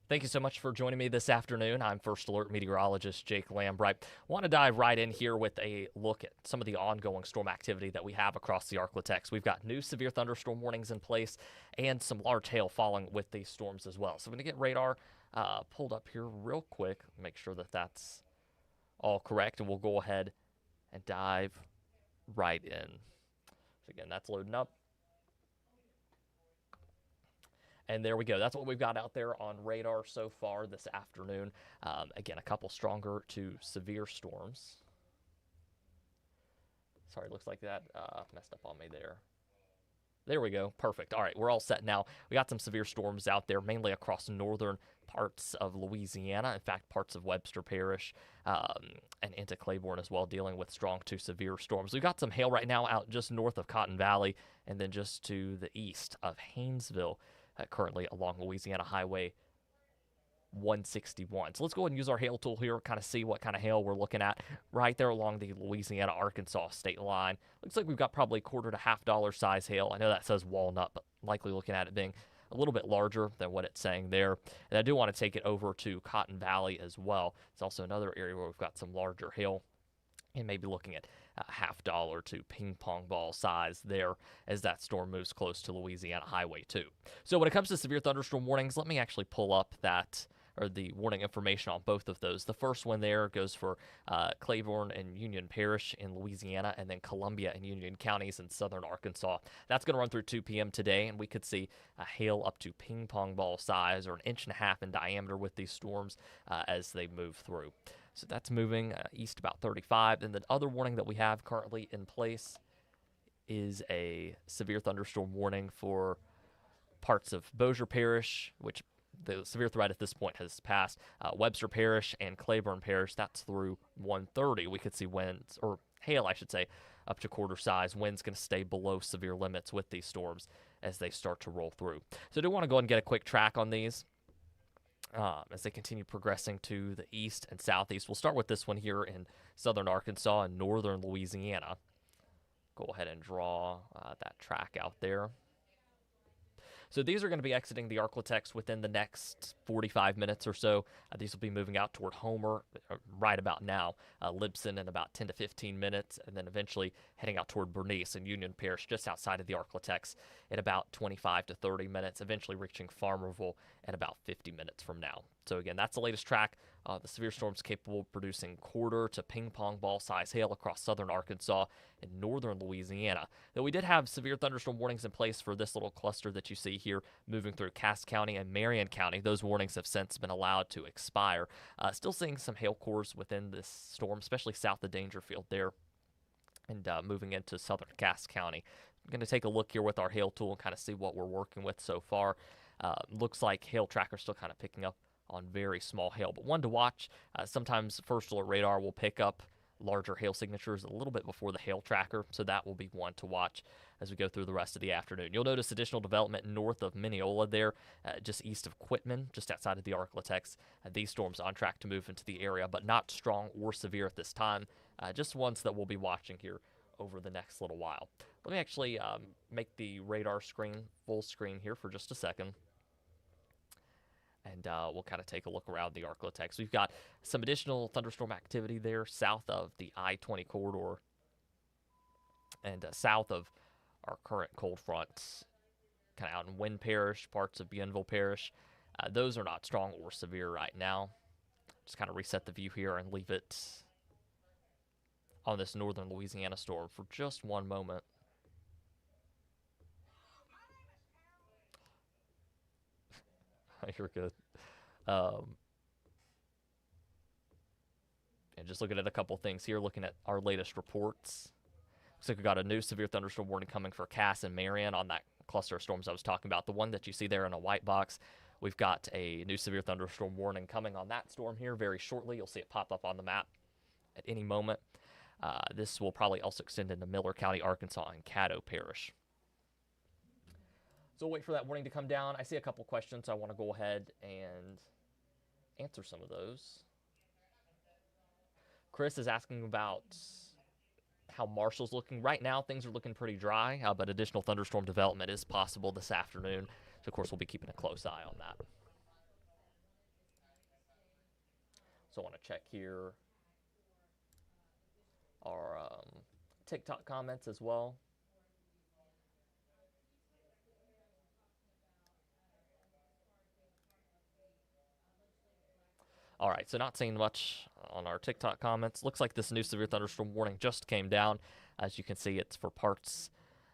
Thank you so much for joining me this afternoon. I'm First Alert meteorologist Jake Lambright. I want to dive right in here with a look at some of the ongoing storm activity that we have across the Arklatex. We've got new severe thunderstorm warnings in place and some large hail falling with these storms as well. So I'm going to get radar pulled up here real quick, make sure that that's all correct, and we'll go ahead and dive right in. So again, that's loading up. And there we go. That's what we've got out there on radar so far this afternoon. Again, a couple stronger to severe storms. Sorry, looks like that messed up on me there. There we go. Perfect. All right, we're all set now. We got some severe storms out there, mainly across northern parts of Louisiana. In fact, parts of Webster Parish and into Claiborne as well, dealing with strong to severe storms. We've got some hail right now out just north of Cotton Valley and then just to the east of Haynesville. Currently along Louisiana Highway 161. So let's go ahead and use our hail tool here, kind of see what kind of hail we're looking at right there along the Louisiana-Arkansas state line. Looks like we've got probably $quarter to $half size hail. I know that says walnut, but likely looking at it being a little bit larger than what it's saying there. And I do want to take it over to Cotton Valley as well. It's also another area where we've got some larger hail and maybe looking at $half to ping pong ball size there as that storm moves close to Louisiana Highway 2. So when it comes to severe thunderstorm warnings, let me actually pull up that or the warning information on both of those. The first one there goes for Claiborne and Union Parish in Louisiana, and then Columbia and Union counties in southern Arkansas. That's going to run through 2 p.m. today, and we could see hail up to ping pong ball size or 1.5 inches in diameter with these storms as they move through. So that's moving east about 35. And the other warning that we have currently in place is a severe thunderstorm warning for parts of Bossier Parish, which the severe threat at this point has passed. Webster Parish and Claiborne Parish, that's through 1:30. We could see winds, or hail, I should say, up to quarter size. Wind's going to stay below severe limits with these storms as they start to roll through. So I do want to go ahead and get a quick track on these. As they continue progressing to the east and southeast. We'll start with this one here in southern Arkansas and northern Louisiana. Go ahead and draw that track out there. So these are going to be exiting the Arklatex within the next 45 minutes or so. These will be moving out toward Homer right about now, Libsyn in about 10 to 15 minutes, and then eventually heading out toward Bernice and Union Parish just outside of the Arklatex in about 25 to 30 minutes, eventually reaching Farmerville in about 50 minutes from now. So again, that's the latest track. The severe storm's capable of producing quarter to ping pong ball size hail across southern Arkansas and northern Louisiana. Though we did have severe thunderstorm warnings in place for this little cluster that you see here moving through Cass County and Marion County. Those warnings have since been allowed to expire. Still seeing some hail cores within this storm, especially south of Dangerfield there and moving into southern Cass County. I'm going to take a look here with our hail tool and kind of see what we're working with so far. Looks like hail tracker's still kind of picking up on very small hail, but one to watch. Sometimes First Alert radar will pick up larger hail signatures a little bit before the hail tracker, so that will be one to watch as we go through the rest of the afternoon. You'll notice additional development north of Mineola there, just east of Quitman, just outside of the Arklatex. These storms on track to move into the area, but not strong or severe at this time, just ones that we'll be watching here over the next little while. Let me actually make the radar screen full screen here for just a second. And we'll kind of take a look around the Arklatex. We've got some additional thunderstorm activity there south of the I-20 corridor and south of our current cold front, kind of out in Wynn Parish, parts of Bienville Parish. Those are not strong or severe right now. Just kind of reset the view here and leave it on this northern Louisiana storm for just one moment. You're good. And just looking at a couple things here, looking at our latest reports. Looks like we got a new severe thunderstorm warning coming for Cass and Marion on that cluster of storms I was talking about. The one that you see there in a white box. We've got a new severe thunderstorm warning coming on that storm here very shortly. You'll see it pop up on the map at any moment. This will probably also extend into Miller County, Arkansas, and Caddo Parish. So we'll wait for that warning to come down. I see a couple questions. I want to go ahead and answer some of those. Chris is asking about how Marshall's looking. Right now, things are looking pretty dry, but additional thunderstorm development is possible this afternoon. So, of course, we'll be keeping a close eye on that. So I want to check here our TikTok comments as well. All right, so not seeing much on our TikTok comments. Looks like this new severe thunderstorm warning just came down. As you can see, it's for parts.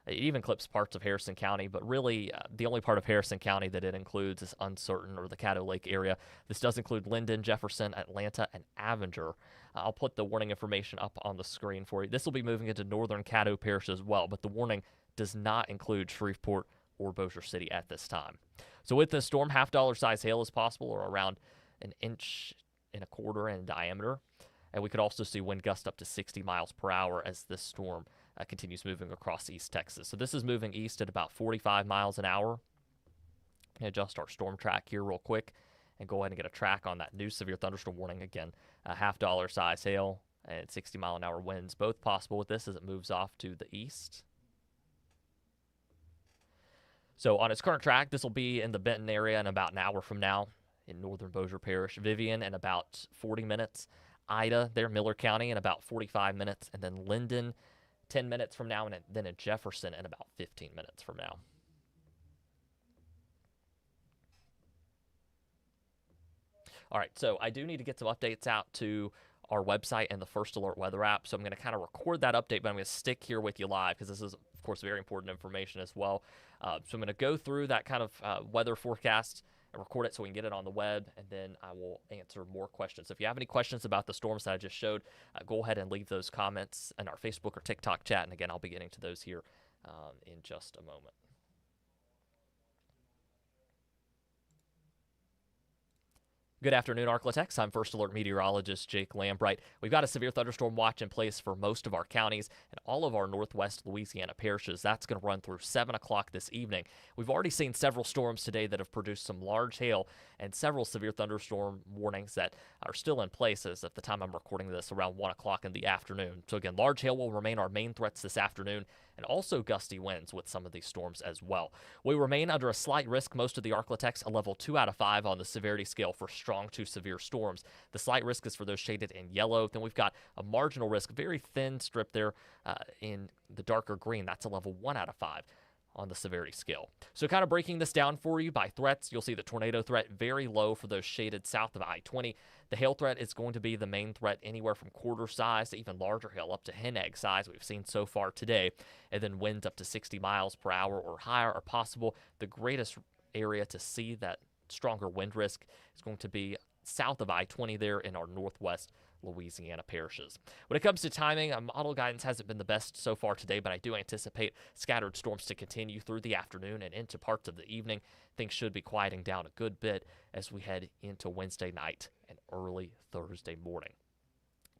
It even clips parts of Harrison County, but really the only part of Harrison County that it includes is uncertain, or the Caddo Lake area. This does include Linden, Jefferson, Atlanta, and Avenger. I'll put the warning information up on the screen for you. This will be moving into northern Caddo Parish as well, but the warning does not include Shreveport or Bossier City at this time. So with this storm, $half size hail is possible, or around an inch and a quarter in diameter. And we could also see wind gusts up to 60 miles per hour as this storm continues moving across East Texas. So this is moving east at about 45 miles an hour. Adjust our storm track here real quick and go ahead and get a track on that new severe thunderstorm warning. Again, $half size hail and 60 mile an hour winds, both possible with this as it moves off to the east. So on its current track, this will be in the Benton area in about an hour from now. In northern Bossier Parish, Vivian in about 40 minutes, Ida there, Miller County in about 45 minutes, and then Linden 10 minutes from now, and then in Jefferson in about 15 minutes from now. All right, so I do need to get some updates out to our website and the First Alert Weather app, so I'm going to kind of record that update, but I'm going to stick here with you live because this is, of course, very important information as well. So I'm going to go through that kind of weather forecast and record it so we can get it on the web, and then I will answer more questions. So if you have any questions about the storms that I just showed, go ahead and leave those comments in our Facebook or TikTok chat, and again, I'll be getting to those here in just a moment. Good afternoon, Arklatex. I'm First Alert Meteorologist Jake Lambright. We've got a severe thunderstorm watch in place for most of our counties and all of our northwest Louisiana parishes. That's going to run through 7 o'clock this evening. We've already seen several storms today that have produced some large hail and several severe thunderstorm warnings that are still in place as at the time I'm recording this around 1 o'clock in the afternoon. So again, large hail will remain our main threats this afternoon, and also gusty winds with some of these storms as well. We remain under a slight risk, most of the Arklatex, a level 2 out of 5 on the severity scale for strong to severe storms. The slight risk is for those shaded in yellow. Then we've got a marginal risk, very thin strip there in the darker green. That's a level 1 out of 5 on the severity scale. So kind of breaking this down for you by threats, you'll see the tornado threat very low for those shaded south of I-20. The hail threat is going to be the main threat, anywhere from quarter size to even larger hail up to hen egg size we've seen so far today. And then winds up to 60 miles per hour or higher are possible. The greatest area to see that stronger wind risk is going to be south of I-20 there in our northwest Louisiana parishes. When it comes to timing, model guidance hasn't been the best so far today, but I do anticipate scattered storms to continue through the afternoon and into parts of the evening. Things should be quieting down a good bit as we head into Wednesday night and early Thursday morning.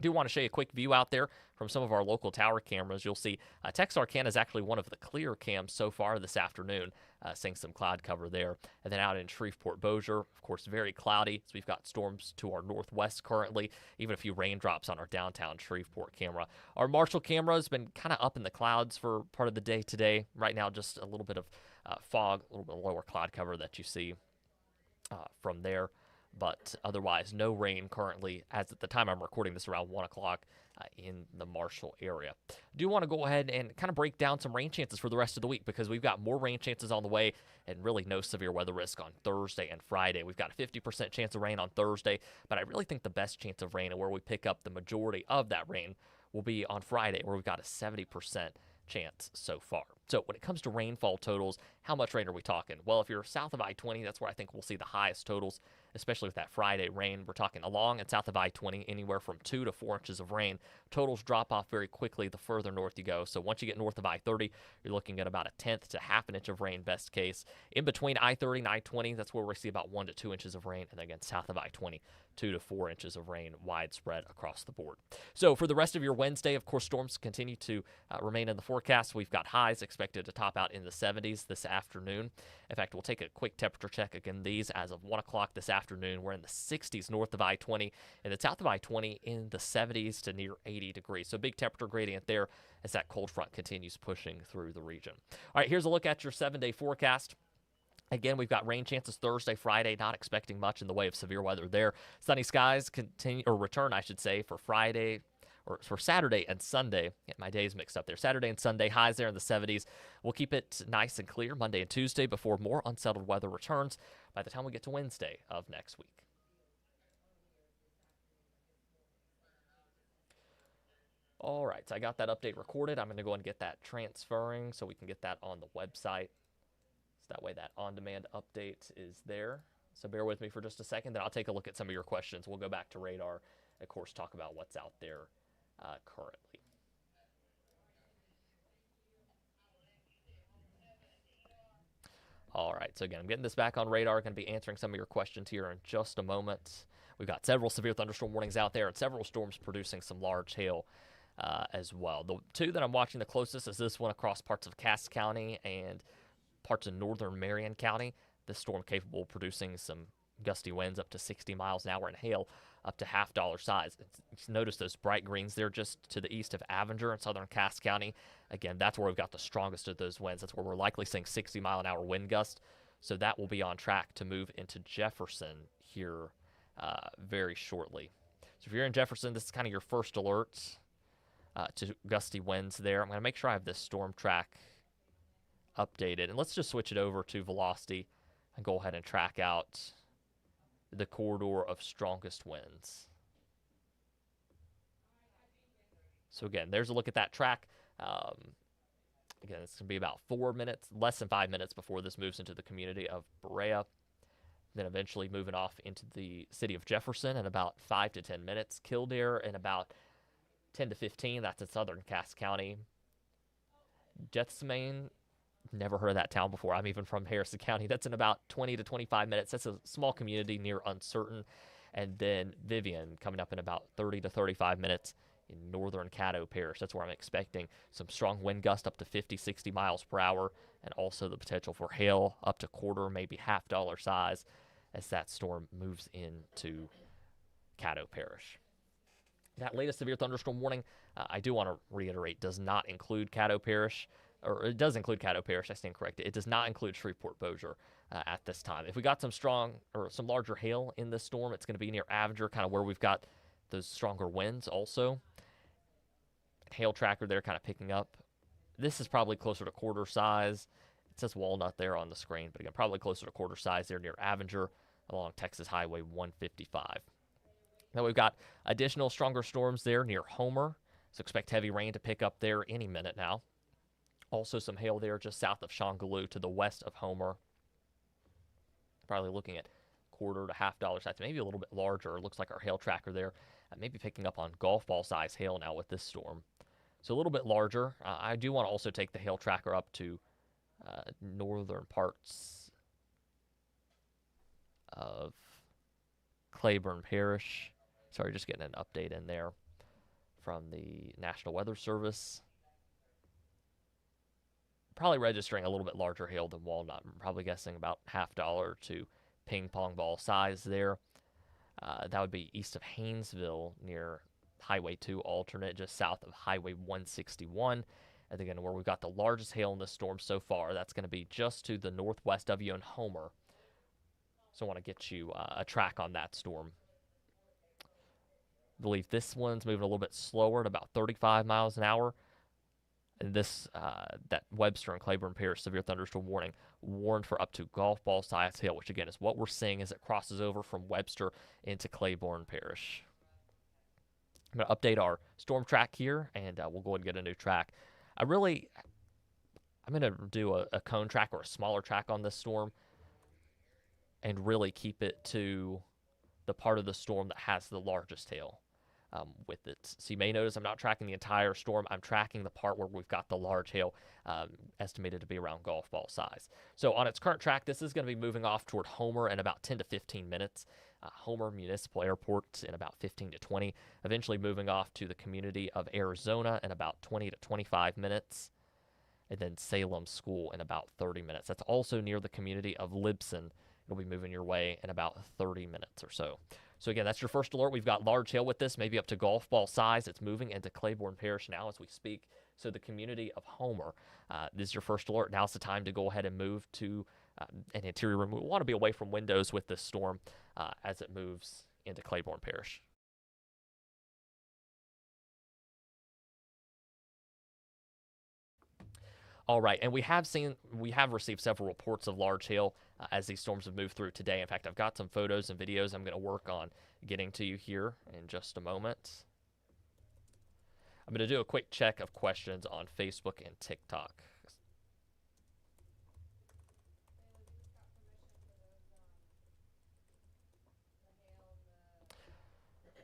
Do want to show you a quick view out there from some of our local tower cameras. You'll see Texarkana is actually one of the clear cams so far this afternoon, seeing some cloud cover there. And then out in Shreveport, Bossier, of course, very cloudy. So we've got storms to our northwest currently, even a few raindrops on our downtown Shreveport camera. Our Marshall camera has been kind of up in the clouds for part of the day today. Right now, just a little bit of fog, a little bit lower cloud cover that you see from there. But otherwise, no rain currently, as at the time I'm recording this around 1 o'clock in the Marshall area. I do want to go ahead and kind of break down some rain chances for the rest of the week because we've got more rain chances on the way and really no severe weather risk on Thursday and Friday. We've got a 50% chance of rain on Thursday, but I really think the best chance of rain and where we pick up the majority of that rain will be on Friday, where we've got a 70% chance so far. So when it comes to rainfall totals, how much rain are we talking? Well, if you're south of I-20, that's where I think we'll see the highest totals, especially with that Friday rain. We're talking along and south of I-20, anywhere from 2 to 4 inches of rain. Totals drop off very quickly the further north you go. So once you get north of I-30, you're looking at about a tenth to half an inch of rain, best case. In between I-30 and I-20, that's where we see about 1 to 2 inches of rain. And then again, south of I-20, 2 to 4 inches of rain widespread across the board. So for the rest of your Wednesday, of course, storms continue to remain in the forecast. We've got highs expected to top out in the 70s this afternoon. In fact, we'll take a quick temperature check. Again, these as of 1 o'clock this afternoon. We're in the 60s north of I-20 and the south of I-20 in the 70s to near 80 degrees. So big temperature gradient there as that cold front continues pushing through the region. All right, here's a look at your 7-day forecast. Again, we've got rain chances Thursday, Friday, not expecting much in the way of severe weather there. Sunny skies continue, or return, I should say, for Friday, or for Saturday and Sunday. Get my days mixed up there. Saturday and Sunday, highs there in the 70s. We'll keep it nice and clear Monday and Tuesday before more unsettled weather returns by the time we get to Wednesday of next week. All right, so I got that update recorded. I'm going to go and get that transferring so we can get that on the website. So that way that on-demand update is there. So bear with me for just a second, then I'll take a look at some of your questions. We'll go back to radar, of course, talk about what's out there currently. All right, so again, I'm getting this back on radar. Going to be answering some of your questions here in just a moment. We've got several severe thunderstorm warnings out there and several storms producing some large hail as well. The two that I'm watching the closest is this one across parts of Cass County and parts of northern Marion County. This storm capable of producing some gusty winds up to 60 miles an hour and hail up to half-dollar size. Notice those bright greens there just to the east of Avenger in southern Cass County. Again, that's where we've got the strongest of those winds. That's where we're likely seeing 60-mile-an-hour wind gusts. So that will be on track to move into Jefferson here very shortly. So if you're in Jefferson, this is kind of your first alert to gusty winds there. I'm going to make sure I have this storm track updated. And let's just switch it over to velocity and go ahead and track out the corridor of strongest winds. So again, there's a look at that track. Again, it's going to be about 4 minutes, less than 5 minutes before this moves into the community of Berea. Then eventually moving off into the city of Jefferson in about 5 to 10 minutes. Kildare in about 10 to 15. That's in southern Cass County. Gethsemane, never heard of that town before. I'm even from Harrison County. That's in about 20 to 25 minutes. That's a small community near Uncertain. And then Vivian coming up in about 30 to 35 minutes in northern Caddo Parish. That's where I'm expecting some strong wind gusts up to 50, 60 miles per hour, and also the potential for hail up to quarter, maybe half-dollar size as that storm moves into Caddo Parish. That latest severe thunderstorm warning, I do want to reiterate, does not include Caddo Parish, or it does include Caddo Parish, I stand corrected. It does not include Shreveport-Bossier at this time. If we got some strong or some larger hail in this storm, it's going to be near Avenger, kind of where we've got those stronger winds also. Hail tracker there kind of picking up. This is probably closer to quarter size. It says Walnut there on the screen, but again, probably closer to quarter size there near Avenger along Texas Highway 155. Now we've got additional stronger storms there near Homer, so expect heavy rain to pick up there any minute now. Also some hail there just south of Shongaloo to the west of Homer. Probably looking at quarter to half-dollar size, maybe a little bit larger. It looks like our hail tracker there maybe picking up on golf ball size hail now with this storm. So a little bit larger. I do want to also take the hail tracker up to northern parts of Claiborne Parish. Sorry, just getting an update in there from the National Weather Service. Probably registering a little bit larger hail than Walnut. I'm probably guessing about half-dollar to ping pong ball size there. That would be east of Haynesville near Highway 2 alternate, just south of Highway 161. And again, where we've got the largest hail in this storm so far, that's going to be just to the northwest of you in Homer. So I want to get you a track on that storm. I believe this one's moving a little bit slower at about 35 miles an hour. And this, that Webster and Claiborne Parish severe thunderstorm warning warned for up to golf ball size hail, which again is what we're seeing as it crosses over from Webster into Claiborne Parish. I'm going to update our storm track here, and we'll go ahead and get a new track. I'm going to do a cone track or a smaller track on this storm and really keep it to the part of the storm that has the largest hail. With it. So you may notice I'm not tracking the entire storm. I'm tracking the part where we've got the large hail estimated to be around golf ball size. So on its current track, this is going to be moving off toward Homer in about 10 to 15 minutes. Homer Municipal Airport in about 15 to 20. Eventually moving off to the community of Arizona in about 20 to 25 minutes. And then Salem School in about 30 minutes. That's also near the community of Libson. It'll be moving your way in about 30 minutes or so. So again, that's your first alert. We've got large hail with this, maybe up to golf ball size. It's moving into Claiborne Parish now as we speak. So the community of Homer, this is your first alert. Now's the time to go ahead and move to an interior room. We want to be away from windows with this storm as it moves into Claiborne Parish. All right, and we have received several reports of large hail as these storms have moved through today. In fact, I've got some photos and videos I'm going to work on getting to you here in just a moment. I'm going to do a quick check of questions on Facebook and TikTok.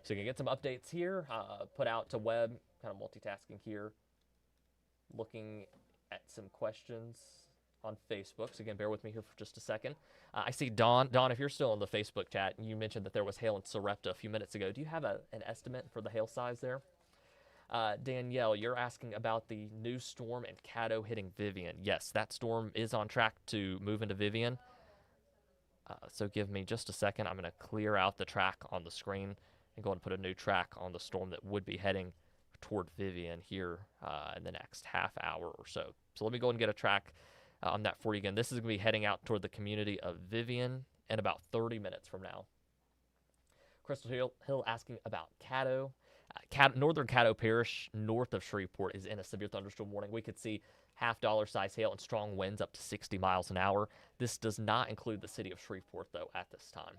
So you can get some updates here, put out to web, kind of multitasking here, looking at some questions on Facebook. So again, bear with me here for just a second. I see Don. Don, if you're still in the Facebook chat, you mentioned that there was hail in Sarepta a few minutes ago. Do you have an estimate for the hail size there? Danielle, you're asking about the new storm and Caddo hitting Vivian. Yes, that storm is on track to move into Vivian. So give me just a second. I'm going to clear out the track on the screen and go and put a new track on the storm that would be heading toward Vivian here in the next half hour or so. So let me go and get a track on that for you again. This is going to be heading out toward the community of Vivian in about 30 minutes from now. Crystal Hill asking about Caddo. Northern Caddo Parish, north of Shreveport, is in a severe thunderstorm warning. We could see half-dollar size hail and strong winds up to 60 miles an hour. This does not include the city of Shreveport, though, at this time.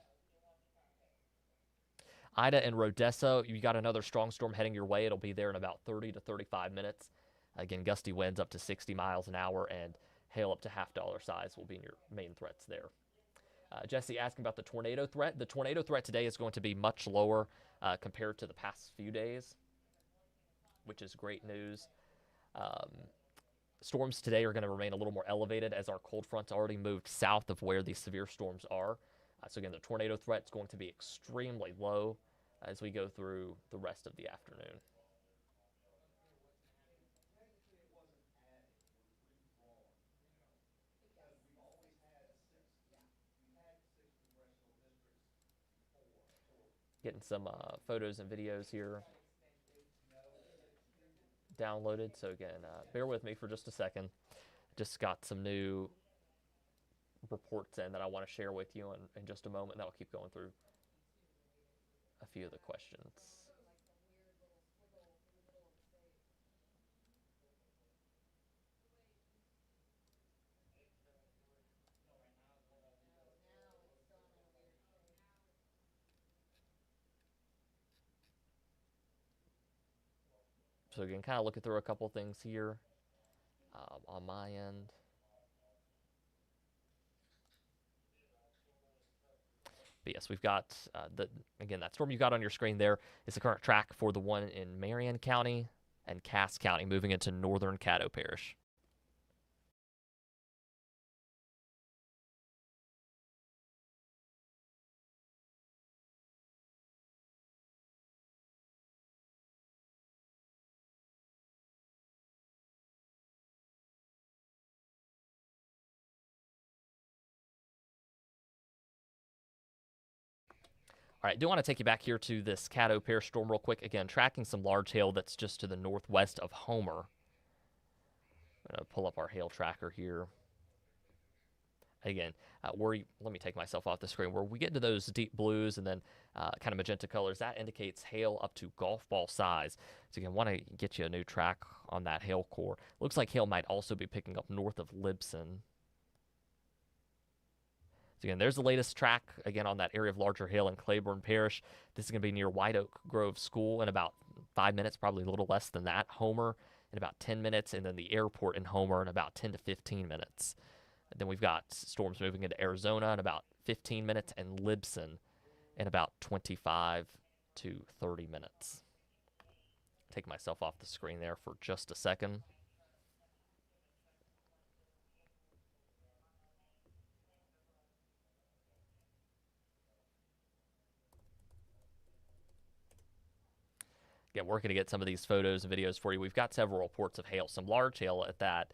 Ida and Rodessa, you got another strong storm heading your way. It'll be there in about 30 to 35 minutes. Again, gusty winds up to 60 miles an hour and hail up to half-dollar size will be your main threats there. Jesse asking about the tornado threat. The tornado threat today is going to be much lower compared to the past few days, which is great news. Storms today are going to remain a little more elevated as our cold front's already moved south of where these severe storms are. So again, the tornado threat is going to be extremely low as we go through the rest of the afternoon. Getting some photos and videos here downloaded. So again, bear with me for just a second. Just got some new reports in that I want to share with you in just a moment. And I'll keep going through a few of the questions. So again, kind of looking through a couple things here on my end. But yes, we've got that storm you got on your screen there is the current track for the one in Marion County and Cass County, moving into northern Caddo Parish. All right, I do want to take you back here to this Caddo Parish storm real quick. Again, tracking some large hail that's just to the northwest of Homer. I'm going to pull up our hail tracker here. Again, let me take myself off the screen. Where we get into those deep blues and then kind of magenta colors, that indicates hail up to golf ball size. So again, want to get you a new track on that hail core. Looks like hail might also be picking up north of Libsyn. So again, there's the latest track, again, on that area of larger hail in Claiborne Parish. This is going to be near White Oak Grove School in about 5 minutes, probably a little less than that. Homer in about 10 minutes, and then the airport in Homer in about 10 to 15 minutes. And then we've got storms moving into Arizona in about 15 minutes and Libsyn in about 25 to 30 minutes. Take myself off the screen there for just a second. Again, working to get some of these photos and videos for you. We've got several reports of hail, some large hail at that.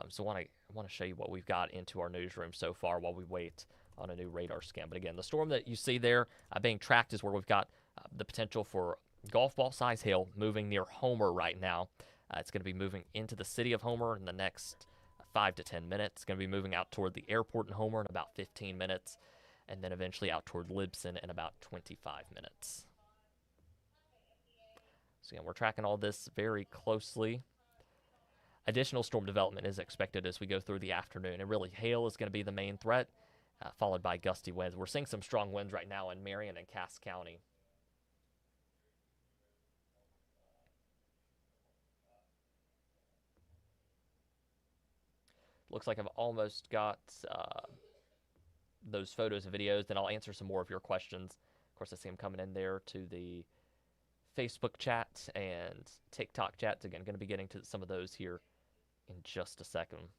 So I want to show you what we've got into our newsroom so far while we wait on a new radar scan. But again, the storm that you see there being tracked is where we've got the potential for golf ball size hail moving near Homer right now. It's going to be moving into the city of Homer in the next 5 to 10 minutes. Going to be moving out toward the airport in Homer in about 15 minutes, and then eventually out toward Libsyn in about 25 minutes. So again, we're tracking all this very closely. Additional storm development is expected as we go through the afternoon, and really hail is going to be the main threat, followed by gusty winds. We're seeing some strong winds right now in Marion and Cass County. Looks like I've almost got those photos and videos. Then I'll answer some more of your questions. Of course, I see them coming in there to the Facebook chat and TikTok chats. Again, going to be getting to some of those here in just a second.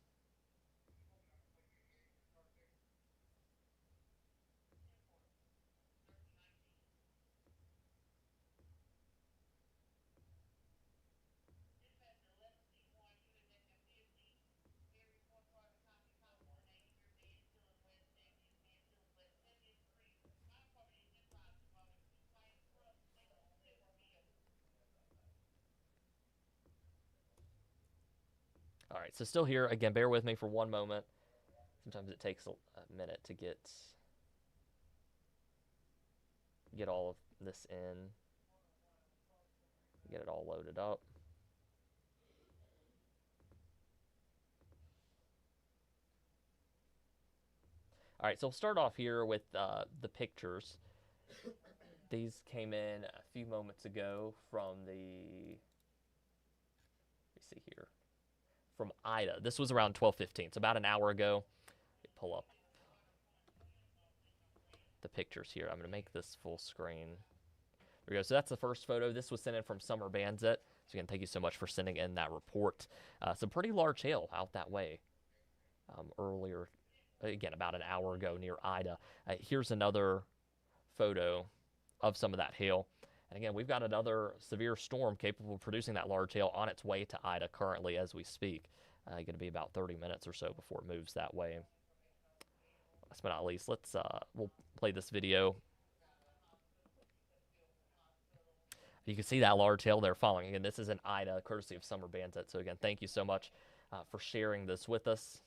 All right, so still here. Again, bear with me for one moment. Sometimes it takes a minute to get all of this in, get it all loaded up. All right, so we'll start off here with the pictures. These came in a few moments ago from the, let me see here, from Ida. This was around 12:15, so about an hour ago. Pull up the pictures here. I'm going to make this full screen. There we go. So that's the first photo. This was sent in from Summer Banzet. So again, thank you so much for sending in that report. Some pretty large hail out that way earlier, again, about an hour ago near Ida. Here's another photo of some of that hail. And again, we've got another severe storm capable of producing that large hail on its way to Ida currently as we speak. Going to be about 30 minutes or so before it moves that way. Last but not least, we'll play this video. You can see that large hail there falling. Again, this is an Ida, courtesy of Summer Banzet. So again, thank you so much for sharing this with us.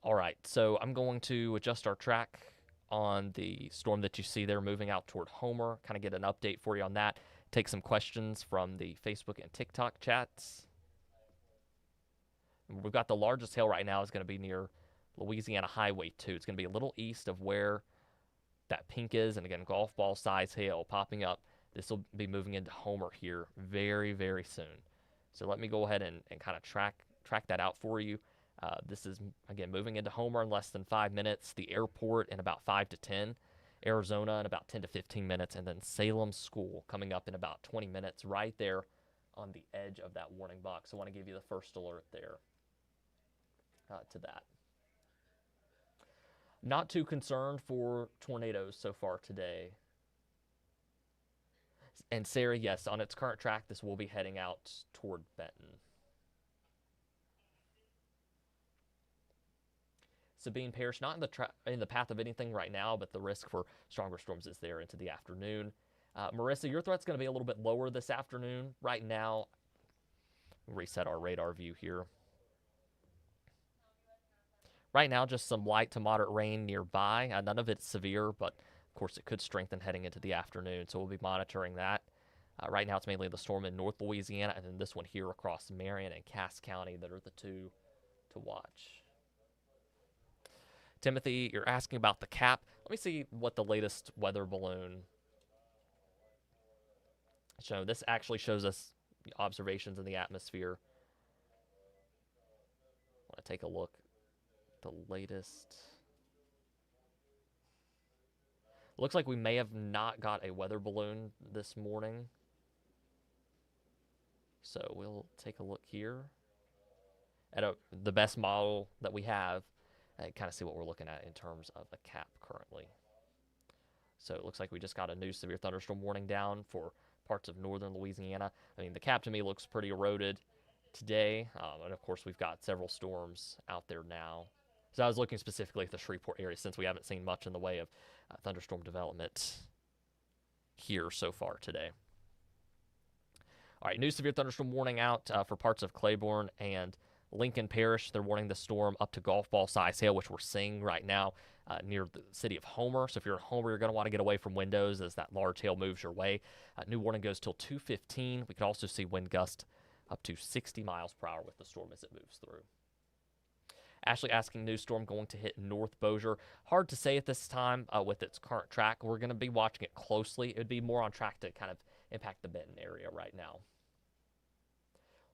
All right, so I'm going to adjust our track on the storm that you see there moving out toward Homer, kind of get an update for you on that, take some questions from the Facebook and TikTok chats. We've got the largest hail right now is going to be near Louisiana Highway 2. It's going to be a little east of where that pink is, and again, golf ball size hail popping up. This will be moving into Homer here very, very soon. So let me go ahead and kind of track that out for you. This is, again, moving into Homer in less than 5 minutes, the airport in about 5 to 10, Arizona in about 10 to 15 minutes, and then Salem School coming up in about 20 minutes right there on the edge of that warning box. So I want to give you the first alert there to that. Not too concerned for tornadoes so far today. And Sarah, yes, on its current track, this will be heading out toward Benton. Sabine Parish, not in the path of anything right now, but the risk for stronger storms is there into the afternoon. Marissa, your threat's going to be a little bit lower this afternoon. Right now, reset our radar view here. Right now, just some light to moderate rain nearby. None of it's severe, but of course it could strengthen heading into the afternoon, so we'll be monitoring that. Right now, it's mainly the storm in North Louisiana, and then this one here across Marion and Cass County that are the two to watch. Timothy, you're asking about the cap. Let me see what the latest weather balloon shows. This actually shows us observations in the atmosphere. I want to take a look. The latest. Looks like we may have not got a weather balloon this morning. So we'll take a look here at the best model that we have and kind of see what we're looking at in terms of a cap currently. So it looks like we just got a new severe thunderstorm warning down for parts of northern Louisiana. I mean, the cap to me looks pretty eroded today. And of course, we've got several storms out there now. So I was looking specifically at the Shreveport area since we haven't seen much in the way of thunderstorm development here so far today. All right, new severe thunderstorm warning out for parts of Claiborne and Lincoln Parish. They're warning the storm up to golf ball size hail, which we're seeing right now near the city of Homer. So if you're in Homer, you're going to want to get away from windows as that large hail moves your way. New warning goes till 2:15. We could also see wind gust up to 60 miles per hour with the storm as it moves through. Ashley asking, new storm going to hit North Bossier. Hard to say at this time with its current track. We're going to be watching it closely. It would be more on track to kind of impact the Benton area right now.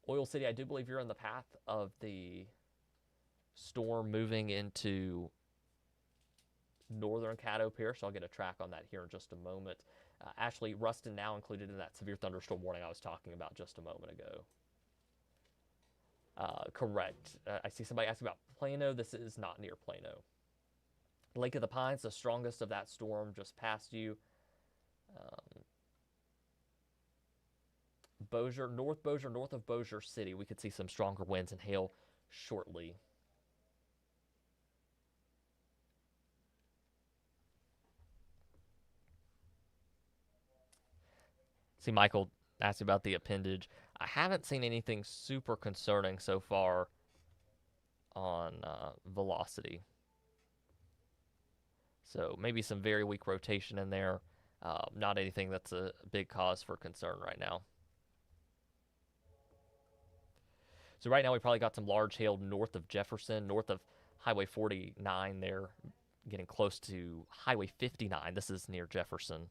Oil City, I do believe you're in the path of the storm moving into northern Caddo Pier, so I'll get a track on that here in just a moment. Ashley, Ruston now included in that severe thunderstorm warning I was talking about just a moment ago. Correct. I see somebody asking about Plano. This is not near Plano. Lake of the Pines, the strongest of that storm just passed you. Bossier, North Bossier, north of Bossier City, we could see some stronger winds and hail shortly. See, Michael asked about the appendage. I haven't seen anything super concerning so far on velocity. So maybe some very weak rotation in there. Not anything that's a big cause for concern right now. So right now we probably got some large hail north of Jefferson, north of Highway 49 there, getting close to Highway 59. This is near Jefferson.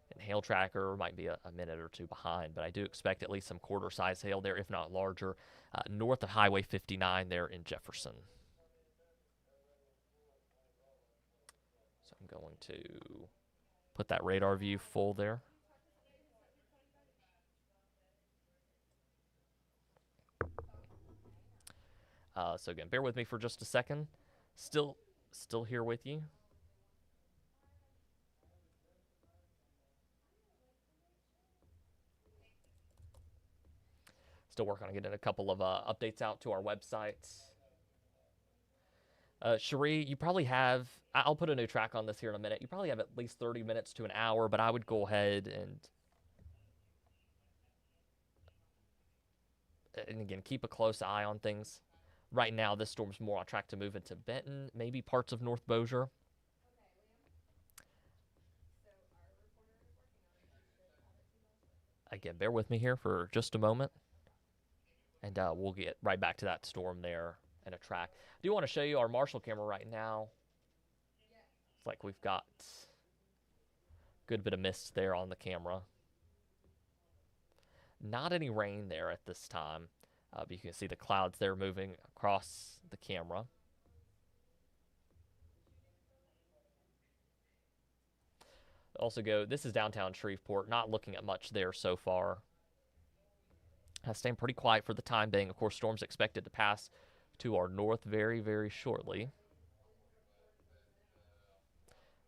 And hail tracker might be a minute or two behind, but I do expect at least some quarter-size hail there, if not larger, north of Highway 59 there in Jefferson. So I'm going to put that radar view full there. So again, bear with me for just a second. Still here with you. Still working on getting a couple of updates out to our website. Cherie, you probably have, I'll put a new track on this here in a minute. You probably have at least 30 minutes to an hour, but I would go ahead and again, keep a close eye on things. Right now, this storm's more on track to move into Benton, maybe parts of North Bossier. Again, bear with me here for just a moment, and we'll get right back to that storm there and a track. I do want to show you our Marshall camera right now. It's like we've got a good bit of mist there on the camera. Not any rain there at this time. But you can see the clouds there moving across the camera. Also this is downtown Shreveport, not looking at much there so far. Staying pretty quiet for the time being. Of course, storms expected to pass to our north very, very shortly.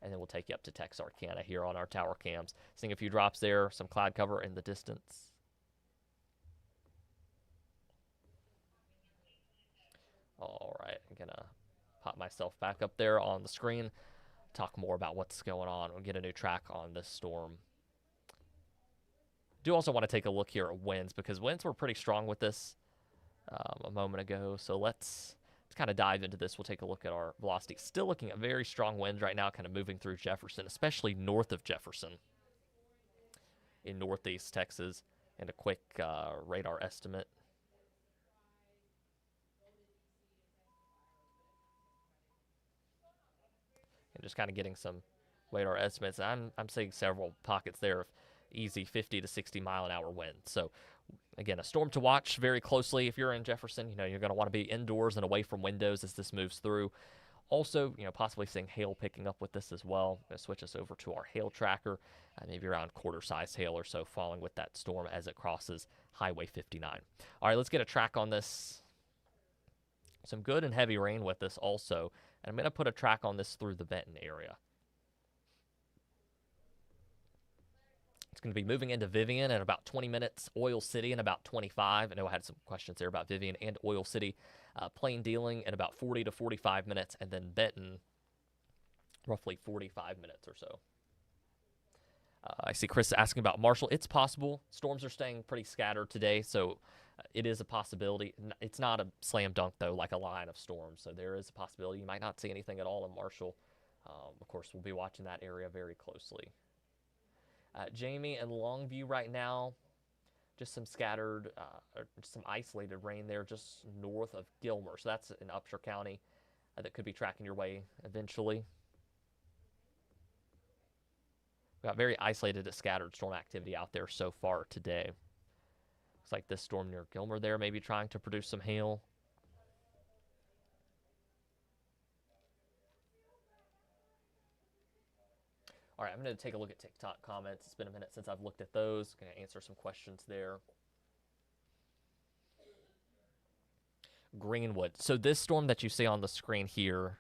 And then we'll take you up to Texarkana here on our tower cams. Seeing a few drops there, some cloud cover in the distance. All right, I'm going to pop myself back up there on the screen, talk more about what's going on. We'll get a new track on this storm. Do also want to take a look here at winds, because winds were pretty strong with this a moment ago. So let's kind of dive into this. We'll take a look at our velocity. Still looking at very strong winds right now, kind of moving through Jefferson, especially north of Jefferson in northeast Texas. And a quick radar estimate. And just kind of getting some radar estimates. I'm seeing several pockets there of easy 50 to 60 mile an hour wind. So again, a storm to watch very closely. If you're in Jefferson, you're going to want to be indoors and away from windows as this moves through. Also, possibly seeing hail picking up with this as well. I'm going to switch us over to our hail tracker. Maybe around quarter-size hail or so falling with that storm as it crosses Highway 59. All right, let's get a track on this. Some good and heavy rain with this also. And I'm going to put a track on this through the Benton area. It's going to be moving into Vivian in about 20 minutes, Oil City in about 25. I know I had some questions there about Vivian and Oil City. Plain dealing in about 40 to 45 minutes, and then Benton roughly 45 minutes or so. I see Chris asking about Marshall. It's possible. Storms are staying pretty scattered today, so it is a possibility. It's not a slam dunk, though, like a line of storms. So there is a possibility. You might not see anything at all in Marshall. Of course, we'll be watching that area very closely. Jamie and Longview right now, just some scattered, or some isolated rain there just north of Gilmer. So that's in Upshur County that could be tracking your way eventually. We've got very isolated to scattered storm activity out there so far today. Looks like this storm near Gilmer there may be trying to produce some hail. All right, I'm going to take a look at TikTok comments. It's been a minute since I've looked at those. Going to answer some questions there. Greenwood. So this storm that you see on the screen here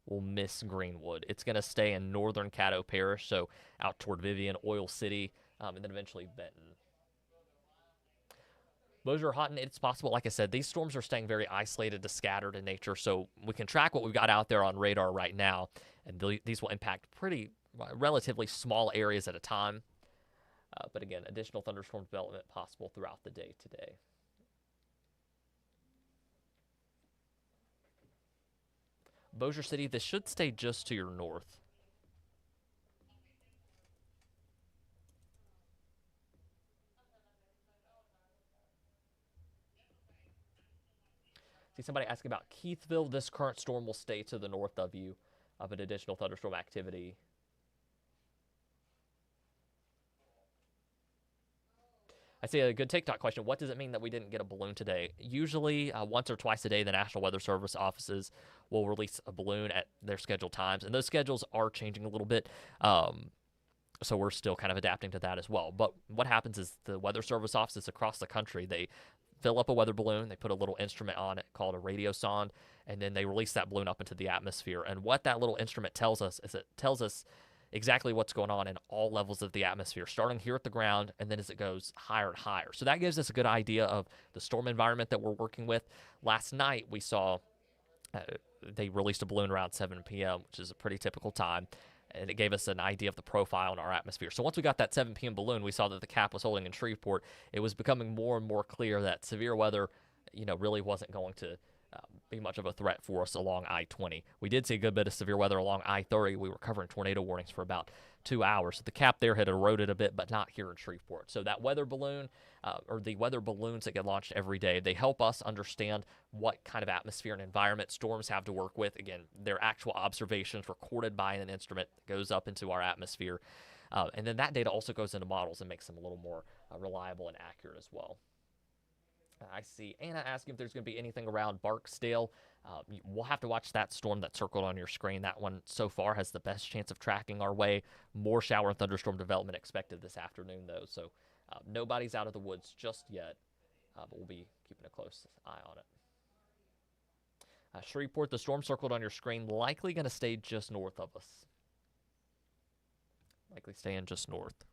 will miss Greenwood. It's going to stay in northern Caddo Parish, so out toward Vivian, Oil City, and then eventually Benton. Bossier Houghton, it's possible. Like I said, these storms are staying very isolated to scattered in nature, so we can track what we've got out there on radar right now, and these will impact pretty relatively small areas at a time. But again, additional thunderstorm development possible throughout the day today. Bossier City, this should stay just to your north. See somebody asking about Keithville. This current storm will stay to the north of you, but additional thunderstorm activity. I see a good TikTok question. What does it mean that we didn't get a balloon today? Usually, once or twice a day, the National Weather Service offices will release a balloon at their scheduled times, and those schedules are changing a little bit. So we're still kind of adapting to that as well. But what happens is the Weather Service offices across the country, they fill up a weather balloon, they put a little instrument on it called a radiosonde, and then they release that balloon up into the atmosphere. And what that little instrument tells us is it tells us exactly what's going on in all levels of the atmosphere, starting here at the ground, and then as it goes higher and higher. So that gives us a good idea of the storm environment that we're working with. Last night, we saw they released a balloon around 7 p.m., which is a pretty typical time, and it gave us an idea of the profile in our atmosphere. So once we got that 7 p.m. balloon, we saw that the cap was holding in Shreveport. It was becoming more and more clear that severe weather, really wasn't going to be much of a threat for us along I-20. We did see a good bit of severe weather along I-30. We were covering tornado warnings for about 2 hours. So the cap there had eroded a bit, but not here in Shreveport. So that weather balloon, or the weather balloons that get launched every day, they help us understand what kind of atmosphere and environment storms have to work with. Again, they're actual observations recorded by an instrument that goes up into our atmosphere. And then that data also goes into models and makes them a little more reliable and accurate as well. I see Anna asking if there's going to be anything around Barksdale. We'll have to watch that storm that's circled on your screen. That one so far has the best chance of tracking our way. More shower and thunderstorm development expected this afternoon, though. So nobody's out of the woods just yet, but we'll be keeping a close eye on it. Shreveport, the storm circled on your screen, likely going to stay just north of us. Likely staying just north.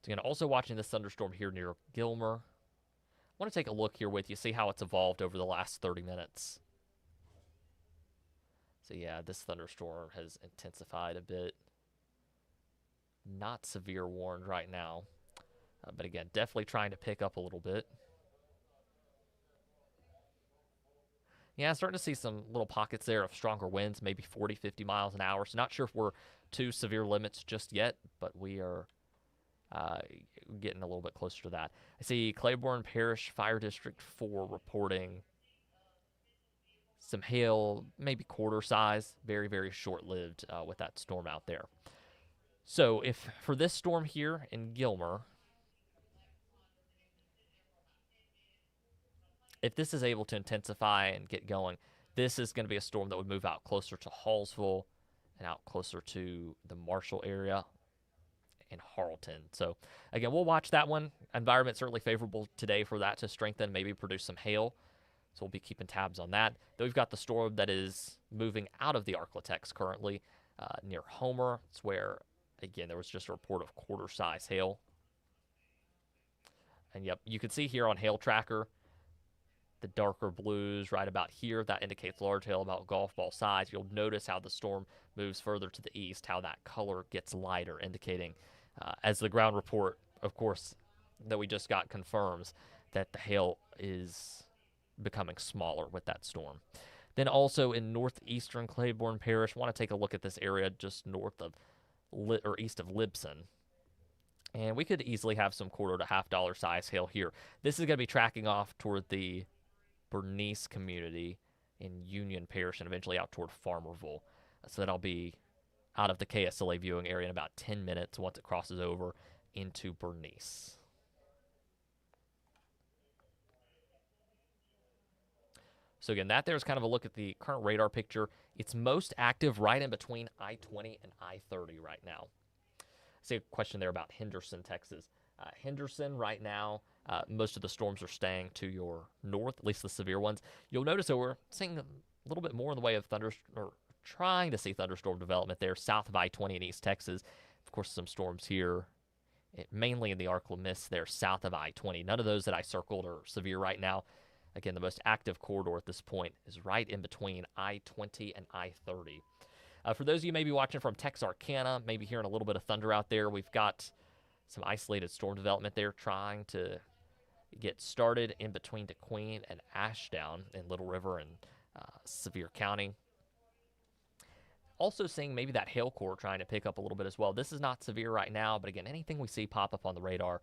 So again, also watching this thunderstorm here near Gilmer. I want to take a look here with you, see how it's evolved over the last 30 minutes. So yeah, this thunderstorm has intensified a bit. Not severe warned right now. But again, definitely trying to pick up a little bit. Yeah, starting to see some little pockets there of stronger winds, maybe 40, 50 miles an hour. So not sure if we're to severe limits just yet, but we are getting a little bit closer to that. I see Claiborne Parish Fire District 4 reporting some hail, maybe quarter size, very, very short-lived with that storm out there. So if for this storm here in Gilmer, if this is able to intensify and get going, this is going to be a storm that would move out closer to Hallsville and out closer to the Marshall area in Harleton. So again, we'll watch that one. Environment certainly favorable today for that to strengthen, maybe produce some hail. So we'll be keeping tabs on that. Then we've got the storm that is moving out of the Arklatex currently near Homer. It's where, again, there was just a report of quarter-size hail. And yep, you can see here on Hail Tracker, the darker blues right about here, that indicates large hail about golf ball size. You'll notice how the storm moves further to the east, how that color gets lighter, indicating, as the ground report, of course, that we just got confirms that the hail is becoming smaller with that storm. Then also in northeastern Claiborne Parish, want to take a look at this area just north of or east of Libson. And we could easily have some quarter to $half size hail here. This is going to be tracking off toward the Bernice community in Union Parish and eventually out toward Farmerville. So that'll be out of the KSLA viewing area in about 10 minutes once it crosses over into Bernice. So again, that there's kind of a look at the current radar picture. It's most active right in between I-20 and I-30 right now. See a question there about Henderson, Texas. Henderson right now, most of the storms are staying to your north, at least the severe ones. You'll notice that we're seeing a little bit more in the way of or trying to see thunderstorm development there south of I-20 in East Texas. Of course, some storms here, mainly in the Arkla Mist there south of I-20. None of those that I circled are severe right now. Again, the most active corridor at this point is right in between I-20 and I-30. For those of you maybe watching from Texarkana, maybe hearing a little bit of thunder out there, we've got some isolated storm development there trying to get started in between DeQueen and Ashdown in Little River and Sevier County. Also seeing maybe that hail core trying to pick up a little bit as well. This is not severe right now, but again, anything we see pop up on the radar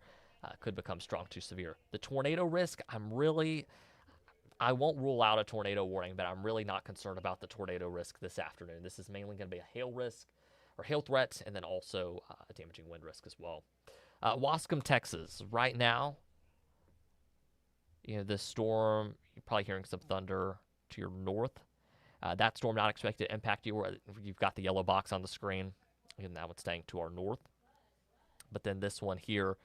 could become strong to severe. The tornado risk, I won't rule out a tornado warning, but I'm really not concerned about the tornado risk this afternoon. This is mainly going to be a hail risk or hail threat, and then also a damaging wind risk as well. Wascom, Texas. Right now, this storm, you're probably hearing some thunder to your north. That storm not expected to impact you. You've got the yellow box on the screen, and that one's staying to our north. But then this one here,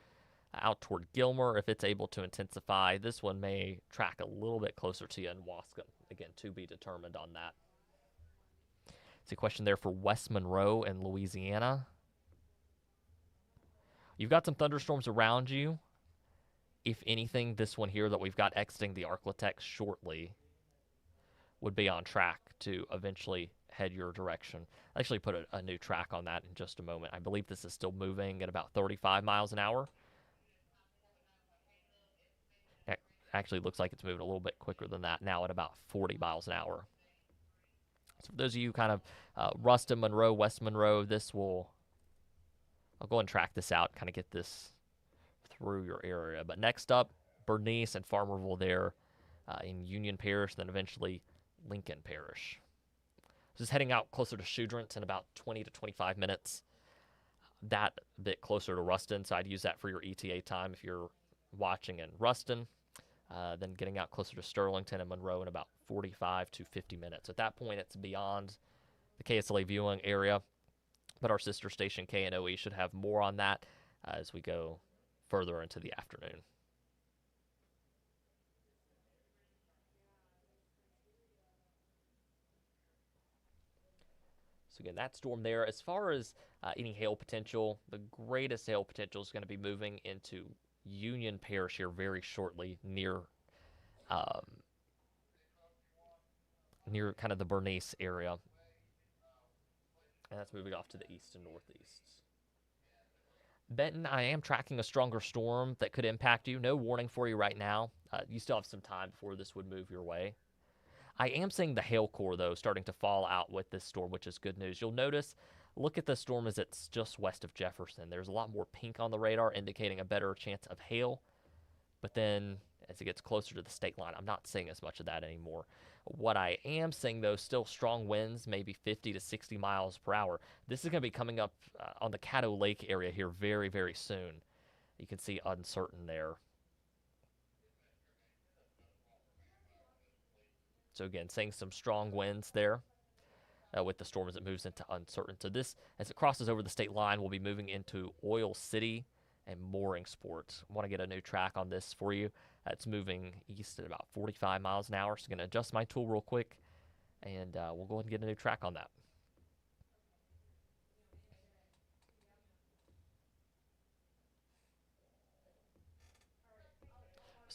out toward Gilmer, if it's able to intensify, this one may track a little bit closer to you in Wascom. Again, to be determined on that. It's a question there for West Monroe in Louisiana. You've got some thunderstorms around you. If anything, this one here that we've got exiting the Arklatex shortly would be on track to eventually head your direction. I'll actually put a new track on that in just a moment. I believe this is still moving at about 35 miles an hour. Actually looks like it's moving a little bit quicker than that now at about 40 miles an hour. So for those of you kind of Ruston, Monroe, West Monroe, I'll go and track this out, kind of get this through your area. But next up, Bernice and Farmerville there in Union Parish, then eventually Lincoln Parish. Just heading out closer to Shudrance in about 20 to 25 minutes. That bit closer to Ruston, so I'd use that for your ETA time if you're watching in Ruston. Then getting out closer to Sterlington and Monroe in about 45 to 50 minutes. At that point, it's beyond the KSLA viewing area, but our sister station KNOE should have more on that as we go further into the afternoon. So again, that storm there, as far as any hail potential, the greatest hail potential is going to be moving into Union Parish here very shortly near kind of the Bernice area. And that's moving off to the east and northeast. Benton, I am tracking a stronger storm that could impact you. No warning for you right now. You still have some time before this would move your way. I am seeing the hail core, though, starting to fall out with this storm, which is good news. You'll notice, look at the storm as it's just west of Jefferson. There's a lot more pink on the radar, indicating a better chance of hail. But then as it gets closer to the state line, I'm not seeing as much of that anymore. What I am seeing, though, still strong winds, maybe 50 to 60 miles per hour. This is going to be coming up on the Caddo Lake area here very, very soon. You can see uncertain there. So again, seeing some strong winds there with the storm as it moves into uncertain. So this, as it crosses over the state line, will be moving into Oil City and mooring sports. I want to get a new track on this for you. It's moving east at about 45 miles an hour. So I'm going to adjust my tool real quick, and we'll go ahead and get a new track on that.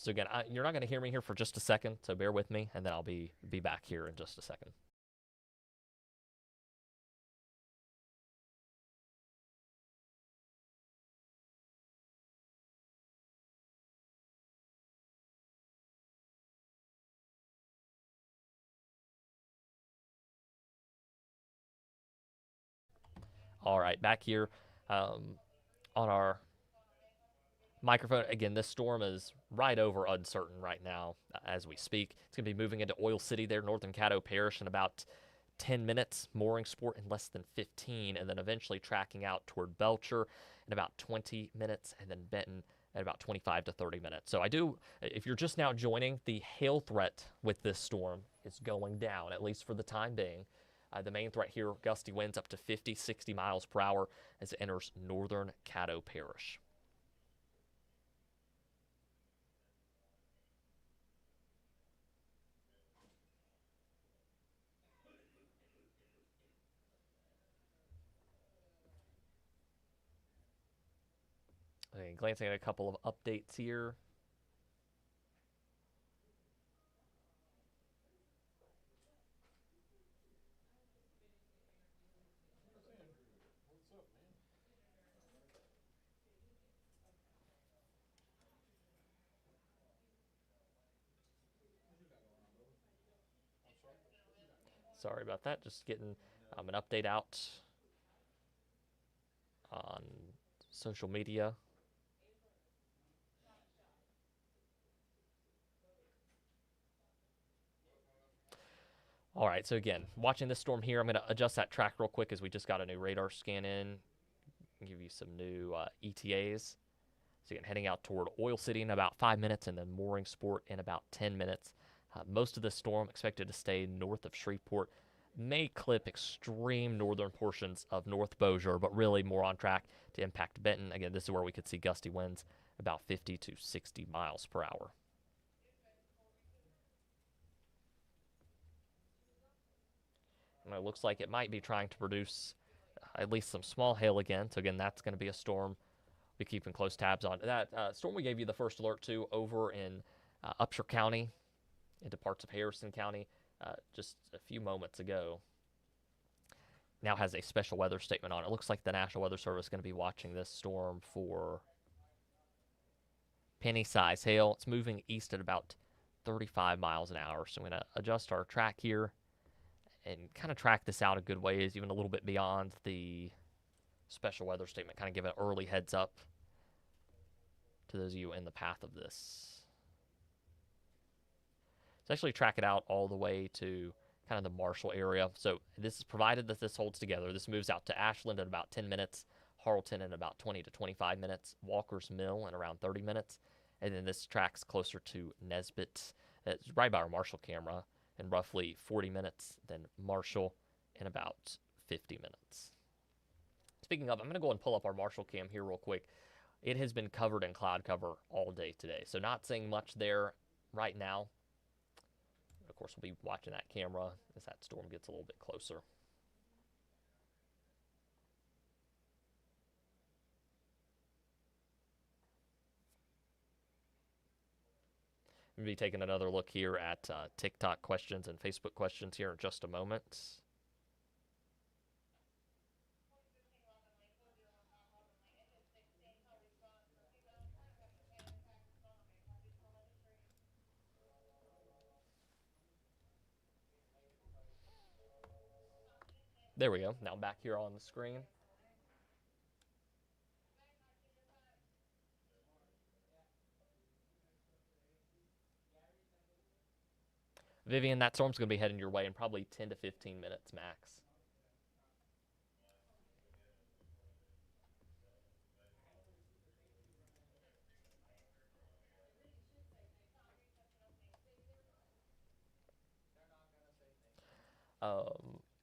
So again, you're not going to hear me here for just a second, so bear with me, and then I'll be back here in just a second. All right, back here on our microphone. Again, this storm is right over uncertain right now as we speak. It's going to be moving into Oil City there, northern Caddo Parish, in about 10 minutes, Mooringsport in less than 15, and then eventually tracking out toward Belcher in about 20 minutes, and then Benton at about 25 to 30 minutes. So if you're just now joining, the hail threat with this storm is going down, at least for the time being. The main threat here, gusty winds up to 50, 60 miles per hour as it enters northern Caddo Parish. Okay, glancing at a couple of updates here. Sorry about that. Just getting an update out on social media. All right, so again, watching this storm here, I'm going to adjust that track real quick as we just got a new radar scan in. Give you some new ETAs. So again, heading out toward Oil City in about 5 minutes, and then Mooringsport in about 10 minutes. Most of the storm expected to stay north of Shreveport. May clip extreme northern portions of North Bossier, but really more on track to impact Benton. Again, this is where we could see gusty winds about 50 to 60 miles per hour. And it looks like it might be trying to produce at least some small hail again. So again, that's going to be a storm we're keeping close tabs on. That storm we gave you the first alert to over in Upshur County into parts of Harrison County just a few moments ago now has a special weather statement on it. It looks like the National Weather Service is going to be watching this storm for penny-size hail. It's moving east at about 35 miles an hour. So I'm going to adjust our track here and kind of track this out a good ways, even a little bit beyond the special weather statement, kind of give an early heads up to those of you in the path of this. So actually track it out all the way to kind of the Marshall area. So this is provided that this holds together. This moves out to Ashland in about 10 minutes, Harleton in about 20 to 25 minutes, Walker's Mill in around 30 minutes, and then this tracks closer to Nesbitt. That's right by our Marshall camera in roughly 40 minutes, then Marshall in about 50 minutes. Speaking of, I'm going to go and pull up our Marshall cam here real quick. It has been covered in cloud cover all day today, so not seeing much there right now. Of course, we'll be watching that camera as that storm gets a little bit closer. We'll be taking another look here at TikTok questions and Facebook questions here in just a moment. There we go. Now back here on the screen. Vivian, that storm's going to be heading your way in probably 10 to 15 minutes max.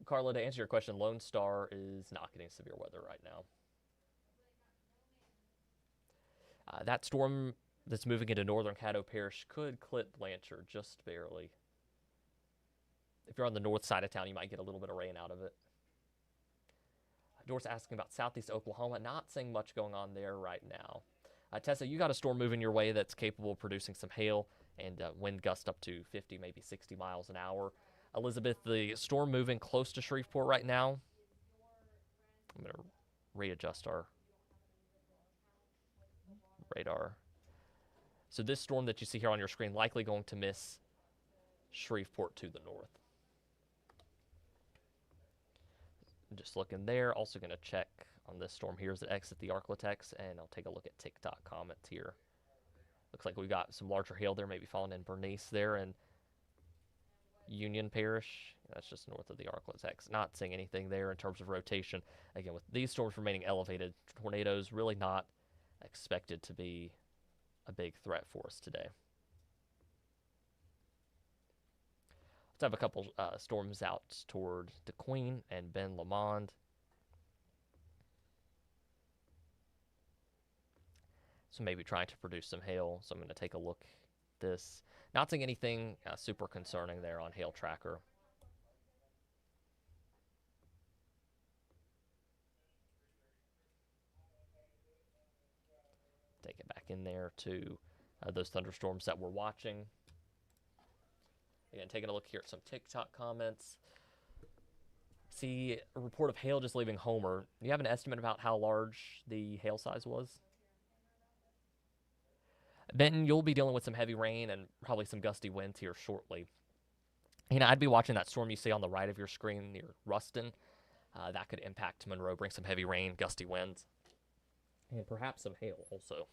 Carla, to answer your question, Lone Star is not getting severe weather right now. That storm that's moving into northern Caddo Parish could clip Blanchard just barely. If you're on the north side of town, you might get a little bit of rain out of it. Doris asking about southeast Oklahoma. Not seeing much going on there right now. Tessa, you got a storm moving your way that's capable of producing some hail and wind gusts up to 50, maybe 60 miles an hour. Elizabeth, the storm moving close to Shreveport right now. I'm going to readjust our radar. So this storm that you see here on your screen likely going to miss Shreveport to the north. Just looking there. Also going to check on this storm here as it exits the Arklatex, and I'll take a look at TikTok comments here. Looks like we got some larger hail there, maybe falling in Bernice there and Union Parish. That's just north of the Arklatex. Not seeing anything there in terms of rotation. Again, with these storms remaining elevated, tornadoes really not expected to be a big threat for us today. Let's have a couple storms out toward DeQueen and Ben Lomond. So maybe trying to produce some hail. So I'm going to take a look at this. Not seeing anything super concerning there on Hail Tracker. Take it back in there to those thunderstorms that we're watching. Again, taking a look here at some TikTok comments. See a report of hail just leaving Homer. Do you have an estimate about how large the hail size was? Benton, you'll be dealing with some heavy rain and probably some gusty winds here shortly. I'd be watching that storm you see on the right of your screen near Ruston. That could impact Monroe, bring some heavy rain, gusty winds, and perhaps some hail also.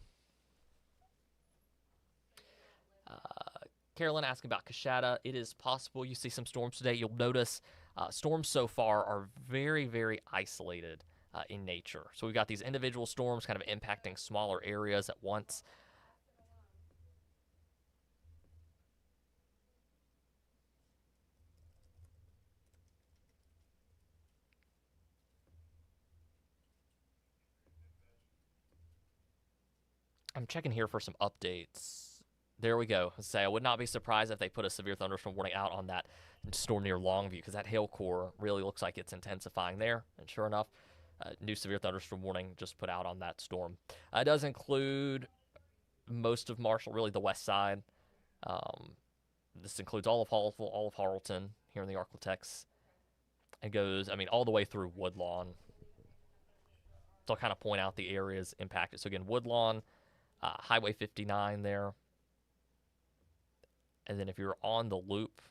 Carolyn asked about Coshada. It is possible you see some storms today. You'll notice storms so far are very, very isolated in nature. So we've got these individual storms kind of impacting smaller areas at once. I'm checking here for some updates. There we go. I would not be surprised if they put a severe thunderstorm warning out on that storm near Longview, because that hail core really looks like it's intensifying there. And sure enough, new severe thunderstorm warning just put out on that storm. It does include most of Marshall, really the west side. This includes all of Hallsville, all of Harleton here in the Arklatex. It goes, all the way through Woodlawn. So I'll kind of point out the areas impacted. So again, Woodlawn, Highway 59 there. And then if you're on the loop,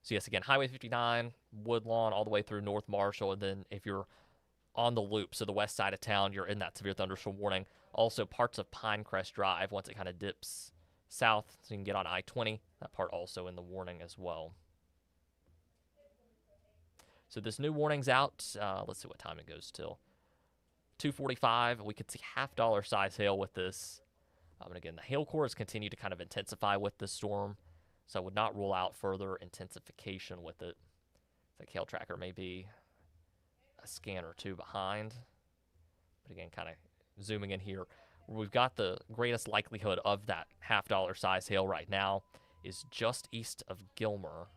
so yes, again, Highway 59, Woodlawn, all the way through North Marshall. And then if you're on the loop, so the west side of town, you're in that severe thunderstorm warning. Also, parts of Pinecrest Drive, once it kind of dips south, so you can get on I-20, that part also in the warning as well. So this new warning's out. Let's see what time it goes till. 2:45. We could see $half size hail with this. And again, the hail core has continued to kind of intensify with this storm, so I would not rule out further intensification with it. The hail tracker may be a scan or two behind. But again, kind of zooming in here, where we've got the greatest likelihood of that $half size hail right now is just east of Gilmer.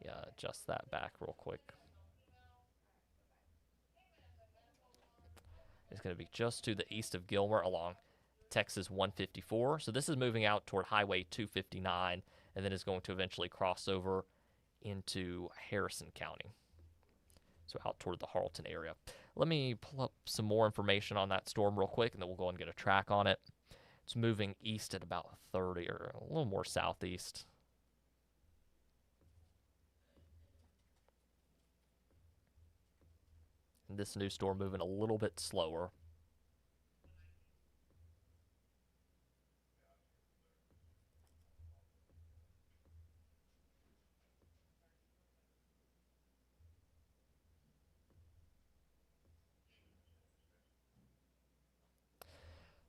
Yeah, adjust that back real quick. It's going to be just to the east of Gilmer along Texas 154. So this is moving out toward Highway 259 and then is going to eventually cross over into Harrison County. So out toward the Harleton area. Let me pull up some more information on that storm real quick, and then we'll go and get a track on it. It's moving east at about 30 or a little more southeast. And this new storm moving a little bit slower.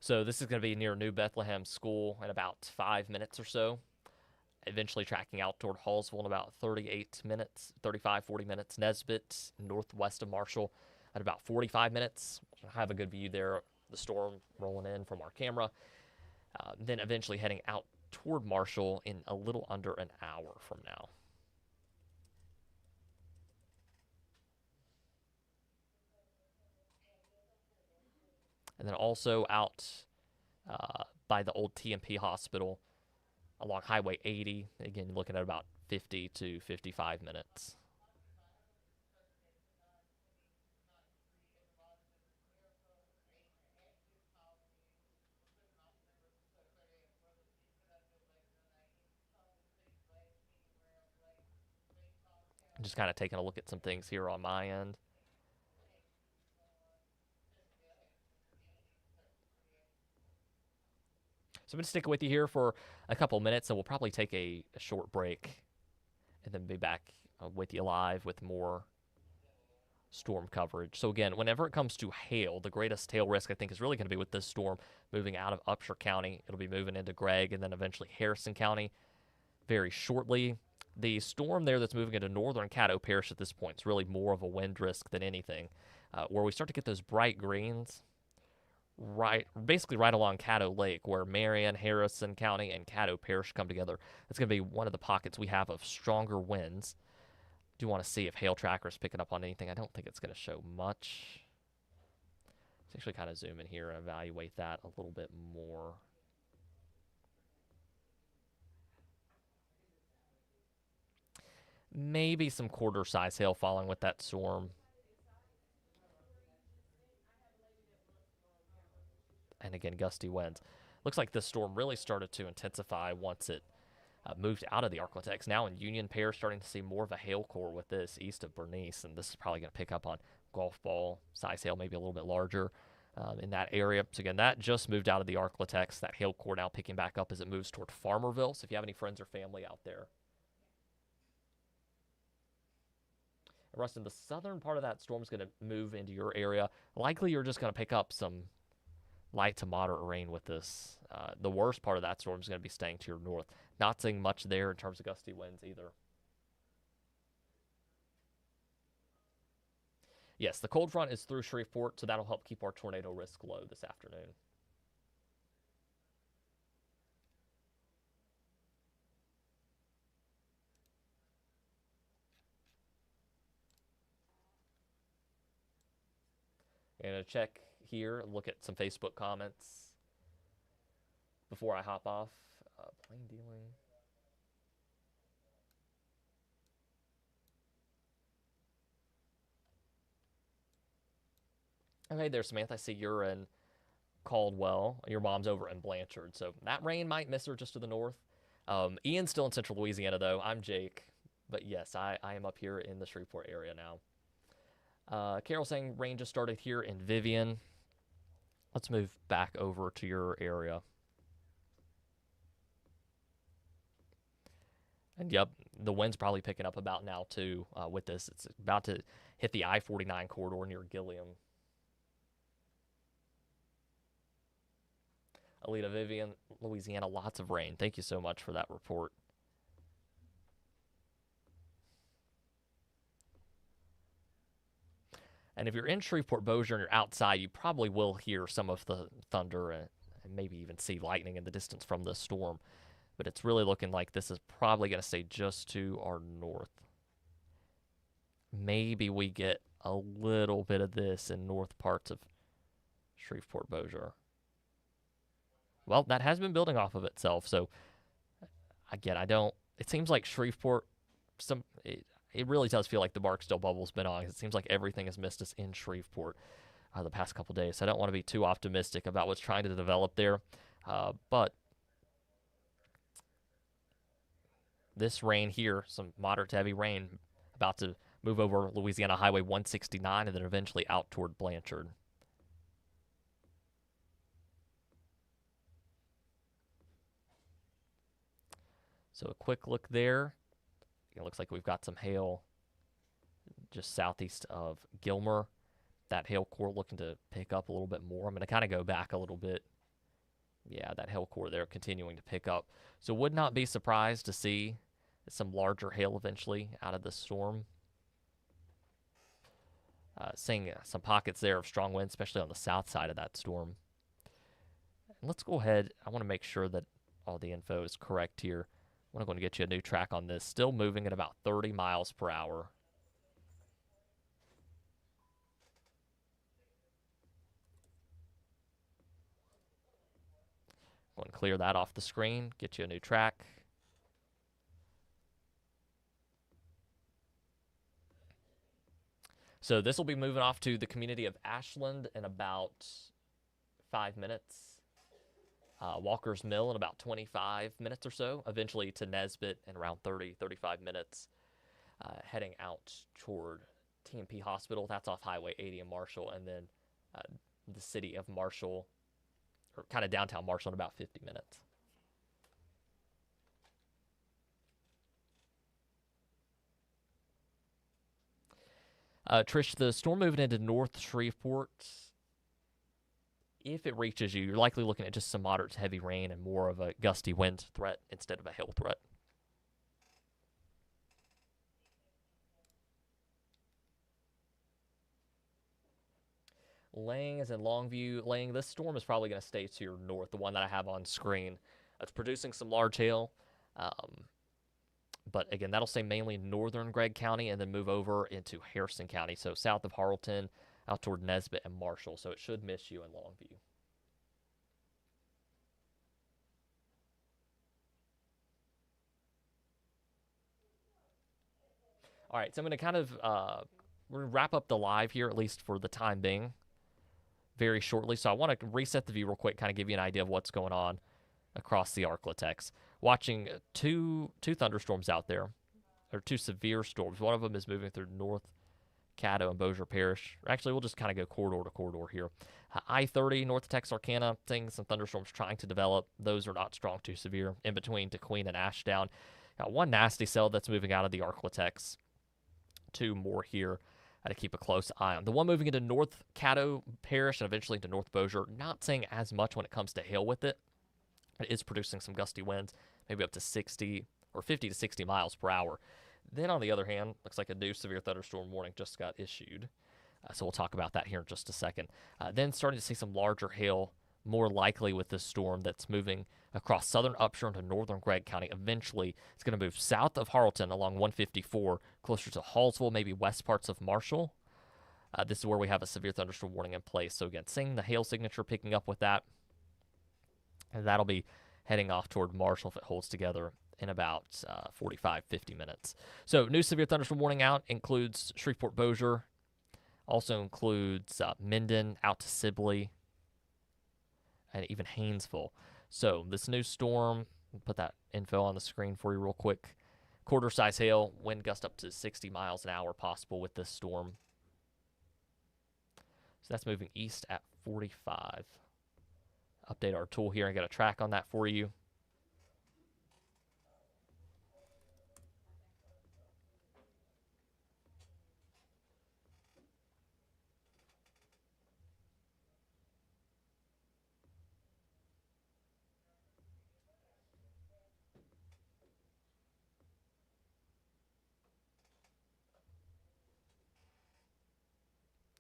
So this is going to be near New Bethlehem School in about 5 minutes or so. Eventually tracking out toward Hallsville in about 38 minutes, 35, 40 minutes. Nesbitt, northwest of Marshall, at about 45 minutes. I have a good view there, the storm rolling in from our camera. Then eventually heading out toward Marshall in a little under an hour from now. And then also out by the old TMP hospital along Highway 80. Again, you're looking at about 50 to 55 minutes. Just kind of taking a look at some things here on my end. So I'm going to stick with you here for a couple minutes, and we'll probably take a short break and then be back with you live with more storm coverage. So again, whenever it comes to hail, the greatest hail risk I think is really going to be with this storm moving out of Upshur County. It'll be moving into Gregg and then eventually Harrison County very shortly. The storm there that's moving into northern Caddo Parish at this point is really more of a wind risk than anything. Where we start to get those bright greens, basically right along Caddo Lake, where Marion, Harrison County, and Caddo Parish come together. That's going to be one of the pockets we have of stronger winds. Do want to see if hail tracker is picking up on anything. I don't think it's going to show much. Let's actually kind of zoom in here and evaluate that a little bit more. Maybe some quarter size hail falling with that storm. And again, gusty winds. Looks like this storm really started to intensify once it moved out of the Arklatex. Now in Union Parish, starting to see more of a hail core with this east of Bernice, and this is probably going to pick up on golf ball size hail, maybe a little bit larger in that area. So again, that just moved out of the Arklatex. That hail core now picking back up as it moves toward Farmerville. So if you have any friends or family out there. Rustin, the southern part of that storm is going to move into your area. Likely you're just going to pick up some light to moderate rain with this. The worst part of that storm is going to be staying to your north. Not seeing much there in terms of gusty winds either. Yes, the cold front is through Shreveport, so that'll help keep our tornado risk low this afternoon. I'm going to check here, look at some Facebook comments before I hop off. Plain dealing. Okay, there, Samantha. I see you're in Caldwell. Your mom's over in Blanchard. So that rain might miss her just to the north. Ian's still in central Louisiana, though. I'm Jake. But yes, I am up here in the Shreveport area now. Carol saying rain just started here in Vivian. Let's move back over to your area. And yep, the wind's probably picking up about now, too, with this. It's about to hit the I-49 corridor near Gilliam. Alita, Vivian, Louisiana, lots of rain. Thank you so much for that report. And if you're in Shreveport Bossier and you're outside, you probably will hear some of the thunder and maybe even see lightning in the distance from the storm. But it's really looking like this is probably going to stay just to our north. Maybe we get a little bit of this in north parts of Shreveport Bossier. Well, that has been building off of itself. So, again, it seems like Shreveport, it really does feel like the Barksdale bubble's been on. It seems like everything has missed us in Shreveport the past couple days. So I don't want to be too optimistic about what's trying to develop there. But this rain here, some moderate to heavy rain, about to move over Louisiana Highway 169 and then eventually out toward Blanchard. So a quick look there. It looks like we've got some hail just southeast of Gilmer. That hail core looking to pick up a little bit more. I'm going to kind of go back a little bit. Yeah, that hail core there continuing to pick up. So would not be surprised to see some larger hail eventually out of the storm. Seeing some pockets there of strong wind, especially on the south side of that storm. And let's go ahead. I want to make sure that all the info is correct here. I'm going to get you a new track on this. Still moving at about 30 miles per hour. Go and clear that off the screen, get you a new track. So this will be moving off to the community of Ashland in about 5 minutes. Walker's Mill in about 25 minutes or so. Eventually to Nesbitt in around 35 minutes. Heading out toward TMP Hospital. That's off Highway 80 in Marshall. And then the city of Marshall, or kind of downtown Marshall, in about 50 minutes. Trish, the storm moving into North Shreveport, if it reaches you, you're likely looking at just some moderate to heavy rain and more of a gusty wind threat instead of a hail threat. Lang is in Longview. Lang, this storm is probably going to stay to your north, the one that I have on screen. It's producing some large hail. But again, that'll stay mainly in northern Gregg County and then move over into Harrison County. So south of Harleton, out toward Nesbitt and Marshall. So it should miss you in Longview. All right, so I'm going to kind of we're gonna wrap up the live here, at least for the time being, very shortly. So I want to reset the view real quick, kind of give you an idea of what's going on across the Arklatex. Watching two thunderstorms out there, or two severe storms. One of them is moving through North Caddo and Bossier Parish. Actually, we'll just kind of go corridor to corridor here. I-30, north of Texarkana, seeing some thunderstorms trying to develop. Those are not strong to severe. In between Tequeen and Ashdown. Got one nasty cell that's moving out of the Arklatex. Two more here to keep a close eye on. The one moving into North Caddo Parish and eventually into North Bossier, not seeing as much when it comes to hail with it. It is producing some gusty winds, maybe up to 60 or 50 to 60 miles per hour. Then, on the other hand, looks like a new severe thunderstorm warning just got issued. So we'll talk about that here in just a second. Then starting to see some larger hail, more likely with this storm that's moving across southern Upshur into northern Gregg County. Eventually, it's going to move south of Harleton along 154, closer to Hallsville, maybe west parts of Marshall. This is where we have a severe thunderstorm warning in place. So again, seeing the hail signature picking up with that. And that'll be heading off toward Marshall if it holds together in about 45, 50 minutes. So new severe thunderstorm warning out includes Shreveport Bossier. Also includes Minden out to Sibley and even Haynesville. So this new storm, I'll put that info on the screen for you real quick. Quarter size hail, wind gust up to 60 miles an hour possible with this storm. So that's moving east at 45. Update our tool here and get a track on that for you.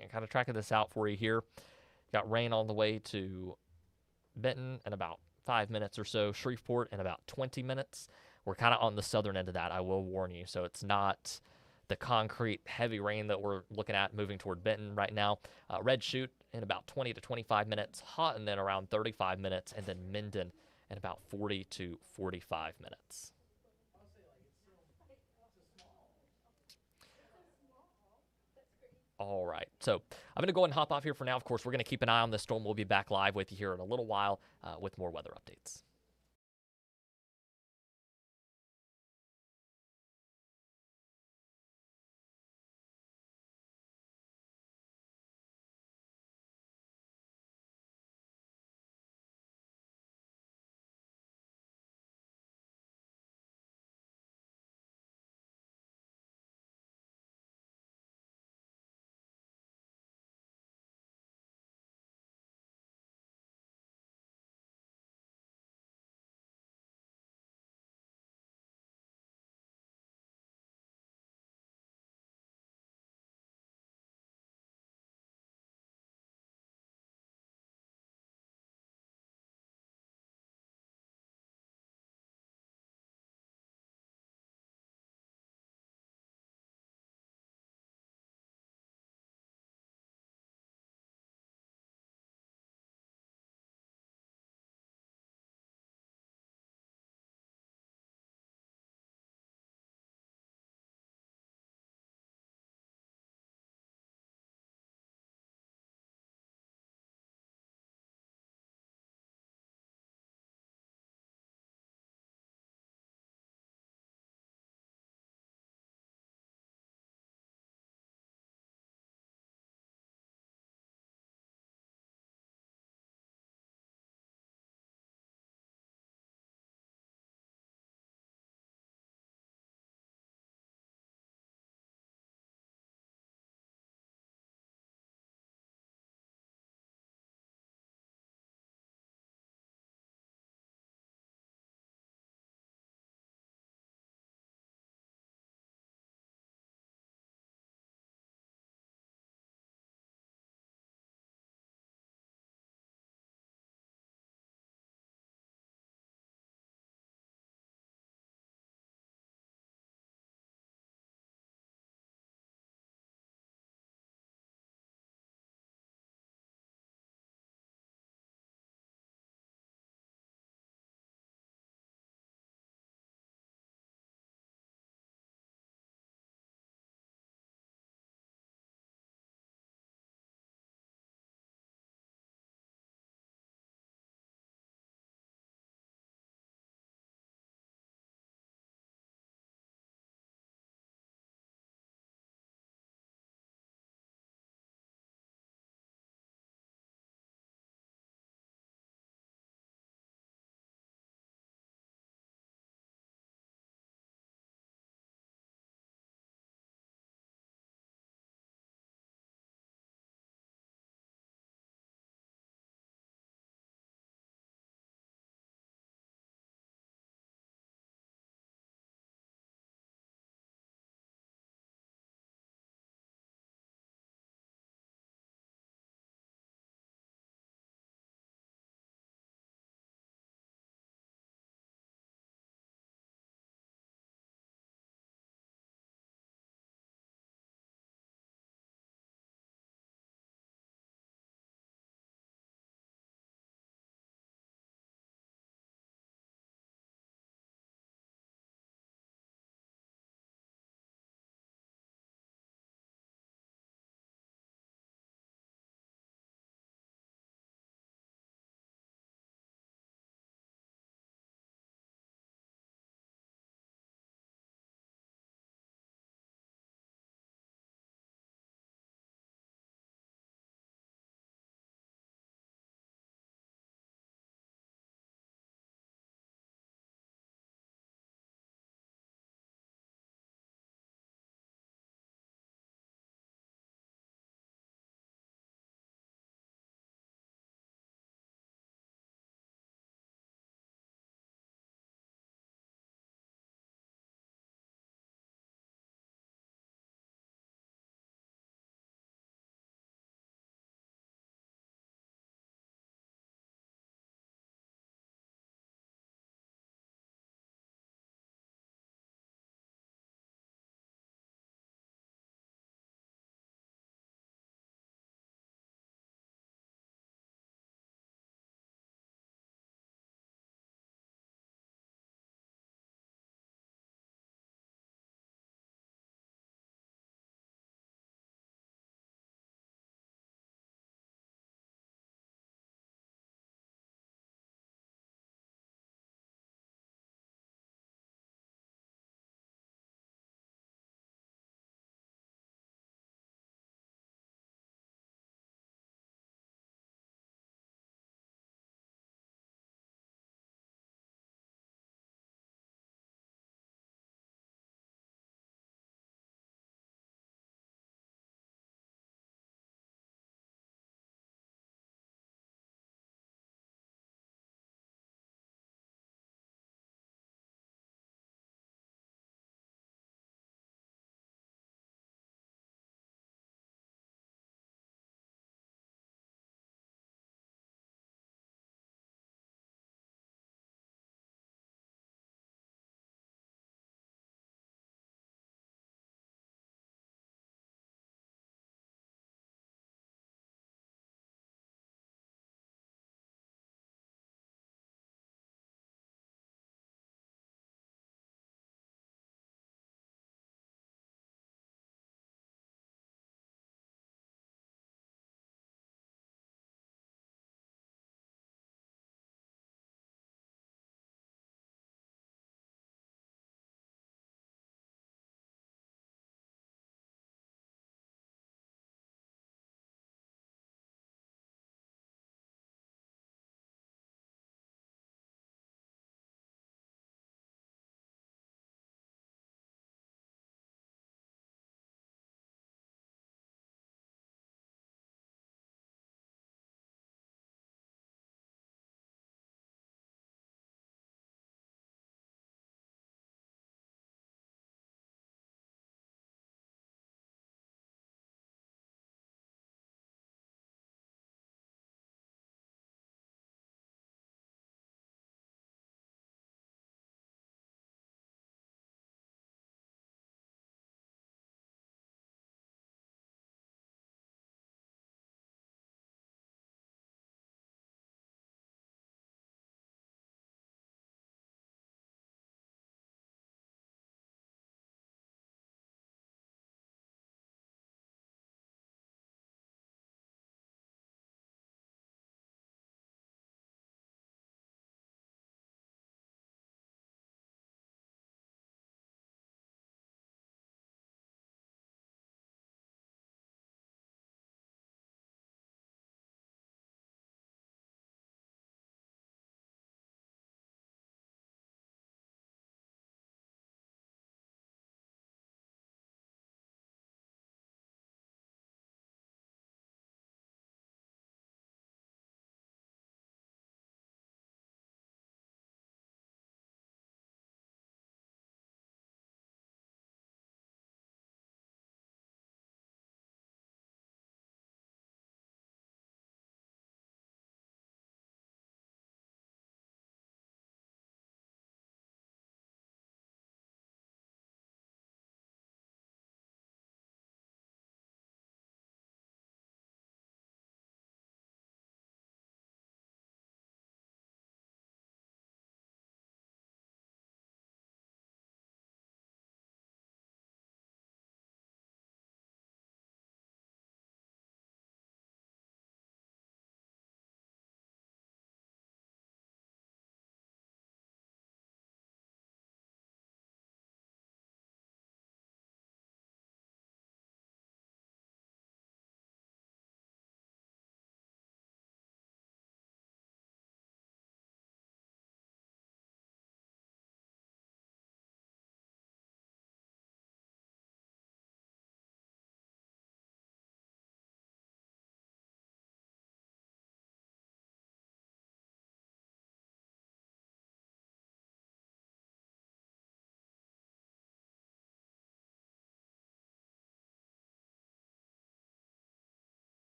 And kind of tracking this out for you here. Got rain on the way to Benton in about 5 minutes or so. Shreveport in about 20 minutes. We're kind of on the southern end of that, I will warn you. So it's not the concrete heavy rain that we're looking at moving toward Benton right now. Red Chute in about 20 to 25 minutes. Houghton in around 35 minutes. And then Minden in about 40 to 45 minutes. All right, so I'm going to go ahead and hop off here for now. Of course, we're going to keep an eye on this storm. We'll be back live with you here in a little while with more weather updates.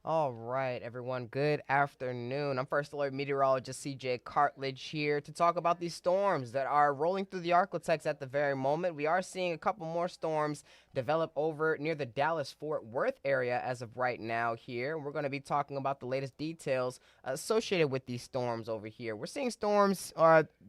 All right, everyone. Good afternoon. I'm First Alert Meteorologist CJ Cartledge here to talk about these storms that are rolling through the Arklatex at the very moment. We are seeing a couple more storms develop over near the Dallas-Fort Worth area as of right now here. We're going to be talking about the latest details associated with these storms over here. We're seeing storms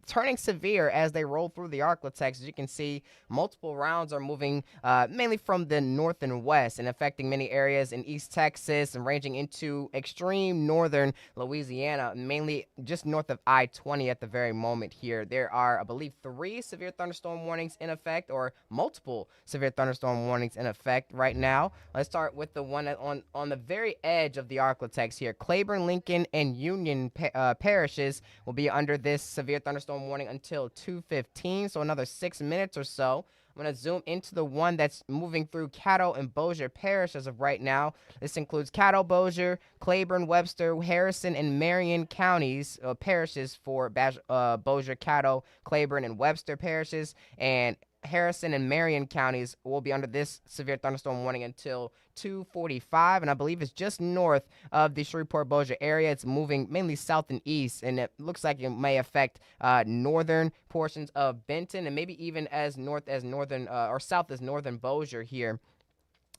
turning severe as they roll through the Arklatex. As you can see, multiple rounds are moving mainly from the north and west and affecting many areas in East Texas and ranging into extreme northern Louisiana, mainly just north of I-20 at the very moment here. There are, I believe, 3 severe thunderstorm warnings in effect, or multiple severe thunderstorm warnings in effect right now. Let's start with the one on the very edge of the Arklatex here. Claiborne, Lincoln, and Union parishes will be under this severe thunderstorm warning until 2:15, so another 6 minutes or so. I'm going to zoom into the one that's moving through Caddo and Bossier Parish as of right now. This includes Caddo, Bossier, Claiborne, Webster, Harrison, and Marion counties, parishes for Bossier, Caddo, Claiborne, and Webster parishes. And Harrison and Marion counties will be under this severe thunderstorm warning until 2:45, and I believe it's just north of the Shreveport-Bossier area. It's moving mainly south and east, and it looks like it may affect northern portions of Benton and maybe even as north as northern or south as northern Bossier here.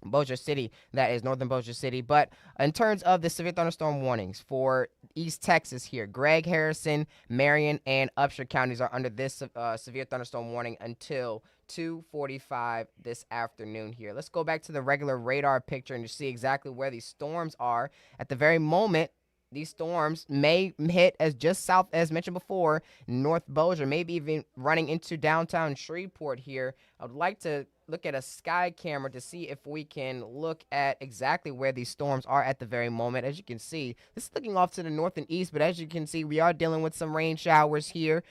Bossier City, that is northern Bossier City. But in terms of the severe thunderstorm warnings for East Texas here, Gregg, Harrison, Marion, and Upshur counties are under this severe thunderstorm warning until 2:45 this afternoon here. Let's go back to the regular radar picture and just see exactly where these storms are. At the very moment, these storms may hit as just south, as mentioned before, North Bossier, maybe even running into downtown Shreveport here. I would like to look at a sky camera to see if we can look at exactly where these storms are at the very moment. As you can see, this is looking off to the north and east, but as you can see, we are dealing with some rain showers here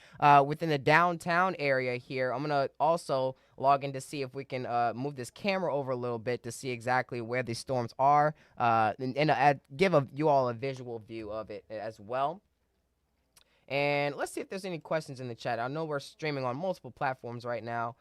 within the downtown area here. I'm going to also log in to see if we can move this camera over a little bit to see exactly where these storms are and give you all a visual view of it as well. And let's see if there's any questions in the chat. I know we're streaming on multiple platforms right now.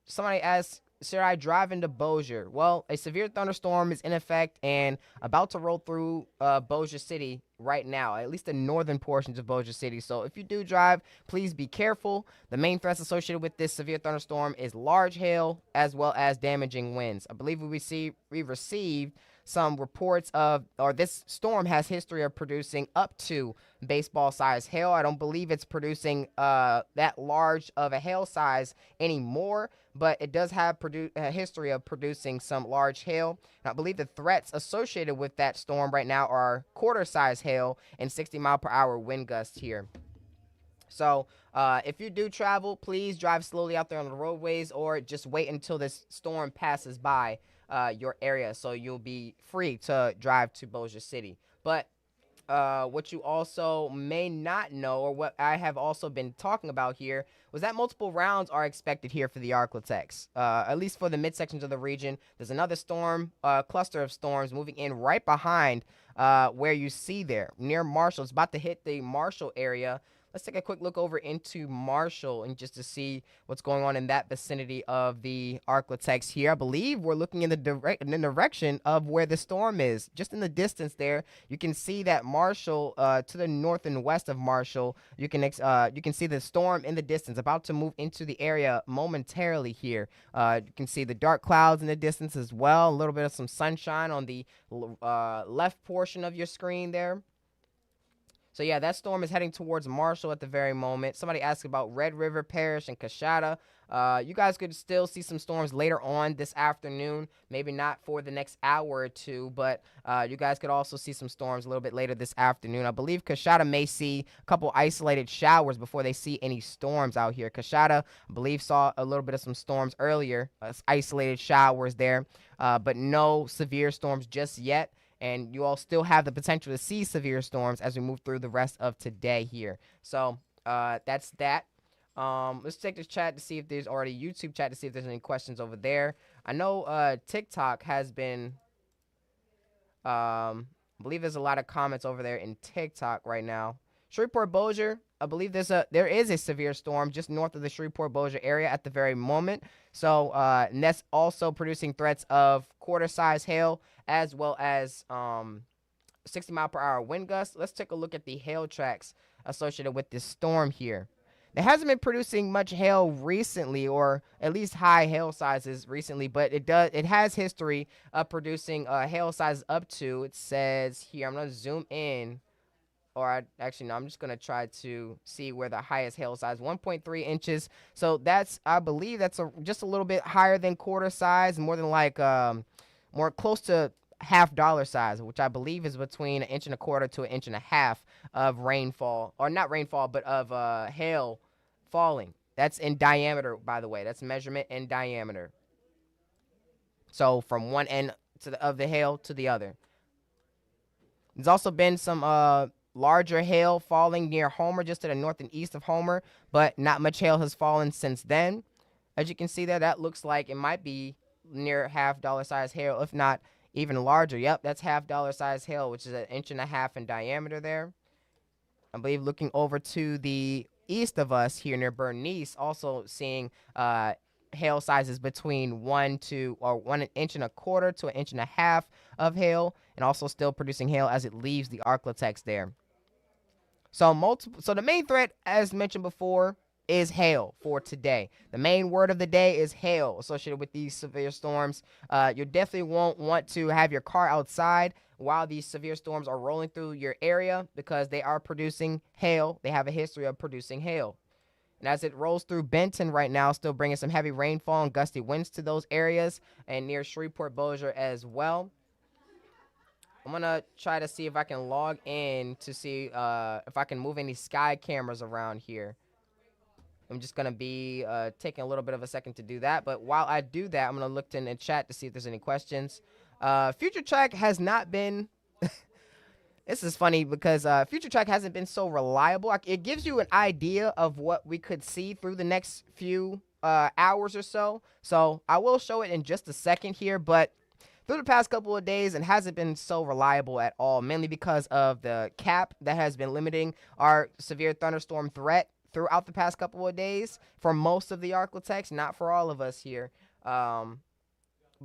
Somebody asked, should I drive into Bossier? Well, a severe thunderstorm is in effect and about to roll through Bossier City right now, at least the northern portions of Bossier City. So if you do drive, please be careful. The main threats associated with this severe thunderstorm is large hail as well as damaging winds. I believe we received some reports of, or this storm has history of producing up to baseball size hail. I don't believe it's producing that large of a hail size anymore, but it does have a history of producing some large hail. And I believe the threats associated with that storm right now are quarter size hail and 60-mile-per-hour wind gusts here. So if you do travel, please drive slowly out there on the roadways or just wait until this storm passes by your area so you'll be free to drive to Bossier City. But what you also may not know, or what I have also been talking about here, was that multiple rounds are expected here for the Arklatex, at least for the midsections of the region. There's another storm, cluster of storms moving in right behind where you see there, near Marshall. It's about to hit the Marshall area. Let's take a quick look over into Marshall and just to see what's going on in that vicinity of the Arklatex here. I believe we're looking in the direction of where the storm is. Just in the distance there, you can see that Marshall, to the north and west of Marshall, you can see the storm in the distance, about to move into the area momentarily here. You can see the dark clouds in the distance as well. A little bit of some sunshine on the left portion of your screen there. So yeah, that storm is heading towards Marshall at the very moment. Somebody asked about Red River Parish and Coshada. You guys could still see some storms later on this afternoon. Maybe not for the next hour or two, but you guys could also see some storms a little bit later this afternoon. I believe Coshada may see a couple isolated showers before they see any storms out here. Coshada, I believe, saw a little bit of some storms earlier, isolated showers there, but no severe storms just yet. And you all still have the potential to see severe storms as we move through the rest of today here. So that's that. Let's check this chat to see if there's already YouTube chat to see if there's any questions over there. I know TikTok has been, I believe there's a lot of comments over there in TikTok right now. Shreveport Bossier, I believe there is a severe storm just north of the Shreveport Bossier area at the very moment. So and that's also producing threats of quarter-size hail as well as 60-mile-per-hour wind gusts. Let's take a look at the hail tracks associated with this storm here. It hasn't been producing much hail recently, or at least high hail sizes recently, but it has history of producing hail sizes up to, it says here, I'm gonna zoom in, actually no, I'm just gonna try to see where the highest hail size, 1.3 inches. So that's, I believe that's just a little bit higher than quarter size, more than like more close to half-dollar size, which I believe is between 1.25 to 1.5 inches of rainfall, or not rainfall, but of hail falling. That's in diameter, by the way. That's measurement in diameter. So from one end of the hail to the other. There's also been some larger hail falling near Homer, just to the north and east of Homer, but not much hail has fallen since then. As you can see there, that looks like it might be near half-dollar size hail, if not even larger. Yep, that's half-dollar size hail, which is 1.5 inches in diameter there. I believe looking over to the east of us here near Bernice, also seeing hail sizes between 1.25 inches to 1.5 inches of hail, and also still producing hail as it leaves the Arklatex there. So the main threat, as mentioned before, is hail for today. The main word of the day is hail associated with these severe storms. You definitely won't want to have your car outside while these severe storms are rolling through your area, because they are producing hail. They have a history of producing hail. And as it rolls through Benton right now, still bringing some heavy rainfall and gusty winds to those areas, and near Shreveport Bossier as well. I'm going to try to see if I can log in to see if I can move any sky cameras around here. I'm just going to be taking a little bit of a second to do that. But while I do that, I'm going to look in the chat to see if there's any questions. Future Track has not been... This is funny because Future Track hasn't been so reliable. It gives you an idea of what we could see through the next few hours or so. So I will show it in just a second here, but through the past couple of days, it hasn't been so reliable at all, mainly because of the cap that has been limiting our severe thunderstorm threat throughout the past couple of days for most of the Arklatex, not for all of us here. But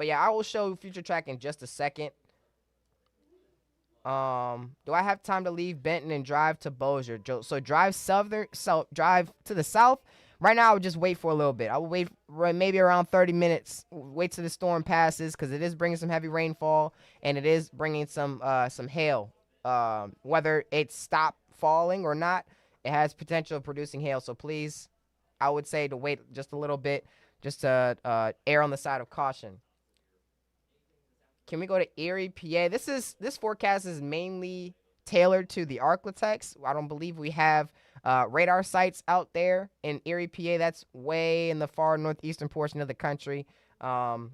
yeah, I will show Future Track in just a second. Do I have time to leave Benton and drive to Bossier? So drive drive to the south. Right now, I would just wait for a little bit. I will wait maybe around 30 minutes. Wait till the storm passes, because it is bringing some heavy rainfall, and it is bringing some hail. Whether it stopped falling or not, it has potential of producing hail. So please, I would say to wait just a little bit, just to err on the side of caution. Can we go to Erie, PA? This forecast is mainly tailored to the Arklatex. I don't believe we have radar sites out there in Erie, PA. That's way in the far northeastern portion of the country. But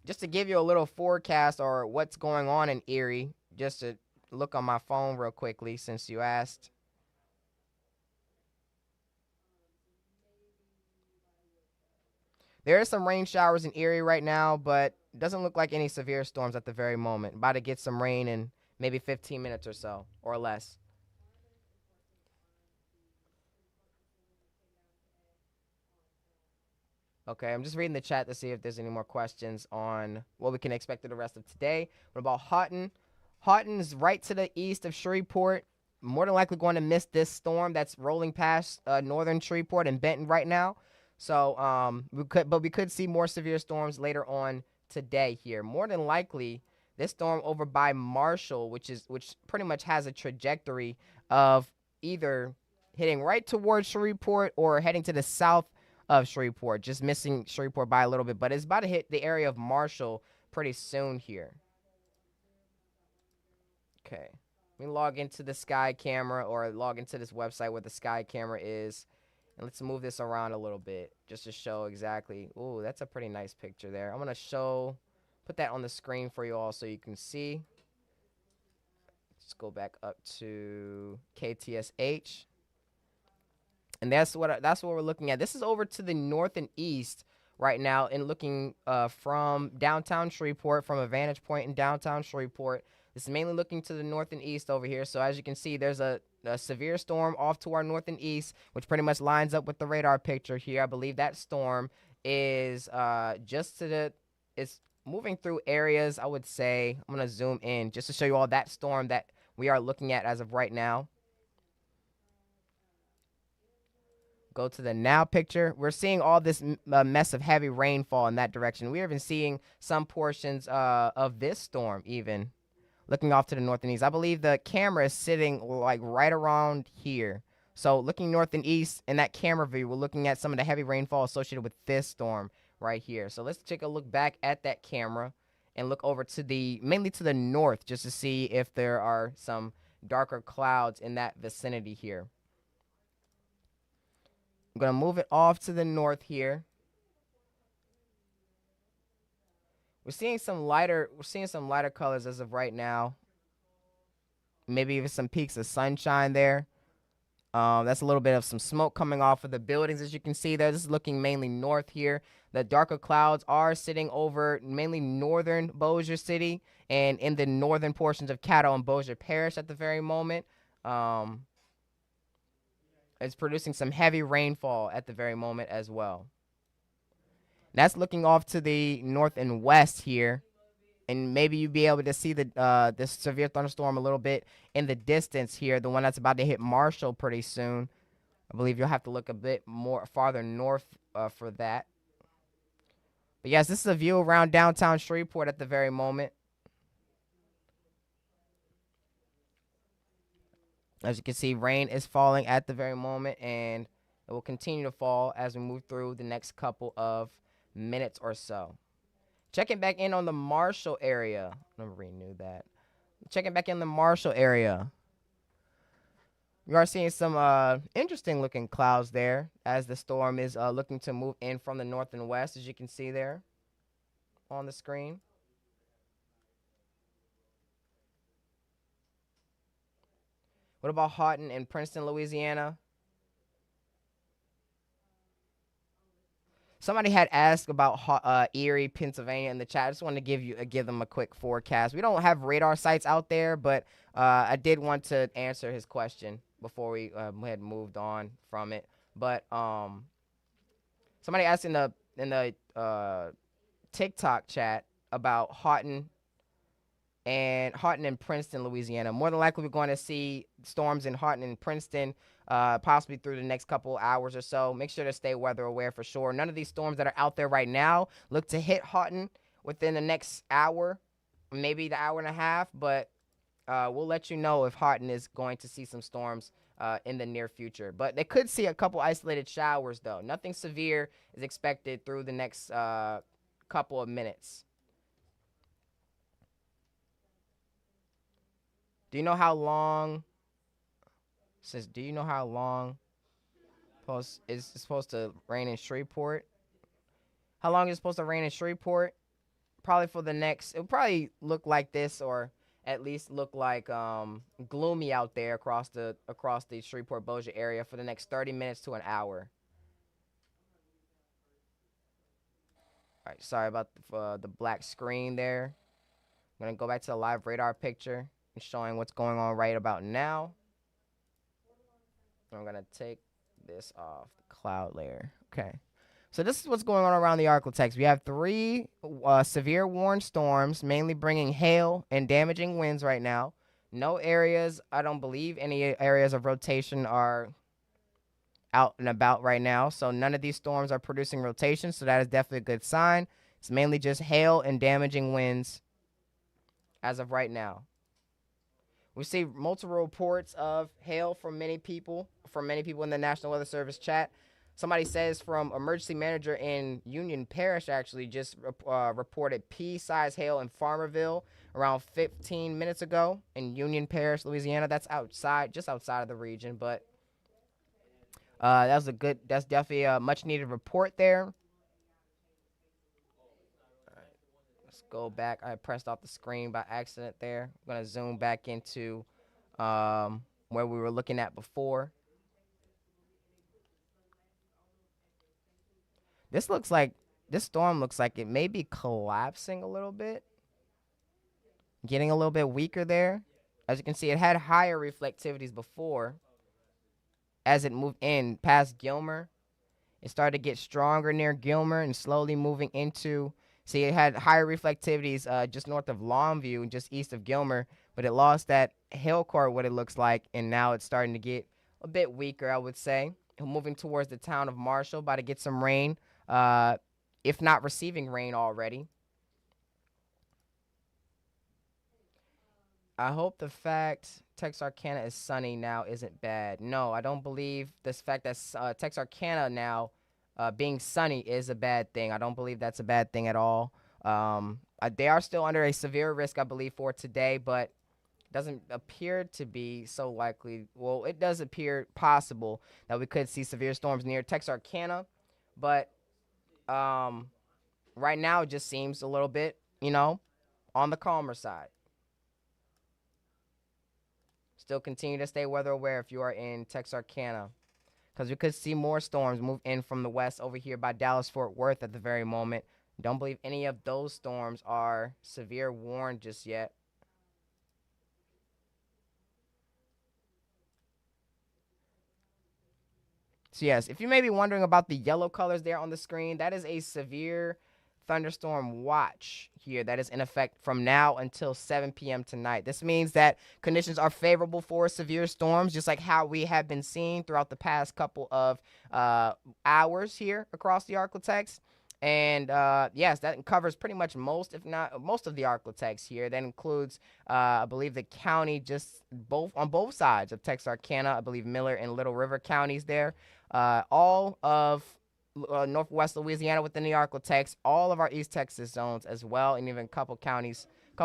just to give you a little forecast or what's going on in Erie, just to look on my phone real quickly since you asked. There are some rain showers in Erie right now, but it doesn't look like any severe storms at the very moment. About to get some rain in maybe 15 minutes or so, or less. Okay, I'm just reading the chat to see if there's any more questions on what we can expect through the rest of today. What about Houghton? Houghton is right to the east of Shreveport. More than likely going to miss this storm that's rolling past northern Shreveport and Benton right now. So we could see more severe storms later on today here. More than likely, this storm over by Marshall, which pretty much has a trajectory of either hitting right towards Shreveport or heading to the south of Shreveport, just missing Shreveport by a little bit. But it's about to hit the area of Marshall pretty soon here. Okay. Let me log into the sky camera, or log into this website where the sky camera is. And let's move this around a little bit just to show exactly. Ooh, that's a pretty nice picture there. I'm going to put that on the screen for you all so you can see. Let's go back up to KTSH. And that's what we're looking at. This is over to the north and east right now, and looking from downtown Shreveport, from a vantage point in downtown Shreveport. It's mainly looking to the north and east over here. So as you can see, there's a severe storm off to our north and east, which pretty much lines up with the radar picture here. I believe that storm is just to the it's moving through areas. I would say I'm gonna zoom in just to show you all that storm that we are looking at as of right now. Go to the now picture. We're seeing all this mess of heavy rainfall in that direction. We're even seeing some portions of this storm even looking off to the north and east. I believe the camera is sitting like right around here. So looking north and east in that camera view, we're looking at some of the heavy rainfall associated with this storm right here. So let's take a look back at that camera and look over to mainly to the north just to see if there are some darker clouds in that vicinity here. I'm going to move it off to the north here. We're seeing some lighter colors as of right now. Maybe even some peaks of sunshine there. That's a little bit of some smoke coming off of the buildings, as you can see there. This is looking mainly north here. The darker clouds are sitting over mainly northern Bossier City and in the northern portions of Caddo and Bossier Parish at the very moment. It's producing some heavy rainfall at the very moment as well. That's looking off to the north and west here. And maybe you'll be able to see this severe thunderstorm a little bit in the distance here, the one that's about to hit Marshall pretty soon. I believe you'll have to look a bit more farther north for that. But yes, this is a view around downtown Shreveport at the very moment. As you can see, rain is falling at the very moment, and it will continue to fall as we move through the next couple of minutes or so. Checking back in on the Marshall area. Let me renew that. Checking back in the Marshall area. We are seeing some interesting looking clouds there as the storm is looking to move in from the north and west, as you can see there on the screen. What about Houghton and Princeton, Louisiana? Somebody had asked about Erie, Pennsylvania in the chat. I just wanted to give them a quick forecast. We don't have radar sites out there, but I did want to answer his question before we had moved on from it. But somebody asked in the TikTok chat about Houghton and Princeton, Louisiana. More than likely, we're going to see storms in Houghton and Princeton possibly through the next couple hours or so. Make sure to stay weather aware for sure. None of these storms that are out there right now look to hit Houghton within the next hour, maybe the hour and a half, but we'll let you know if Houghton is going to see some storms in the near future. But they could see a couple isolated showers, though. Nothing severe is expected through the next couple of minutes. Do you know how long? Says, do you know how long it's supposed to rain in Shreveport? How long is it supposed to rain in Shreveport? Probably for the next. It'll probably look like this, or at least look like gloomy out there across the Shreveport Bossier area for the next 30 minutes to an hour. All right, sorry about the black screen there. I'm gonna go back to the live radar picture and showing what's going on right about now. I'm gonna take this off the cloud layer. Okay, so this is what's going on around the Arklatex. We have 3 severe warned storms, mainly bringing hail and damaging winds right now. No areas, I don't believe any areas of rotation are out and about right now. So none of these storms are producing rotation, so that is definitely a good sign. It's mainly just hail and damaging winds as of right now. We see multiple reports of hail from many people in the National Weather Service chat. Somebody says from emergency manager in Union Parish actually just reported pea-sized hail in Farmerville around 15 minutes ago in Union Parish, Louisiana. That's just outside of the region, but that's definitely a much needed report there. Let's go back. I pressed off the screen by accident there. I'm going to zoom back into where we were looking at before. This storm looks like it may be collapsing a little bit. getting a little bit weaker there. As you can see, it had higher reflectivities before. As it moved in past Gilmer, it started to get stronger near Gilmer and slowly moving into. See, it had higher reflectivities just north of Longview and just east of Gilmer, but it lost that hill core, what it looks like, and now it's starting to get a bit weaker, I would say. Moving towards the town of Marshall, about to get some rain, if not receiving rain already. I hope the fact Texarkana is sunny now isn't bad. No, I don't believe this fact that Texarkana now being sunny is a bad thing. I don't believe that's a bad thing at all. They are still under a severe risk, I believe, for today, but doesn't appear to be so likely. Well, it does appear possible that we could see severe storms near Texarkana, but right now it just seems a little bit, on the calmer side. Still continue to stay weather aware if you are in Texarkana, because we could see more storms move in from the west over here by Dallas-Fort Worth at the very moment. Don't believe any of those storms are severe warned just yet. So yes, if you may be wondering about the yellow colors there on the screen, that is a severe thunderstorm watch here that is in effect from now until 7 p.m. tonight. This means that conditions are favorable for severe storms, just like how we have been seeing throughout the past couple of hours here across the Arklatex. And yes, that covers pretty much most, if not most, of the Arklatex here. That includes, I believe, the county just on both sides of Texarkana. I believe Miller and Little River counties there. All of northwest Louisiana within the Arklatex, all of our East Texas zones as well, and even a couple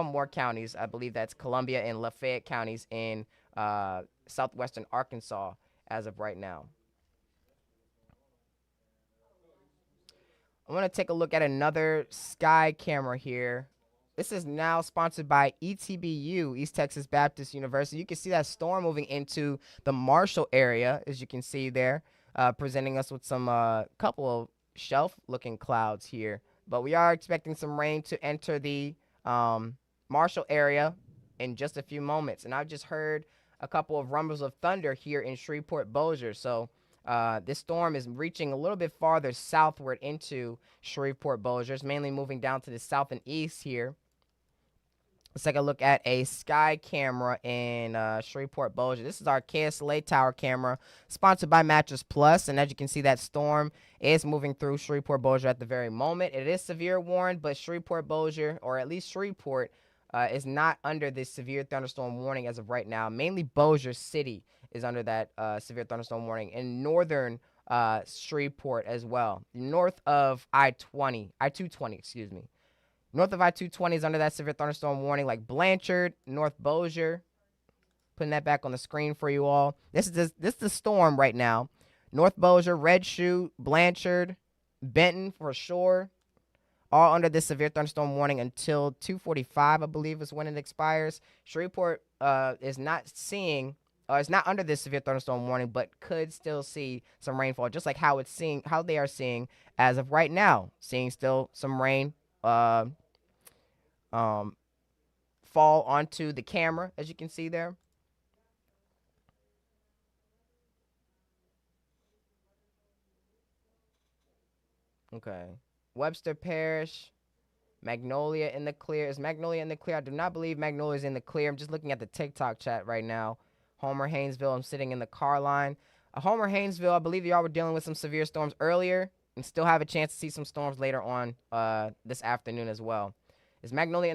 more counties. I believe that's Columbia and Lafayette counties in southwestern Arkansas as of right now. I want to take a look at another sky camera here. This is now sponsored by ETBU, East Texas Baptist University. You can see that storm moving into the Marshall area, as you can see there, presenting us with some couple of shelf-looking clouds here. But we are expecting some rain to enter the Marshall area in just a few moments. And I've just heard a couple of rumbles of thunder here in Shreveport-Bossier. So this storm is reaching a little bit farther southward into Shreveport-Bossier. It's mainly moving down to the south and east here. Let's take a look at a sky camera in Shreveport-Bossier. This is our KSLA tower camera, sponsored by Mattress Plus. And as you can see, that storm is moving through Shreveport-Bossier at the very moment. It is severe warned, but Shreveport-Bossier, or at least Shreveport, is not under this severe thunderstorm warning as of right now. Mainly Bossier City is under that severe thunderstorm warning, and northern Shreveport as well, north of I-220, excuse me. North of I-220 is under that severe thunderstorm warning, like Blanchard, North Bossier. Putting that back on the screen for you all. This is the storm right now. North Bossier, Red Shoe, Blanchard, Benton for sure, all under this severe thunderstorm warning until 2:45, I believe, is when it expires. Shreveport is not under this severe thunderstorm warning, but could still see some rainfall, just like how they are seeing as of right now, seeing still some rain fall onto the camera, as you can see there. Okay. Webster Parish, Magnolia in the clear. Is Magnolia in the clear? I do not believe Magnolia is in the clear. I'm just looking at the TikTok chat right now. Homer, Haynesville, I'm sitting in the car line. Homer, Haynesville, I believe y'all were dealing with some severe storms earlier and still have a chance to see some storms later on this afternoon as well. Is Magnolia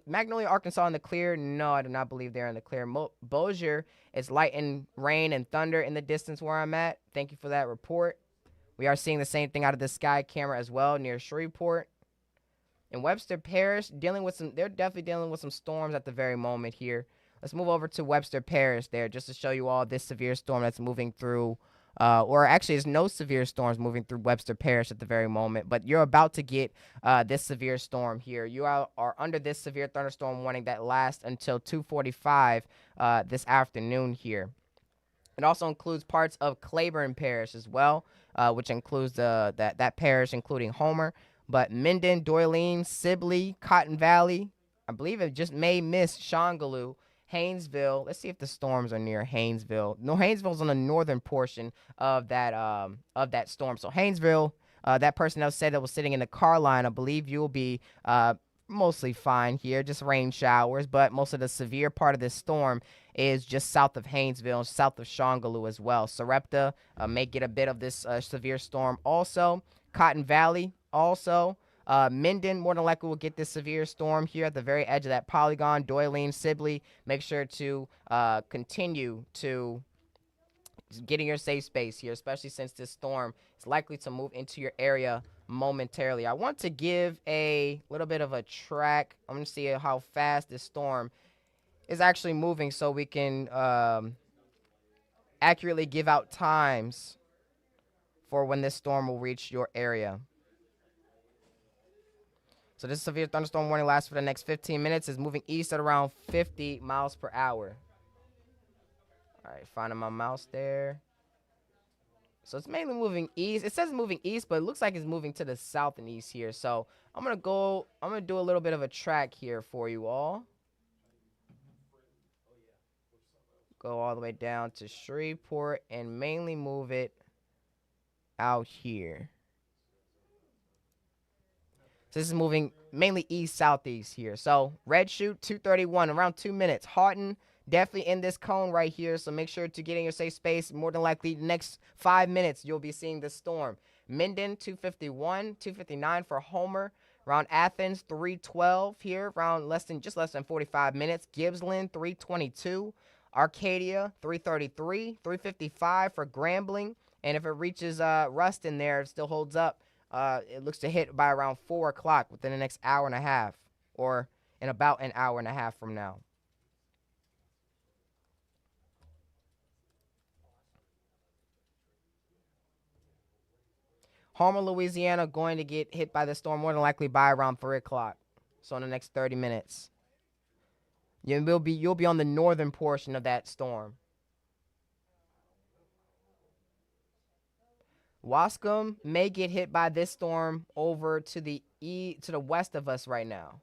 Magnolia, Arkansas in the clear? No, I do not believe they're in the clear. Bossier is light and rain and thunder in the distance where I'm at. Thank you for that report. We are seeing the same thing out of the sky camera as well near Shreveport. In Webster Parish, they're definitely dealing with some storms at the very moment here. Let's move over to Webster Parish there just to show you all this severe storm that's moving through. Or actually, there's no severe storms moving through Webster Parish at the very moment, but you're about to get this severe storm here. You are under this severe thunderstorm warning that lasts until 2:45 this afternoon here. It also includes parts of Claiborne Parish as well, which includes that parish, including Homer. But Minden, Doyline, Sibley, Cotton Valley, I believe it just may miss Shongaloo, Haynesville. Let's see if the storms are near Haynesville. No, Haynesville's on the northern portion of that storm. So Haynesville, that person that said that was sitting in the car line, I believe you'll be mostly fine here, just rain showers. But most of the severe part of this storm is just south of Haynesville and south of Shongaloo as well. Sarepta may get a bit of this severe storm also. Cotton Valley also. Minden more than likely will get this severe storm here at the very edge of that polygon. Doylean, Sibley, make sure to continue to get in your safe space here, especially since this storm is likely to move into your area momentarily. I want to give a little bit of a track. I'm going to see how fast this storm is actually moving so we can accurately give out times for when this storm will reach your area. So this severe thunderstorm warning lasts for the next 15 minutes. Is moving east at around 50 miles per hour. All right, finding my mouse there. So it's mainly moving east. It says moving east, but it looks like it's moving to the south and east here. So I'm gonna do a little bit of a track here for you all. Go all the way down to Shreveport and mainly move it out here. So this is moving mainly east-southeast here. So red shoot, 231, around 2 minutes. Houghton, definitely in this cone right here, so make sure to get in your safe space. More than likely, the next 5 minutes, you'll be seeing this storm. Minden, 251, 259 for Homer. Around Athens, 312 here, around just less than 45 minutes. Gibbsland, 322. Arcadia, 333, 355 for Grambling. And if it reaches Ruston there, it still holds up. It looks to hit by around 4 o'clock within the next hour and a half, or in about an hour and a half from now. Homer, Louisiana, going to get hit by the storm more than likely by around 3 o'clock. So in the next 30 minutes. You'll be on the northern portion of that storm. Wascom may get hit by this storm over to the west of us right now.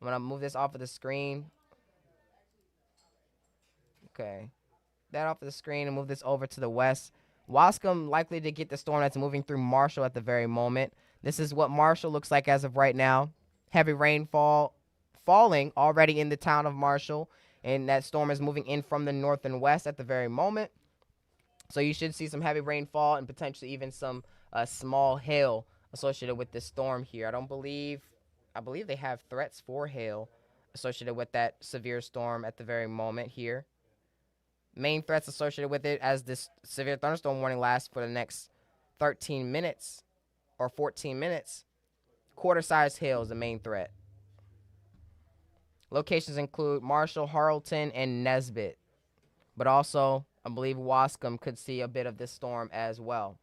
I'm gonna move this off of the screen. Okay, that off of the screen and move this over to the west. Wascom likely to get the storm that's moving through Marshall at the very moment. This is what Marshall looks like as of right now. Heavy rainfall falling already in the town of Marshall, and that storm is moving in from the north and west at the very moment. So you should see some heavy rainfall and potentially even some small hail associated with this storm here. I believe they have threats for hail associated with that severe storm at the very moment here. Main threats associated with it as this severe thunderstorm warning lasts for the next 13 minutes or 14 minutes. Quarter-sized hail is the main threat. Locations include Marshall, Harleton, and Nesbitt, but also I believe Wascom could see a bit of this storm as well.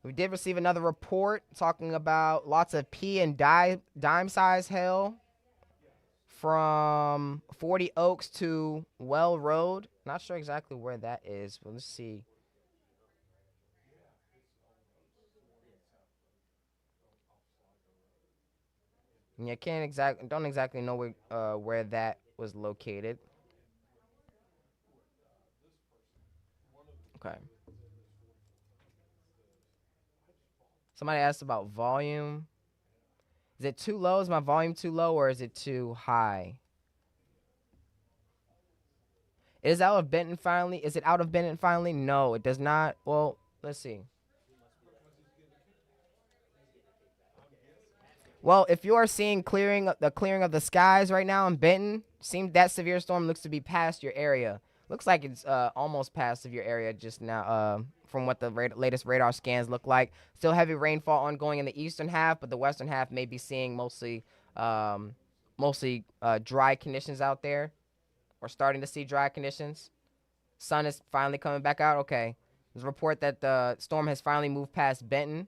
We did receive another report talking about lots of pea and dime-sized hail from 40 Oaks to Well Road. Not sure exactly where that is, but let's see. Yeah, don't exactly know where that was located. Okay. Somebody asked about volume. Is it too low? Is my volume too low, or is it too high? Is it out of Benton finally? Is it out of Benton finally? No, it does not. Well, let's see. Well, if you are seeing the clearing of the skies right now in Benton, seems that severe storm looks to be past your area. Looks like it's almost past of your area just now, from what the latest radar scans look like. Still heavy rainfall ongoing in the eastern half, but the western half may be seeing mostly dry conditions out there. We're starting to see dry conditions. Sun is finally coming back out. Okay. There's a report that the storm has finally moved past Benton.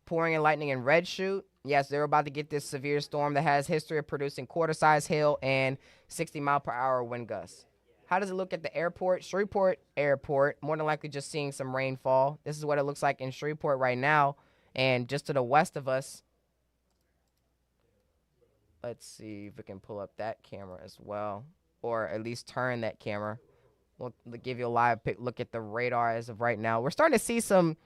Pouring and lightning in Red Chute. Yes, they're about to get this severe storm that has history of producing quarter-size hail and 60-mile-per-hour wind gusts. How does it look at the airport? Shreveport Airport, more than likely just seeing some rainfall. This is what it looks like in Shreveport right now. And just to the west of us, let's see if we can pull up that camera as well, or at least turn that camera. We'll give you a live look at the radar as of right now. We're starting to see some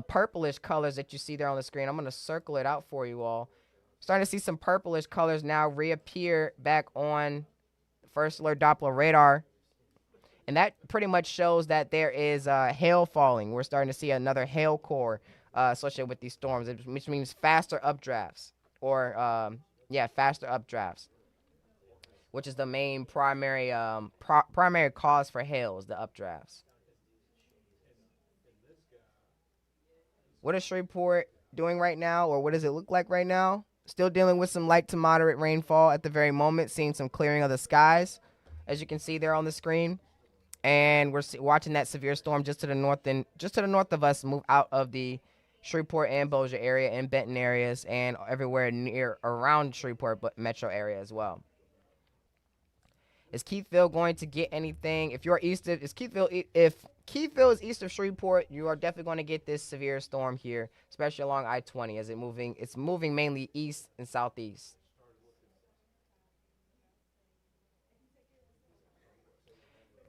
purplish colors that you see there on the screen. I'm going to circle it out for you all. Starting to see some purplish colors now reappear back on First Alert Doppler radar. And that pretty much shows that there is hail falling. We're starting to see another hail core associated with these storms, which means faster updrafts, or faster updrafts, which is the main primary primary cause for hail is the updrafts. What is Shreveport doing right now, or what does it look like right now? Still dealing with some light to moderate rainfall at the very moment, seeing some clearing of the skies, as you can see there on the screen. And we're watching that severe storm just to the north of us move out of the Shreveport and Bossier area and Benton areas and everywhere near around Shreveport but metro area as well. Is Keithville going to get anything? If you're east of if Keithville is east of Shreveport, you are definitely going to get this severe storm here, especially along I-20 as it's moving mainly east and southeast.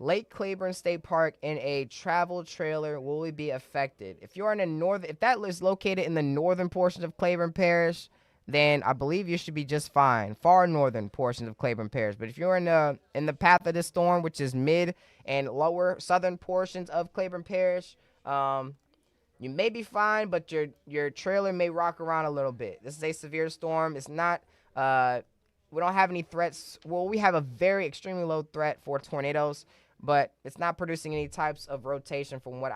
Lake Claiborne State Park in a travel trailer, will we be affected? If you're in if that is located in the northern portions of Claiborne Parish, then I believe you should be just fine. Far northern portions of Claiborne Parish. But if you're in the path of this storm, which is mid and lower southern portions of Claiborne Parish, you may be fine, but your trailer may rock around a little bit. This is a severe storm. It's not we don't have any threats. Well, we have a very extremely low threat for tornadoes, but it's not producing any types of rotation from what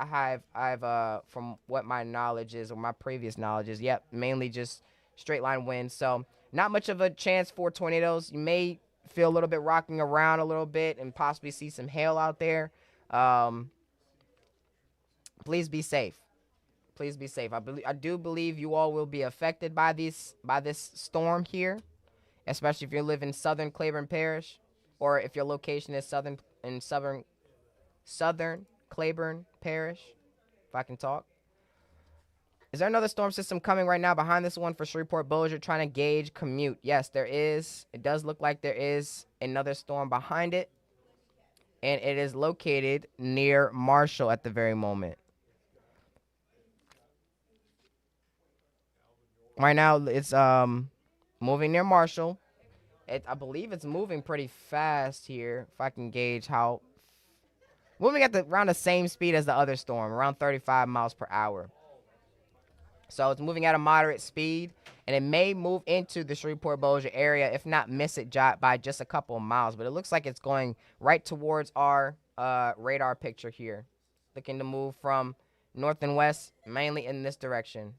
from what my knowledge is, or my previous knowledge is. Yep, mainly just straight line winds. So not much of a chance for tornadoes. You may feel a little bit rocking around a little bit and possibly see some hail out there. Please be safe. Please be safe. I do believe you all will be affected by this storm here, especially if you live in southern Claiborne Parish, or if your location is southern Claiborne Parish, if I can talk. Is there another storm system coming right now behind this one for Shreveport Bossier trying to gauge commute? Yes, there is. It does look like there is another storm behind it, and it is located near Marshall at the very moment. Right now, it's moving near Marshall. I believe it's moving pretty fast here, if I can gauge how. Moving at around the same speed as the other storm, around 35 miles per hour. So it's moving at a moderate speed, and it may move into the Shreveport Bossier area, if not miss it by just a couple of miles. But it looks like it's going right towards our radar picture here, looking to move from north and west, mainly in this direction.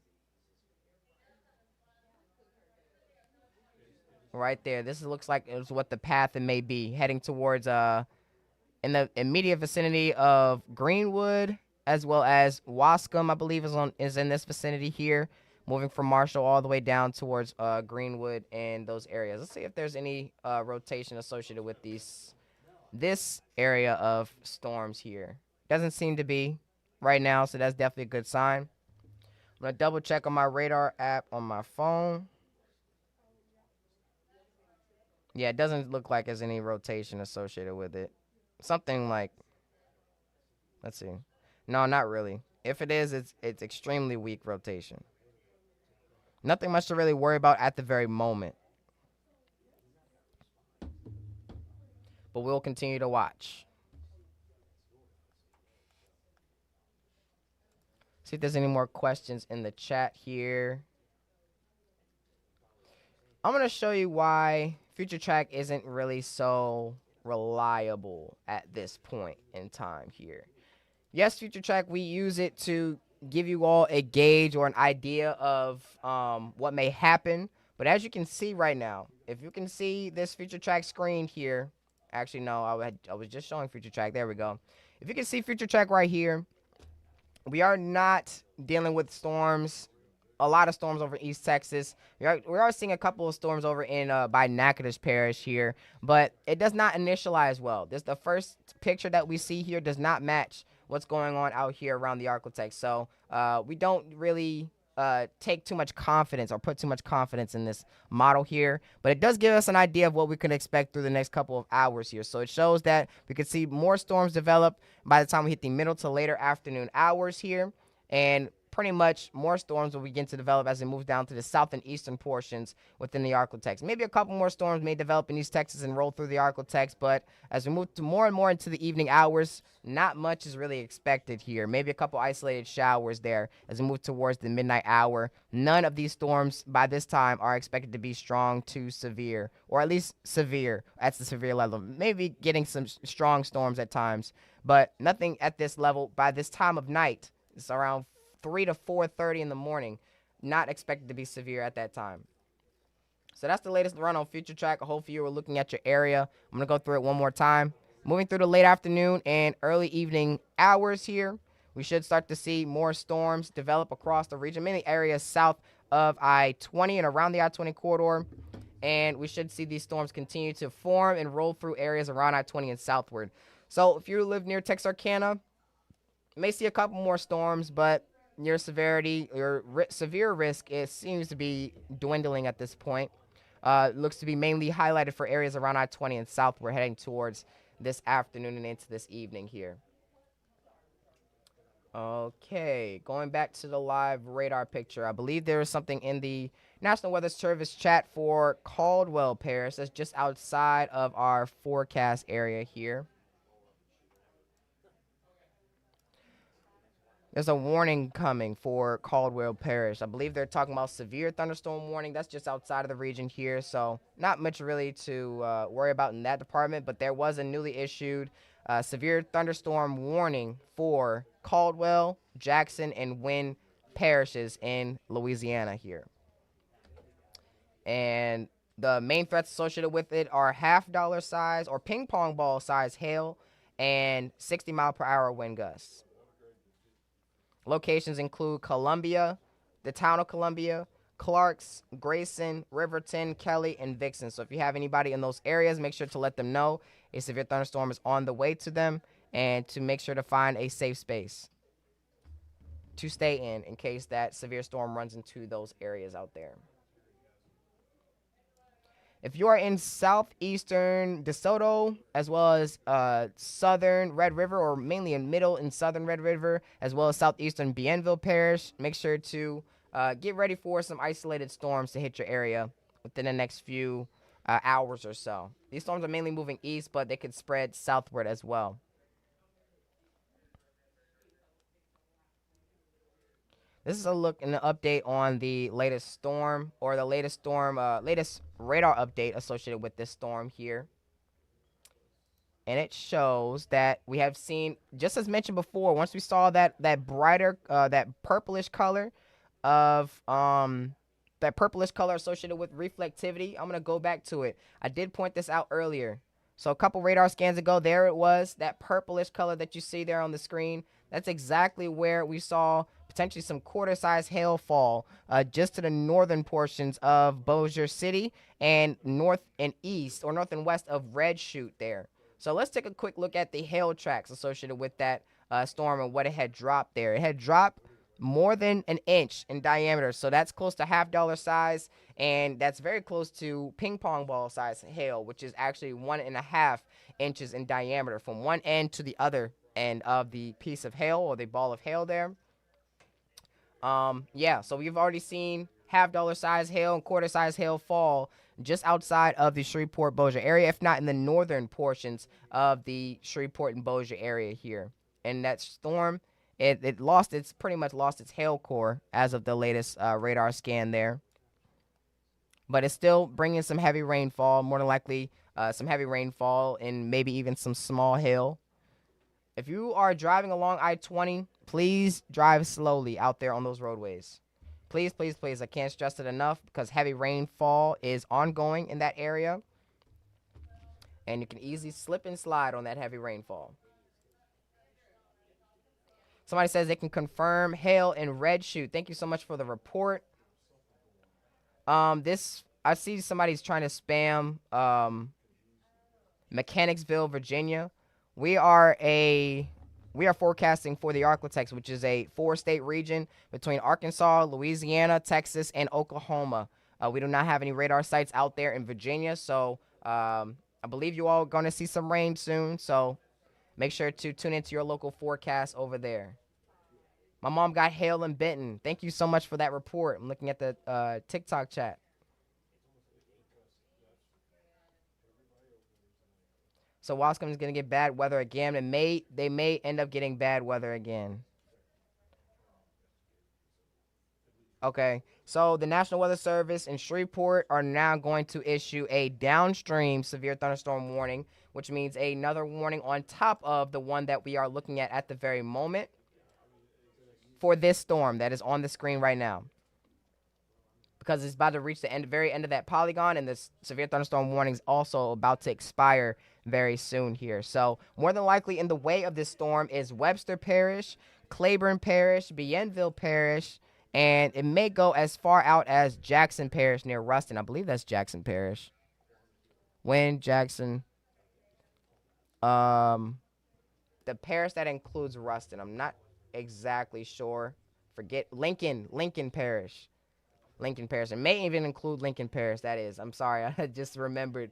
Right there. This looks like it's what the path it may be, heading towards in the immediate vicinity of Greenwood, as well as Wascom, I believe is in this vicinity here, moving from Marshall all the way down towards Greenwood and those areas. Let's see if there's any rotation associated with this area of storms here. Doesn't seem to be right now, so that's definitely a good sign. I'm gonna double check on my radar app on my phone. Yeah, it doesn't look like there's any rotation associated with it. Something like, let's see. No, not really. If it is, it's extremely weak rotation. Nothing much to really worry about at the very moment. But we'll continue to watch. See if there's any more questions in the chat here. I'm going to show you why Future Track isn't really so reliable at this point in time here. Yes, Future Track, we use it to give you all a gauge or an idea of what may happen. But as you can see right now, if you can see this Future Track screen here, actually, no, I was just showing Future Track. There we go. If you can see Future Track right here, we are not dealing with storms a lot of storms over East Texas. We are seeing a couple of storms over in by Natchitoches Parish here, but it does not initialize well. This the first picture that we see here does not match what's going on out here around the Arklatex. So we don't really take too much confidence or put too much confidence in this model here, but it does give us an idea of what we can expect through the next couple of hours here. So it shows that we could see more storms develop by the time we hit the middle to later afternoon hours here, and pretty much more storms will begin to develop as we move down to the south and eastern portions within the Arklatex. Maybe a couple more storms may develop in East Texas and roll through the Arklatex, but as we move to more and more into the evening hours, not much is really expected here. Maybe a couple isolated showers there as we move towards the midnight hour. None of these storms by this time are expected to be strong to severe, or at least severe. That's the severe level. Maybe getting some strong storms at times, but nothing at this level by this time of night. It's around 3 to 4:30 in the morning, not expected to be severe at that time. So that's the latest run on Future Track. I hope you were looking at your area. I'm going to go through it one more time. Moving through the late afternoon and early evening hours here, we should start to see more storms develop across the region, mainly areas south of I-20 and around the I-20 corridor. And we should see these storms continue to form and roll through areas around I-20 and southward. So if you live near Texarkana, you may see a couple more storms, but your severity, your severe risk, it seems to be dwindling at this point. Looks to be mainly highlighted for areas around I-20 and south. We're heading towards this afternoon and into this evening here. Okay, going back to the live radar picture. I believe there is something in the National Weather Service chat for Caldwell Parish. That's just outside of our forecast area here. There's a warning coming for Caldwell Parish. I believe they're talking about severe thunderstorm warning. That's just outside of the region here, so not much really to worry about in that department, but there was a newly issued severe thunderstorm warning for Caldwell, Jackson, and Wynn parishes in Louisiana here. And the main threats associated with it are half-dollar size or ping pong ball size hail and 60-mile-per-hour wind gusts. Locations include Columbia, the town of Columbia, Clarks, Grayson, Riverton, Kelly, and Vixen. So if you have anybody in those areas, make sure to let them know a severe thunderstorm is on the way to them, and to make sure to find a safe space to stay in case that severe storm runs into those areas out there. If you are in southeastern DeSoto, as well as southern Red River, or mainly in middle and southern Red River, as well as southeastern Bienville Parish, make sure to get ready for some isolated storms to hit your area within the next few hours or so. These storms are mainly moving east, but they could spread southward as well. This is a look and an update on the latest storm, or the latest radar update associated with this storm here. And it shows that we have seen, just as mentioned before, once we saw that brighter, that purplish color associated with reflectivity. I'm gonna go back to it. I did point this out earlier. So a couple radar scans ago, there it was, that purplish color that you see there on the screen. That's exactly where we saw potentially some quarter-size hail fall just to the northern portions of Bossier City and north and east, or north and west of Red Chute there. So let's take a quick look at the hail tracks associated with that storm and what it had dropped there. It had dropped more than an inch in diameter, so that's close to half-dollar size, and that's very close to ping pong ball size hail, which is actually 1.5 inches in diameter from one end to the other end of the piece of hail, or the ball of hail there. Yeah, so we've already seen half-dollar size hail and quarter-size hail fall just outside of the Shreveport-Bossier area, if not in the northern portions of the Shreveport and Bossier area here. And that storm, it pretty much lost its hail core as of the latest radar scan there. But it's still bringing some heavy rainfall, more than likely some heavy rainfall and maybe even some small hail. If you are driving along I-20, please drive slowly out there on those roadways. Please, please, please. I can't stress it enough, because heavy rainfall is ongoing in that area, and you can easily slip and slide on that heavy rainfall. Somebody says they can confirm hail in Red Chute. Thank you so much for the report. This I see somebody's trying to spam Mechanicsville, Virginia. We are a we are forecasting for the Arklatex, which is a 4-state region between Arkansas, Louisiana, Texas, and Oklahoma. We do not have any radar sites out there in Virginia, so I believe you all are going to see some rain soon. So make sure to tune into your local forecast over there. My mom got hail in Benton. Thank you so much for that report. I'm looking at the TikTok chat. So Wascom is going to get bad weather again, and they may end up getting bad weather again. Okay, so the National Weather Service in Shreveport are now going to issue a downstream severe thunderstorm warning, which means another warning on top of the one that we are looking at the very moment for this storm that is on the screen right now. Because it's about to reach the very end of that polygon, and this severe thunderstorm warning is also about to expire very soon here. So more than likely in the way of this storm is Webster Parish, Claiborne Parish, Bienville Parish, and it may go as far out as Jackson Parish near Ruston. I believe that's Jackson Parish. When Jackson, the parish that includes Ruston, I'm not exactly sure. Forget Lincoln Parish. Lincoln Parish. It may even include Lincoln Parish. That is. I'm sorry. I just remembered.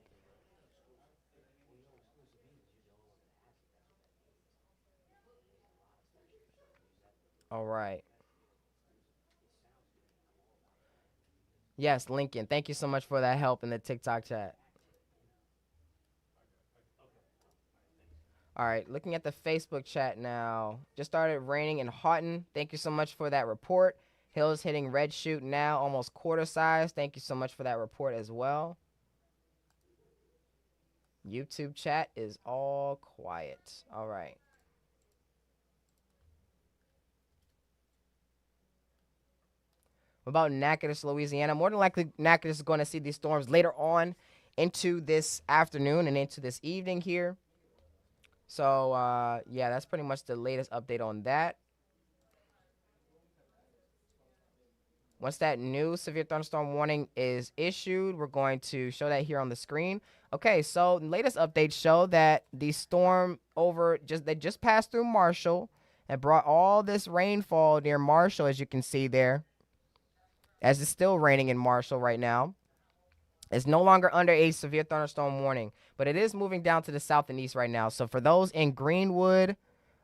All right. Yes, Lincoln. Thank you so much for that help in the TikTok chat. All right. Looking at the Facebook chat now. Just started raining in Houghton. Thank you so much for that report. Hills hitting red shoot now, almost quarter size. Thank you so much for that report as well. YouTube chat is all quiet. All right. What about Natchitoches, Louisiana? More than likely, Natchitoches is going to see these storms later on into this afternoon and into this evening here. So, yeah, that's pretty much the latest update on that. Once that new severe thunderstorm warning is issued, we're going to show that here on the screen. Okay, so the latest updates show that the storm they just passed through Marshall and brought all this rainfall near Marshall, as you can see there, as it's still raining in Marshall right now. It's no longer under a severe thunderstorm warning, but it is moving down to the south and east right now. So for those in Greenwood,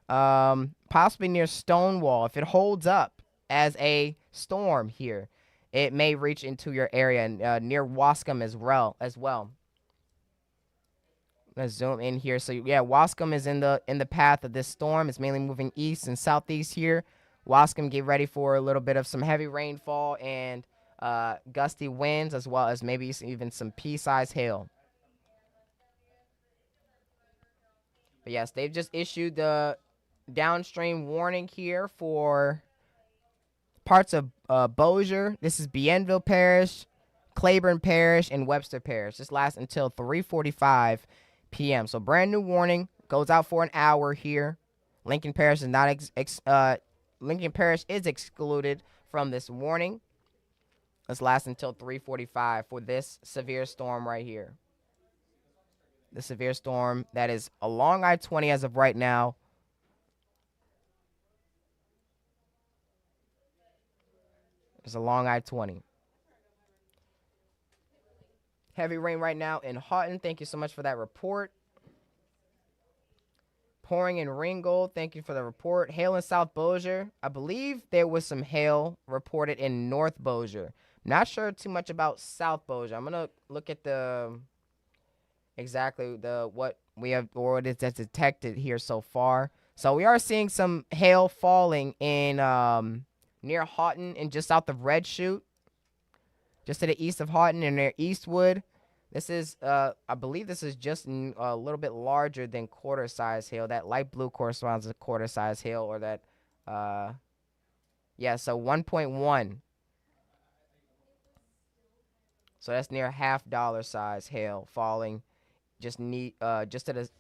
possibly near Stonewall, if it holds up as a storm here, it may reach into your area, and near Wascom as well. Let's zoom in here. So yeah, Wascom is in the path of this storm. It's mainly moving east and southeast here. Wascom, get ready for a little bit of some heavy rainfall and gusty winds, as well as maybe even some pea-sized hail. But yes, they've just issued the downstream warning here for parts of Bossier. This is Bienville Parish, Claiborne Parish, and Webster Parish. This lasts until 3:45 p.m. So brand new warning goes out for an hour here. Lincoln Parish is not Lincoln Parish is excluded from this warning. This lasts until 3:45 for this severe storm right here. The severe storm that is along I-20 as of right now. It's along I-20. Heavy rain right now in Houghton. Thank you so much for that report. Pouring in Ringgold. Thank you for the report. Hail in South Bossier. I believe there was some hail reported in North Bossier. Not sure too much about South Bossier. I'm gonna look at exactly what we have or what is that's detected here so far. So we are seeing some hail falling in near Houghton and just south of Red Chute, just to the east of Houghton and near Eastwood. This is, I believe this is just a little bit larger than quarter size hail. That light blue corresponds to quarter size hail, or that, yeah, so 1.1. So that's near $half size hail falling just to the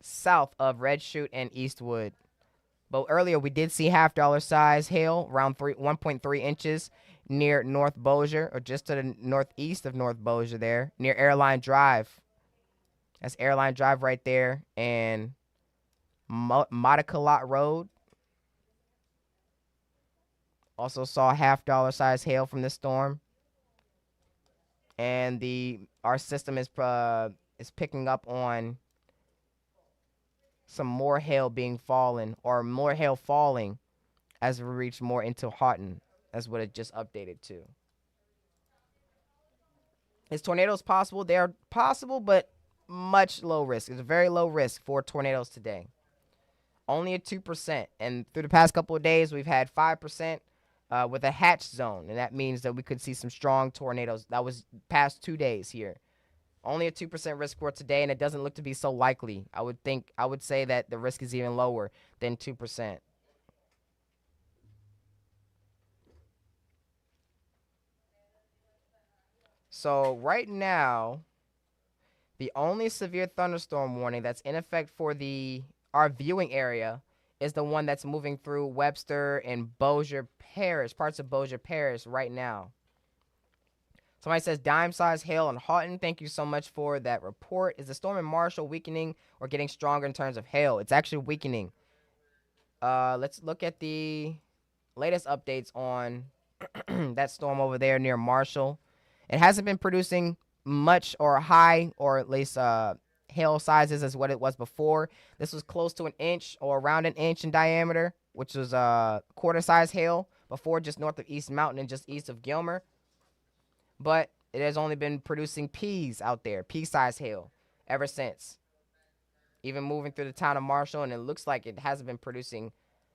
south of Red Chute and Eastwood. But earlier we did see half-dollar size hail around 1.3 inches near North Bossier, or just to the northeast of North Bossier there, near Airline Drive. That's Airline Drive right there, and Matakalot Road. Also saw half-dollar size hail from this storm. And our system is picking up on some more hail being fallen, or more hail falling as we reach more into Houghton. That's what it just updated to. Is tornadoes possible? They are possible, but much low risk. It's a very low risk for tornadoes today. Only a 2%. And through the past couple of days, we've had 5% with a hatch zone. And that means that we could see some strong tornadoes. That was past 2 days here. Only a 2% risk for today, and it doesn't look to be so likely. I would say that the risk is even lower than 2%. So right now, the only severe thunderstorm warning that's in effect for our viewing area is the one that's moving through Webster and Bossier Parish, parts of Bossier Parish right now. Somebody says dime-sized hail in Houghton. Thank you so much for that report. Is the storm in Marshall weakening or getting stronger in terms of hail? It's actually weakening. Let's look at the latest updates on that storm over there near Marshall. It hasn't been producing much or high, or at least hail sizes as what it was before. This was close to an inch or around an inch in diameter, which was quarter-size hail before, just north of East Mountain and just east of Gilmer. But it has only been producing peas out there, pea-sized hail, ever since. Even moving through the town of Marshall, and it looks like it hasn't been producing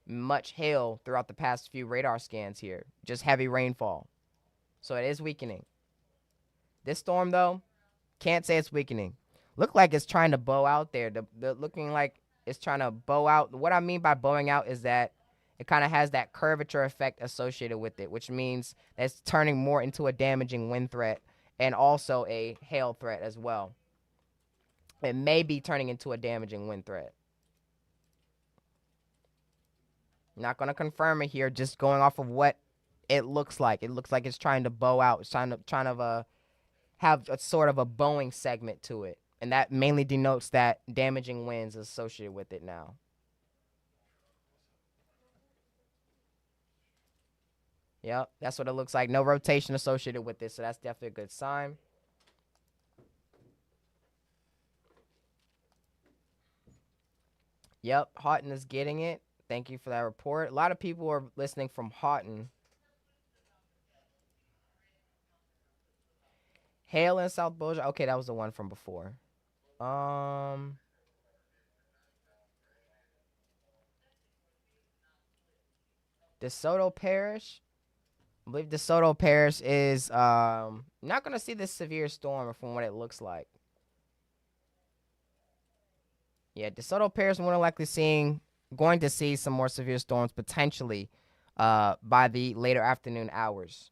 much hail throughout the past few radar scans here. Just heavy rainfall. So it is weakening. This storm, though, can't say it's weakening. Look like it's trying to bow out there. Looking like it's trying to bow out. What I mean by bowing out is that it kind of has that curvature effect associated with it, which means that it's turning more into a damaging wind threat and also a hail threat as well. It may be turning into a damaging wind threat. Not going to confirm it here, just going off of what it looks like. It looks like it's trying to bow out. It's trying to have a sort of a bowing segment to it. And that mainly denotes that damaging winds associated with it now. Yep, that's what it looks like. No rotation associated with this, so that's definitely a good sign. Yep, Houghton is getting it. Thank you for that report. A lot of people are listening from Houghton. Hail in South Bossier. Okay, that was the one from before. DeSoto Parish. I believe DeSoto Parish is not going to see this severe storm from what it looks like. Yeah, DeSoto Parish more than likely going to see some more severe storms potentially by the later afternoon hours.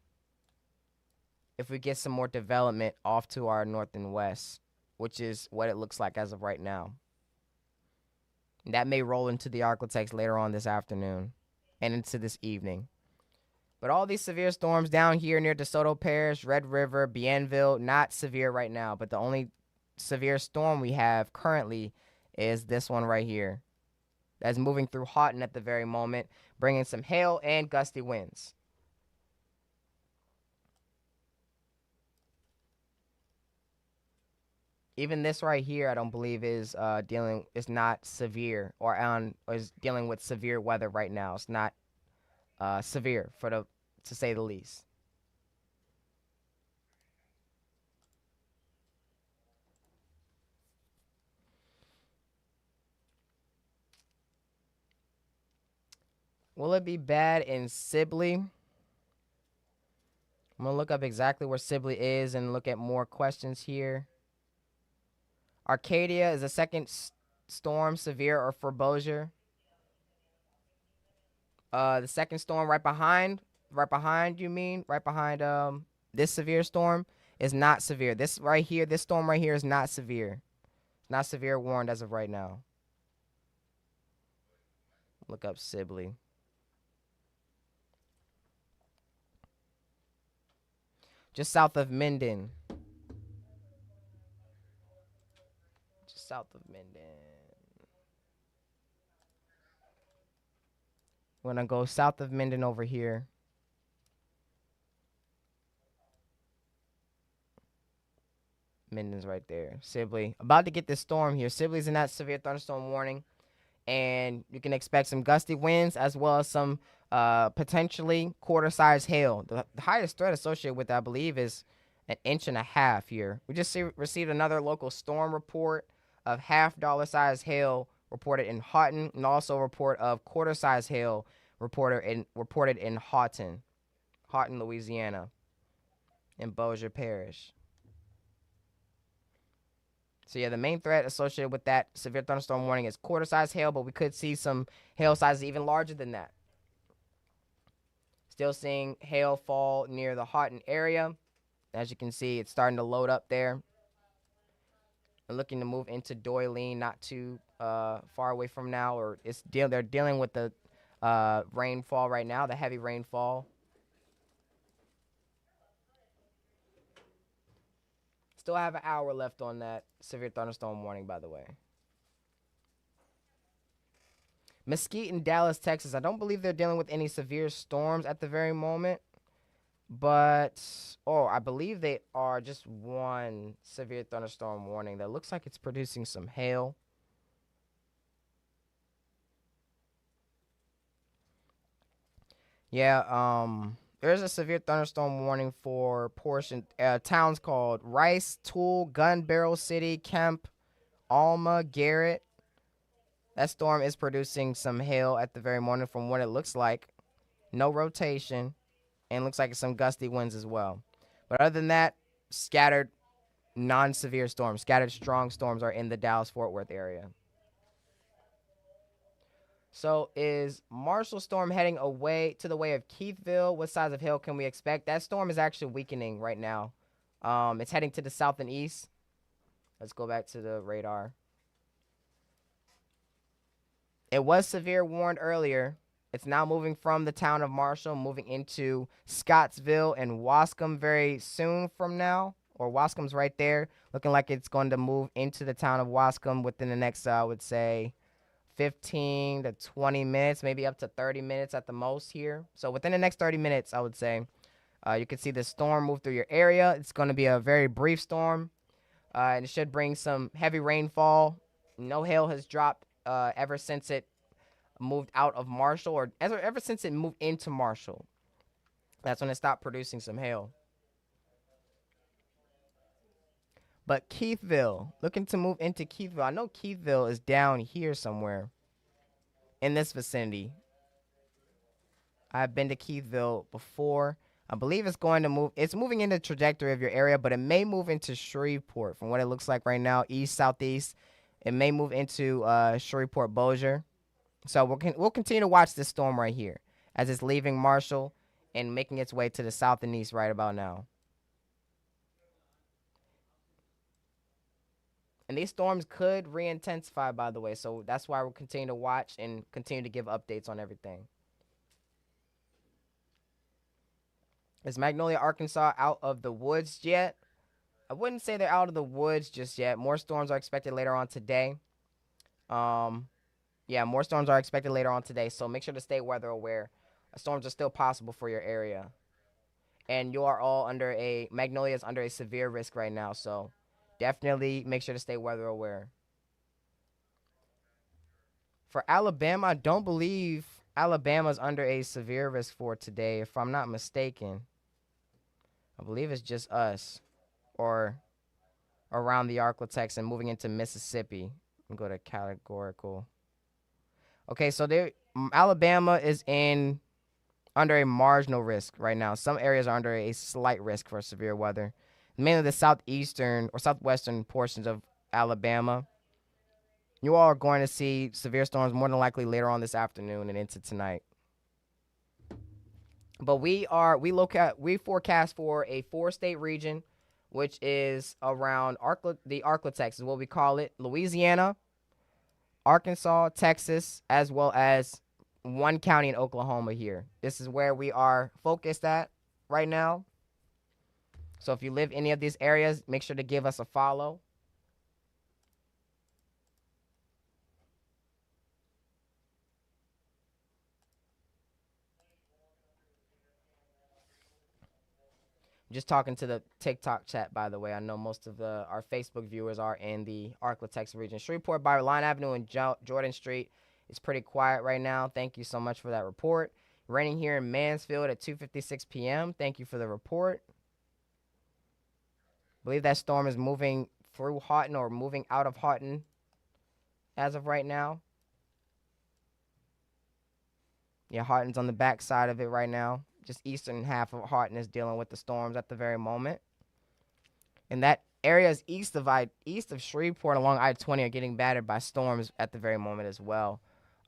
If we get some more development off to our north and west, which is what it looks like as of right now. That may roll into the Arklatex later on this afternoon and into this evening. But all these severe storms down here near DeSoto Parish, Red River, Bienville, not severe right now. But the only severe storm we have currently is this one right here. That's moving through Houghton at the very moment, bringing some hail and gusty winds. Even this right here, I don't believe is not severe or is dealing with severe weather right now. It's not severe to say the least. Will it be bad in Sibley? I'm gonna look up exactly where Sibley is and look at more questions here. Arcadia, is a second storm severe or for Bossier? The second storm right behind you mean? Right behind this severe storm is not severe. This storm right here is not severe. Not severe warned as of right now. Look up Sibley. Just south of Minden. Just south of Minden. We're going to go south of Minden over here. Minden's right there. Sibley. About to get this storm here. Sibley's in that severe thunderstorm warning. And you can expect some gusty winds as well as some potentially quarter-size hail. The highest threat associated with that, I believe, is 1.5 inches here. We just received another local storm report of half-dollar-size hail reported in Houghton, and also a report of quarter-size hail reported in Houghton, Louisiana, in Bossier Parish. So, yeah, the main threat associated with that severe thunderstorm warning is quarter-size hail, but we could see some hail sizes even larger than that. Still seeing hail fall near the Houghton area. As you can see, it's starting to load up there. And looking to move into Doyline, not too far away from now. Or they're dealing with the rainfall right now, the heavy rainfall. Still have an hour left on that severe thunderstorm warning, by the way. Mesquite and Dallas, Texas. I don't believe they're dealing with any severe storms at the very moment. But, I believe they are just one severe thunderstorm warning that looks like it's producing some hail. Yeah, there's a severe thunderstorm warning for towns called Rice, Tool, Gun Barrel City, Kemp, Alma, Garrett. That storm is producing some hail at the very moment from what it looks like. No rotation, and looks like some gusty winds as well. But other than that, scattered non-severe storms, scattered strong storms are in the Dallas-Fort Worth area. So is Marshall storm heading away to the way of Keithville? What size of hail can we expect? That storm is actually weakening right now. It's heading to the south and east. Let's go back to the radar. It was severe warned earlier. It's now moving from the town of Marshall, moving into Scottsville and Wascom very soon from now. Or Wascom's right there. Looking like it's going to move into the town of Wascom within the next, I would say, 15 to 20 minutes, maybe up to 30 minutes at the most here. So within the next 30 minutes, I would say, you can see the storm move through your area. It's going to be a very brief storm, and it should bring some heavy rainfall. No hail has dropped ever since it moved out of Marshall, or ever since it moved into Marshall. That's when it stopped producing some hail. But Keithville, looking to move into Keithville. I know Keithville is down here somewhere in this vicinity. I've been to Keithville before. I believe it's going to move. It's moving in the trajectory of your area, but it may move into Shreveport from what it looks like right now, east, southeast. It may move into Shreveport, Bossier. So we'll continue to watch this storm right here as it's leaving Marshall and making its way to the south and east right about now. And these storms could re-intensify, by the way, so that's why we'll continue to watch and continue to give updates on everything. Is Magnolia, Arkansas out of the woods yet? I wouldn't say they're out of the woods just yet. More storms are expected later on today. Yeah, more storms are expected later on today, so make sure to stay weather aware. Storms are still possible for your area. And you are all Magnolia is under a severe risk right now, so definitely make sure to stay weather aware. For Alabama, I don't believe Alabama's under a severe risk for today, if I'm not mistaken. I believe it's just us, or around the Arklatex and moving into Mississippi. Go to categorical. Okay, so Alabama is under a marginal risk right now. Some areas are under a slight risk for severe weather. Mainly the southeastern or southwestern portions of Alabama. You all are going to see severe storms more than likely later on this afternoon and into tonight. But we forecast for a 4-state region, which is around the Arklatex is what we call it. Louisiana, Arkansas, Texas, as well as one county in Oklahoma here. This is where we are focused at right now. So if you live any of these areas, make sure to give us a follow. Just talking to the TikTok chat, by the way. I know most of our Facebook viewers are in the Arklatex region. Shreveport by Line Avenue and Jordan Street is pretty quiet right now. Thank you so much for that report. Raining here in Mansfield at 2:56 p.m. Thank you for the report. I believe that storm is moving through Houghton or moving out of Houghton as of right now. Yeah, Houghton's on the back side of it right now. Just eastern half of Houghton is dealing with the storms at the very moment. And that area is east of Shreveport along I-20 are getting battered by storms at the very moment as well.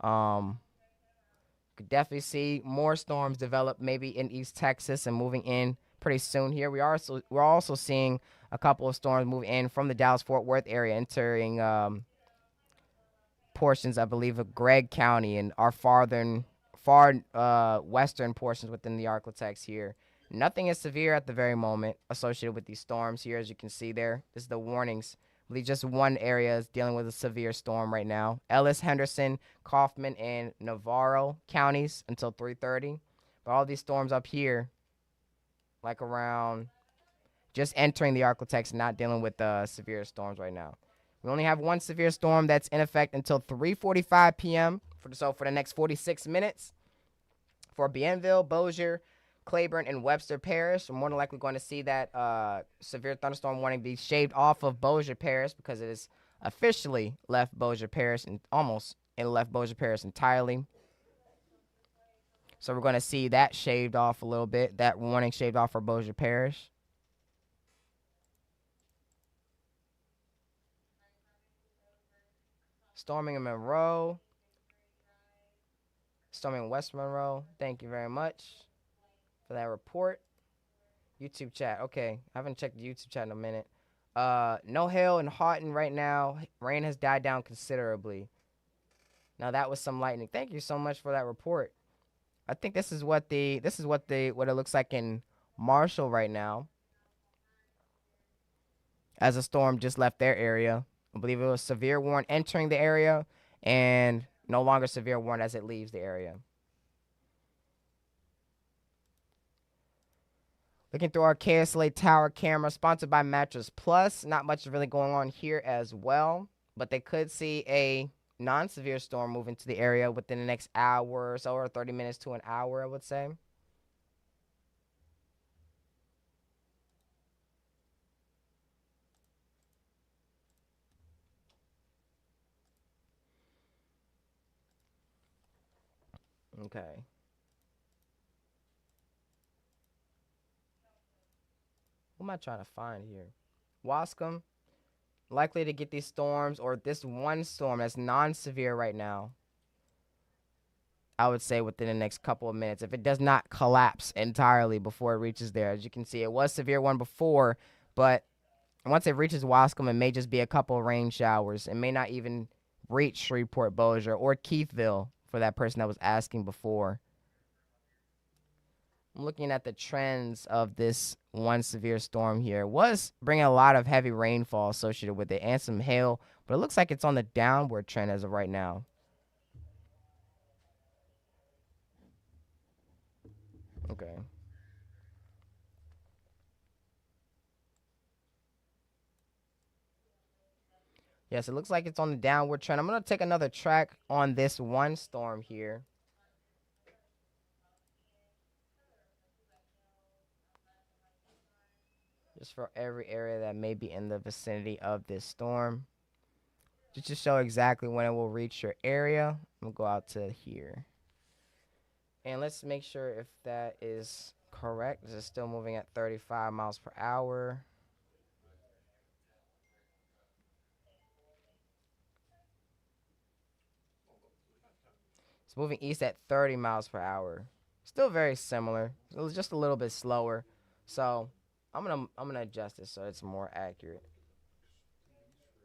Could definitely see more storms develop maybe in East Texas and moving in pretty soon here. We're also seeing a couple of storms move in from the Dallas-Fort Worth area, entering portions, I believe, of Gregg County and our far western portions within the Arklatex here. Nothing is severe at the very moment associated with these storms here, as you can see there. This is the warnings. I believe just one area is dealing with a severe storm right now. Ellis, Henderson, Kaufman, and Navarro counties until 3:30. But all these storms up here, like around just entering the Arklatex, not dealing with severe storms right now. We only have one severe storm that's in effect until 3:45 p.m. For the next 46 minutes for Bienville, Bossier, Claiborne, and Webster Parish. We're more than likely going to see that severe thunderstorm warning be shaved off of Bossier Parish because it has officially left Bossier Parish and left Bossier Parish entirely. So we're going to see that shaved off a little bit, that warning shaved off for Bossier Parish. Storming in Monroe. Storming West Monroe. Thank you very much for that report. YouTube chat. Okay, I haven't checked the YouTube chat in a minute. No hail in Houghton right now. Rain has died down considerably. Now that was some lightning. Thank you so much for that report. I think this is what it looks like in Marshall right now, as a storm just left their area. I believe it was severe warning entering the area and no longer severe warning as it leaves the area. Looking through our KSLA Tower camera, sponsored by Mattress Plus. Not much really going on here as well, but they could see a non-severe storm move into the area within the next hour or so, or 30 minutes to an hour, I would say. Okay. What am I trying to find here? Wascom, likely to get these storms, or this one storm that's non-severe right now, I would say within the next couple of minutes, if it does not collapse entirely before it reaches there. As you can see, it was severe one before, but once it reaches Wascom, it may just be a couple of rain showers. It may not even reach Shreveport, Bossier, or Keithville for that person that was asking before. I'm looking at the trends of this one severe storm here. It was bringing a lot of heavy rainfall associated with it and some hail, but it looks like it's on the downward trend as of right now. Okay. Yes, it looks like it's on the downward trend. I'm going to take another track on this one storm here. Just for every area that may be in the vicinity of this storm. Just to show exactly when it will reach your area. I'm going to go out to here. And let's make sure if that is correct. This is still moving at 35 miles per hour. It's moving east at 30 miles per hour. Still very similar. It was just a little bit slower. So I'm gonna adjust this so it's more accurate.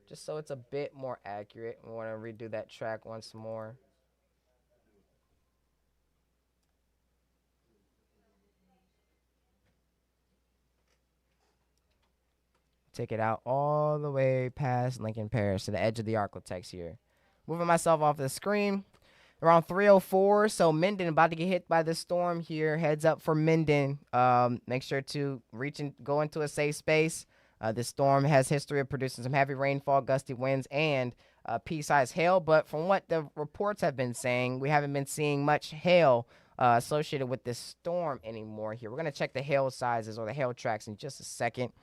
Just so it's a bit more accurate. We want to redo that track once more. Take it out all the way past Lincoln Parish to the edge of the Arklatex here. Moving myself off the screen. Around 3:04, so Minden about to get hit by this storm here. Heads up for Minden. Make sure to reach and go into a safe space. This storm has history of producing some heavy rainfall, gusty winds, and pea-sized hail. But from what the reports have been saying, we haven't been seeing much hail associated with this storm anymore here. We're going to check the hail sizes or the hail tracks in just a second.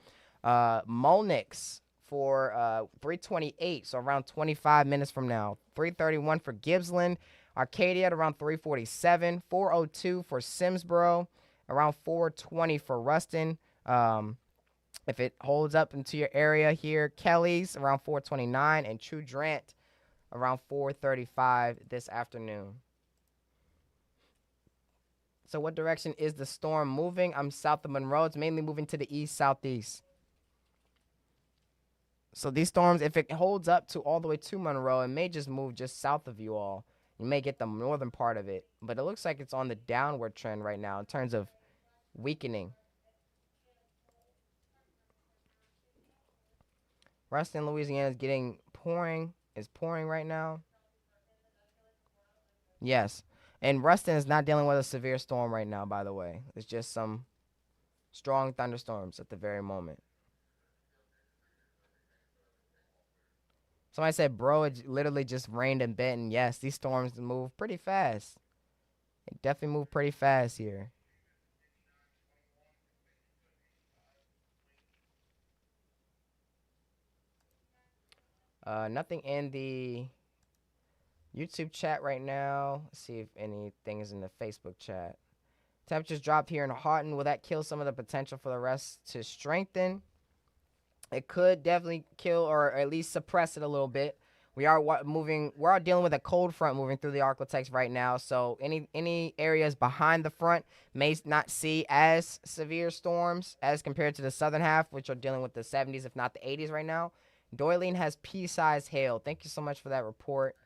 Molnix for 3:28, so around 25 minutes from now. 3:31 for Gippsland. Arcadia at around 3:47. 4:02 for Simsboro. Around 4:20 for Ruston. If it holds up into your area here, Kelly's around 4:29 and True Drant around 4:35 this afternoon. So what direction is the storm moving? I'm south of Monroe. It's mainly moving to the east-southeast. So these storms, if it holds up to all the way to Monroe, it may just move just south of you all. You may get the northern part of it. But it looks like it's on the downward trend right now in terms of weakening. Ruston, Louisiana is getting pouring right now. Yes. And Ruston is not dealing with a severe storm right now, by the way. It's just some strong thunderstorms at the very moment. Somebody said, bro, it literally just rained in Benton. Yes, these storms move pretty fast. They definitely move pretty fast here. Nothing in the YouTube chat right now. Let's see if anything is in the Facebook chat. Temperatures dropped here in Houghton. Will that kill some of the potential for the rest to strengthen? It could definitely kill or at least suppress it a little bit. We are dealing with a cold front moving through the Arklatex right now. So any areas behind the front may not see as severe storms as compared to the southern half, which are dealing with the 70s, if not the 80s right now. Doylean has pea-sized hail. Thank you so much for that report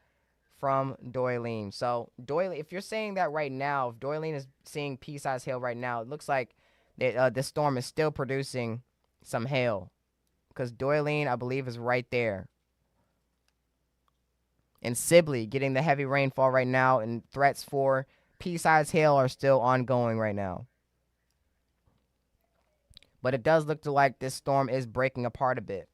from Doylean. So Doylean, if you're saying that right now, if Doylean is seeing pea-sized hail right now, it looks like this storm is still producing some hail. Because Doylean, I believe, is right there. And Sibley getting the heavy rainfall right now, and threats for pea-sized hail are still ongoing right now. But it does look like this storm is breaking apart a bit.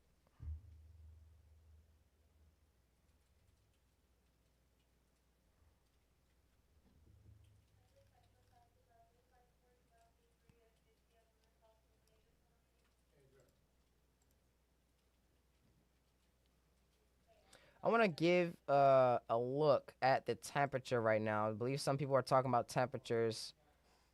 I want to give a look at the temperature right now. I believe some people are talking about temperatures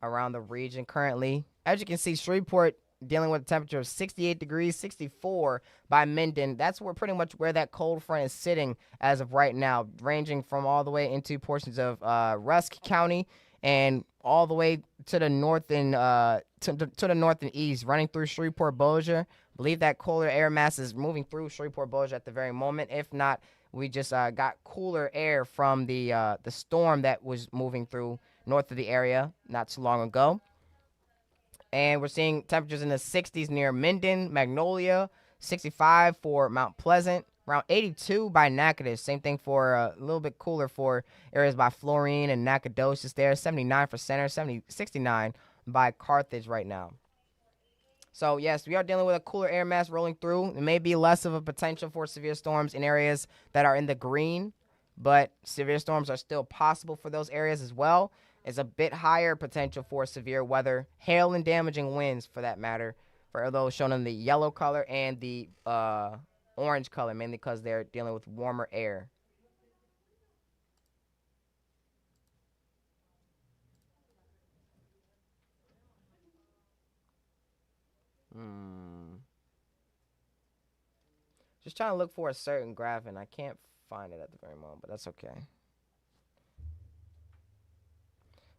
around the region currently. As you can see, Shreveport dealing with a temperature of 68 degrees, 64 by Minden. That's pretty much where that cold front is sitting as of right now, ranging from all the way into portions of Rusk County and all the way to the north and to the north and east, running through Shreveport Bossier. Believe that colder air mass is moving through Shreveport Bossier at the very moment. If not, we just got cooler air from the storm that was moving through north of the area not too long ago. And we're seeing temperatures in the 60s near Minden, Magnolia, 65 for Mount Pleasant, around 82 by Natchitoches. Same thing for a little bit cooler for areas by Florine and Nacogdoches there, 79 for Center, 69 by Carthage right now. So, yes, we are dealing with a cooler air mass rolling through. It may be less of a potential for severe storms in areas that are in the green, but severe storms are still possible for those areas as well. It's a bit higher potential for severe weather, hail and damaging winds for that matter, for those shown in the yellow color and the orange color, mainly because they're dealing with warmer air. Just trying to look for a certain graph, and I can't find it at the very moment, but that's okay.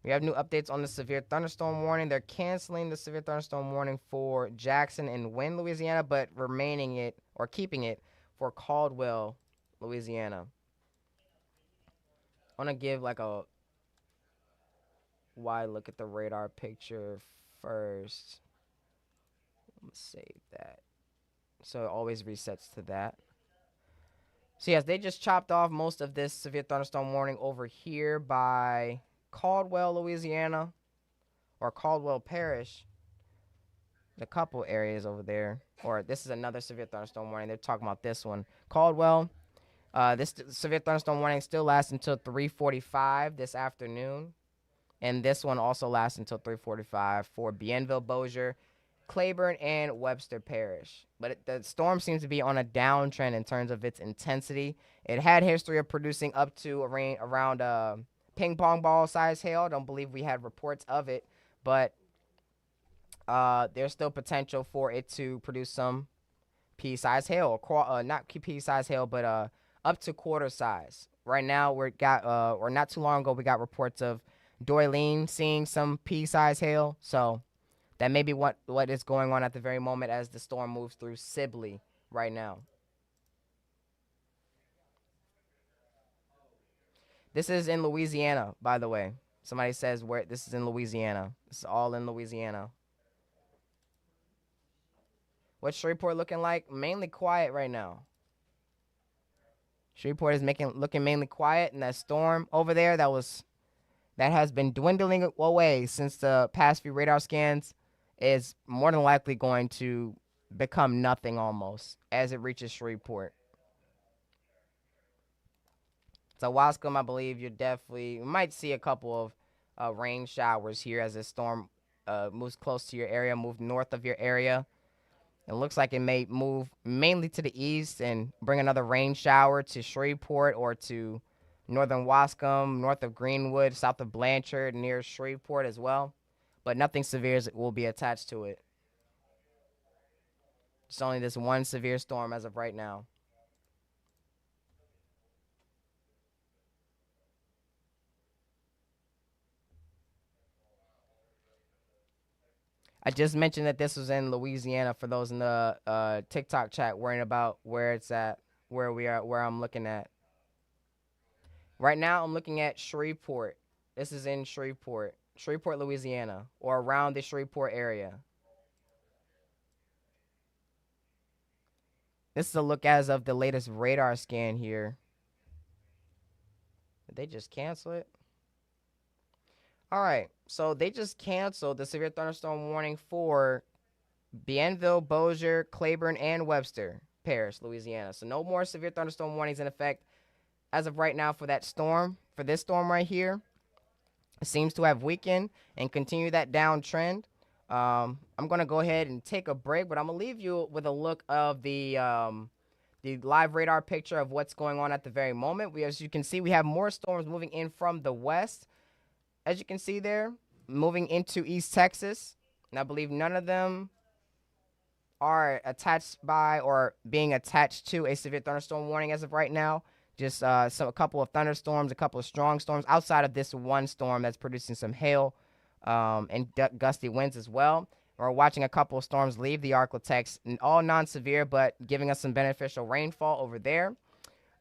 We have new updates on the severe thunderstorm warning. They're canceling the severe thunderstorm warning for Jackson and Wynne, Louisiana, but keeping it for Caldwell, Louisiana. I want to give like a wide look at the radar picture first. Let's save that. So it always resets to that. So yes, they just chopped off most of this severe thunderstorm warning over here by Caldwell, Louisiana, or Caldwell Parish. A couple areas over there. Or this is another severe thunderstorm warning. They're talking about this one. Caldwell. This severe thunderstorm warning still lasts until 3:45 this afternoon. And this one also lasts until 3:45 for Bienville, Bossier, Claiborne, and Webster Parish. But the storm seems to be on a downtrend in terms of its intensity. It had history of producing up to around ping pong ball size hail. Don't believe we had reports of it, but there's still potential for it to produce some pea-size hail, or not pea-size hail, but up to quarter size. Right now, or not too long ago, we got reports of Doyline seeing some pea-size hail. So that may be what is going on at the very moment as the storm moves through Sibley right now. This is in Louisiana, by the way. Somebody says where this is in Louisiana. This is all in Louisiana. What's Shreveport looking like? Mainly quiet right now. Shreveport is looking mainly quiet, and that storm over there that has been dwindling away since the past few radar scans is more than likely going to become nothing almost as it reaches Shreveport. So Wascom, I believe you might see a couple of rain showers here as the storm moves close to your area, move north of your area. It looks like it may move mainly to the east and bring another rain shower to Shreveport or to northern Wascom, north of Greenwood, south of Blanchard, near Shreveport as well. But nothing severe will be attached to it. It's only this one severe storm as of right now. I just mentioned that this was in Louisiana for those in the TikTok chat worrying about where it's at, where we are, where I'm looking at. Right now, I'm looking at Shreveport. This is in Shreveport, Louisiana, or around the Shreveport area. This is a look as of the latest radar scan here. Did they just cancel it? All right, so they just canceled the severe thunderstorm warning for Bienville, Bossier, Claiborne, and Webster Parish, Louisiana. So no more severe thunderstorm warnings in effect as of right now for that storm, for this storm right here. It seems to have weakened and continue that downtrend. I'm going to go ahead and take a break, but I'm going to leave you with a look of the live radar picture of what's going on at the very moment. As you can see, we have more storms moving in from the west. As you can see there, moving into East Texas. And I believe none of them are attached by or being attached to a severe thunderstorm warning as of right now. Just a couple of thunderstorms, a couple of strong storms outside of this one storm that's producing some hail and gusty winds as well. We're watching a couple of storms leave the Arklatex, all non-severe, but giving us some beneficial rainfall over there.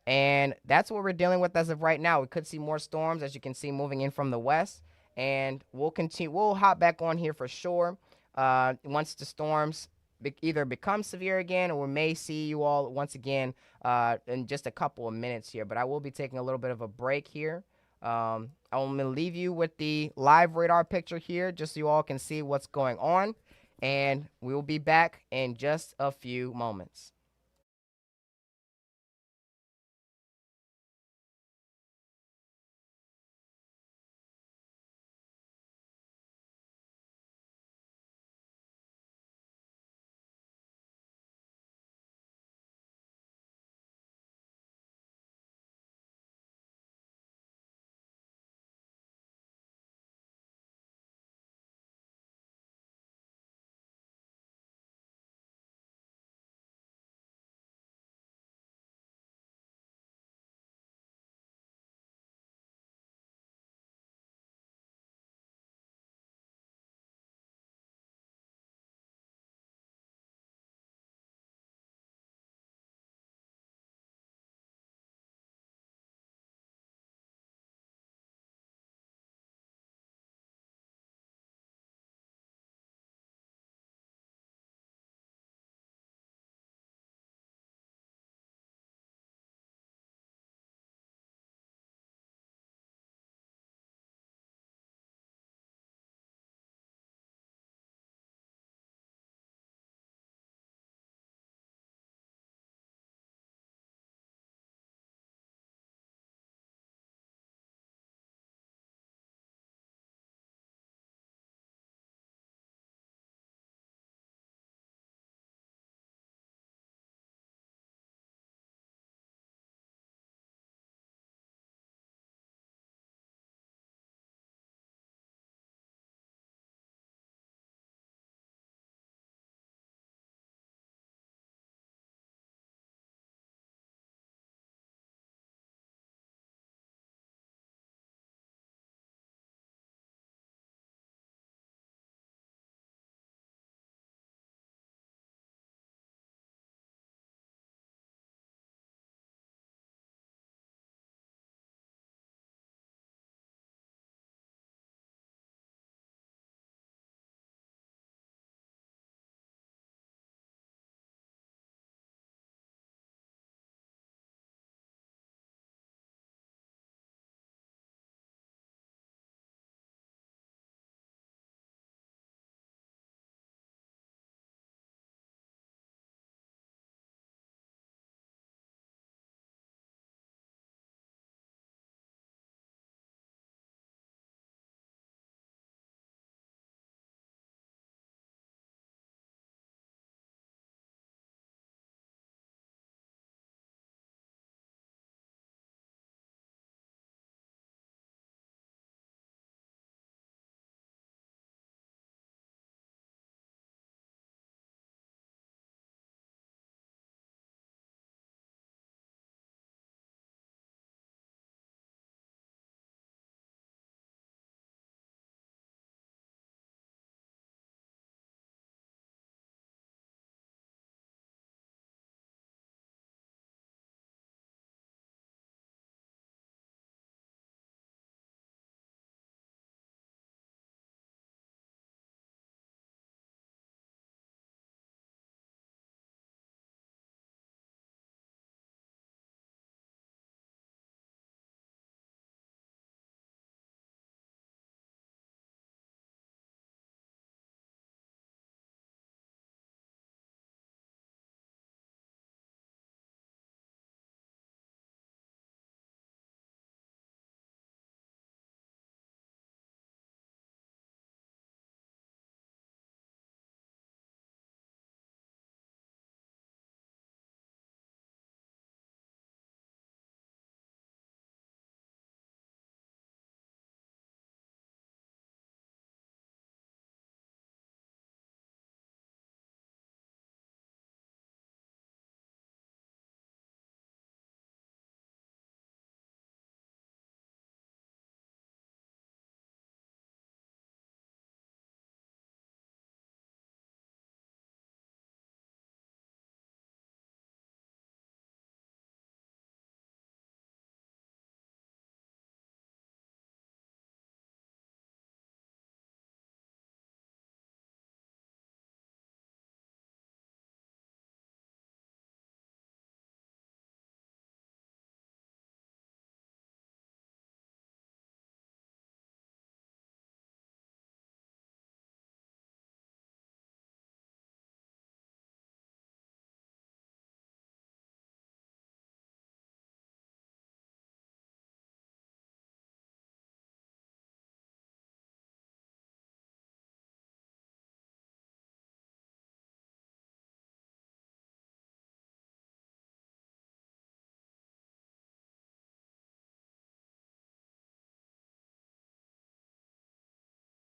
And that's what we're dealing with as of right now. We could see more storms, as you can see, moving in from the west. And we'll continue. We'll hop back on here for sure once the storms either become severe again, or we may see you all once again in just a couple of minutes here. But I will be taking a little bit of a break here. I'm going to leave you with the live radar picture here just so you all can see what's going on. And we will be back in just a few moments.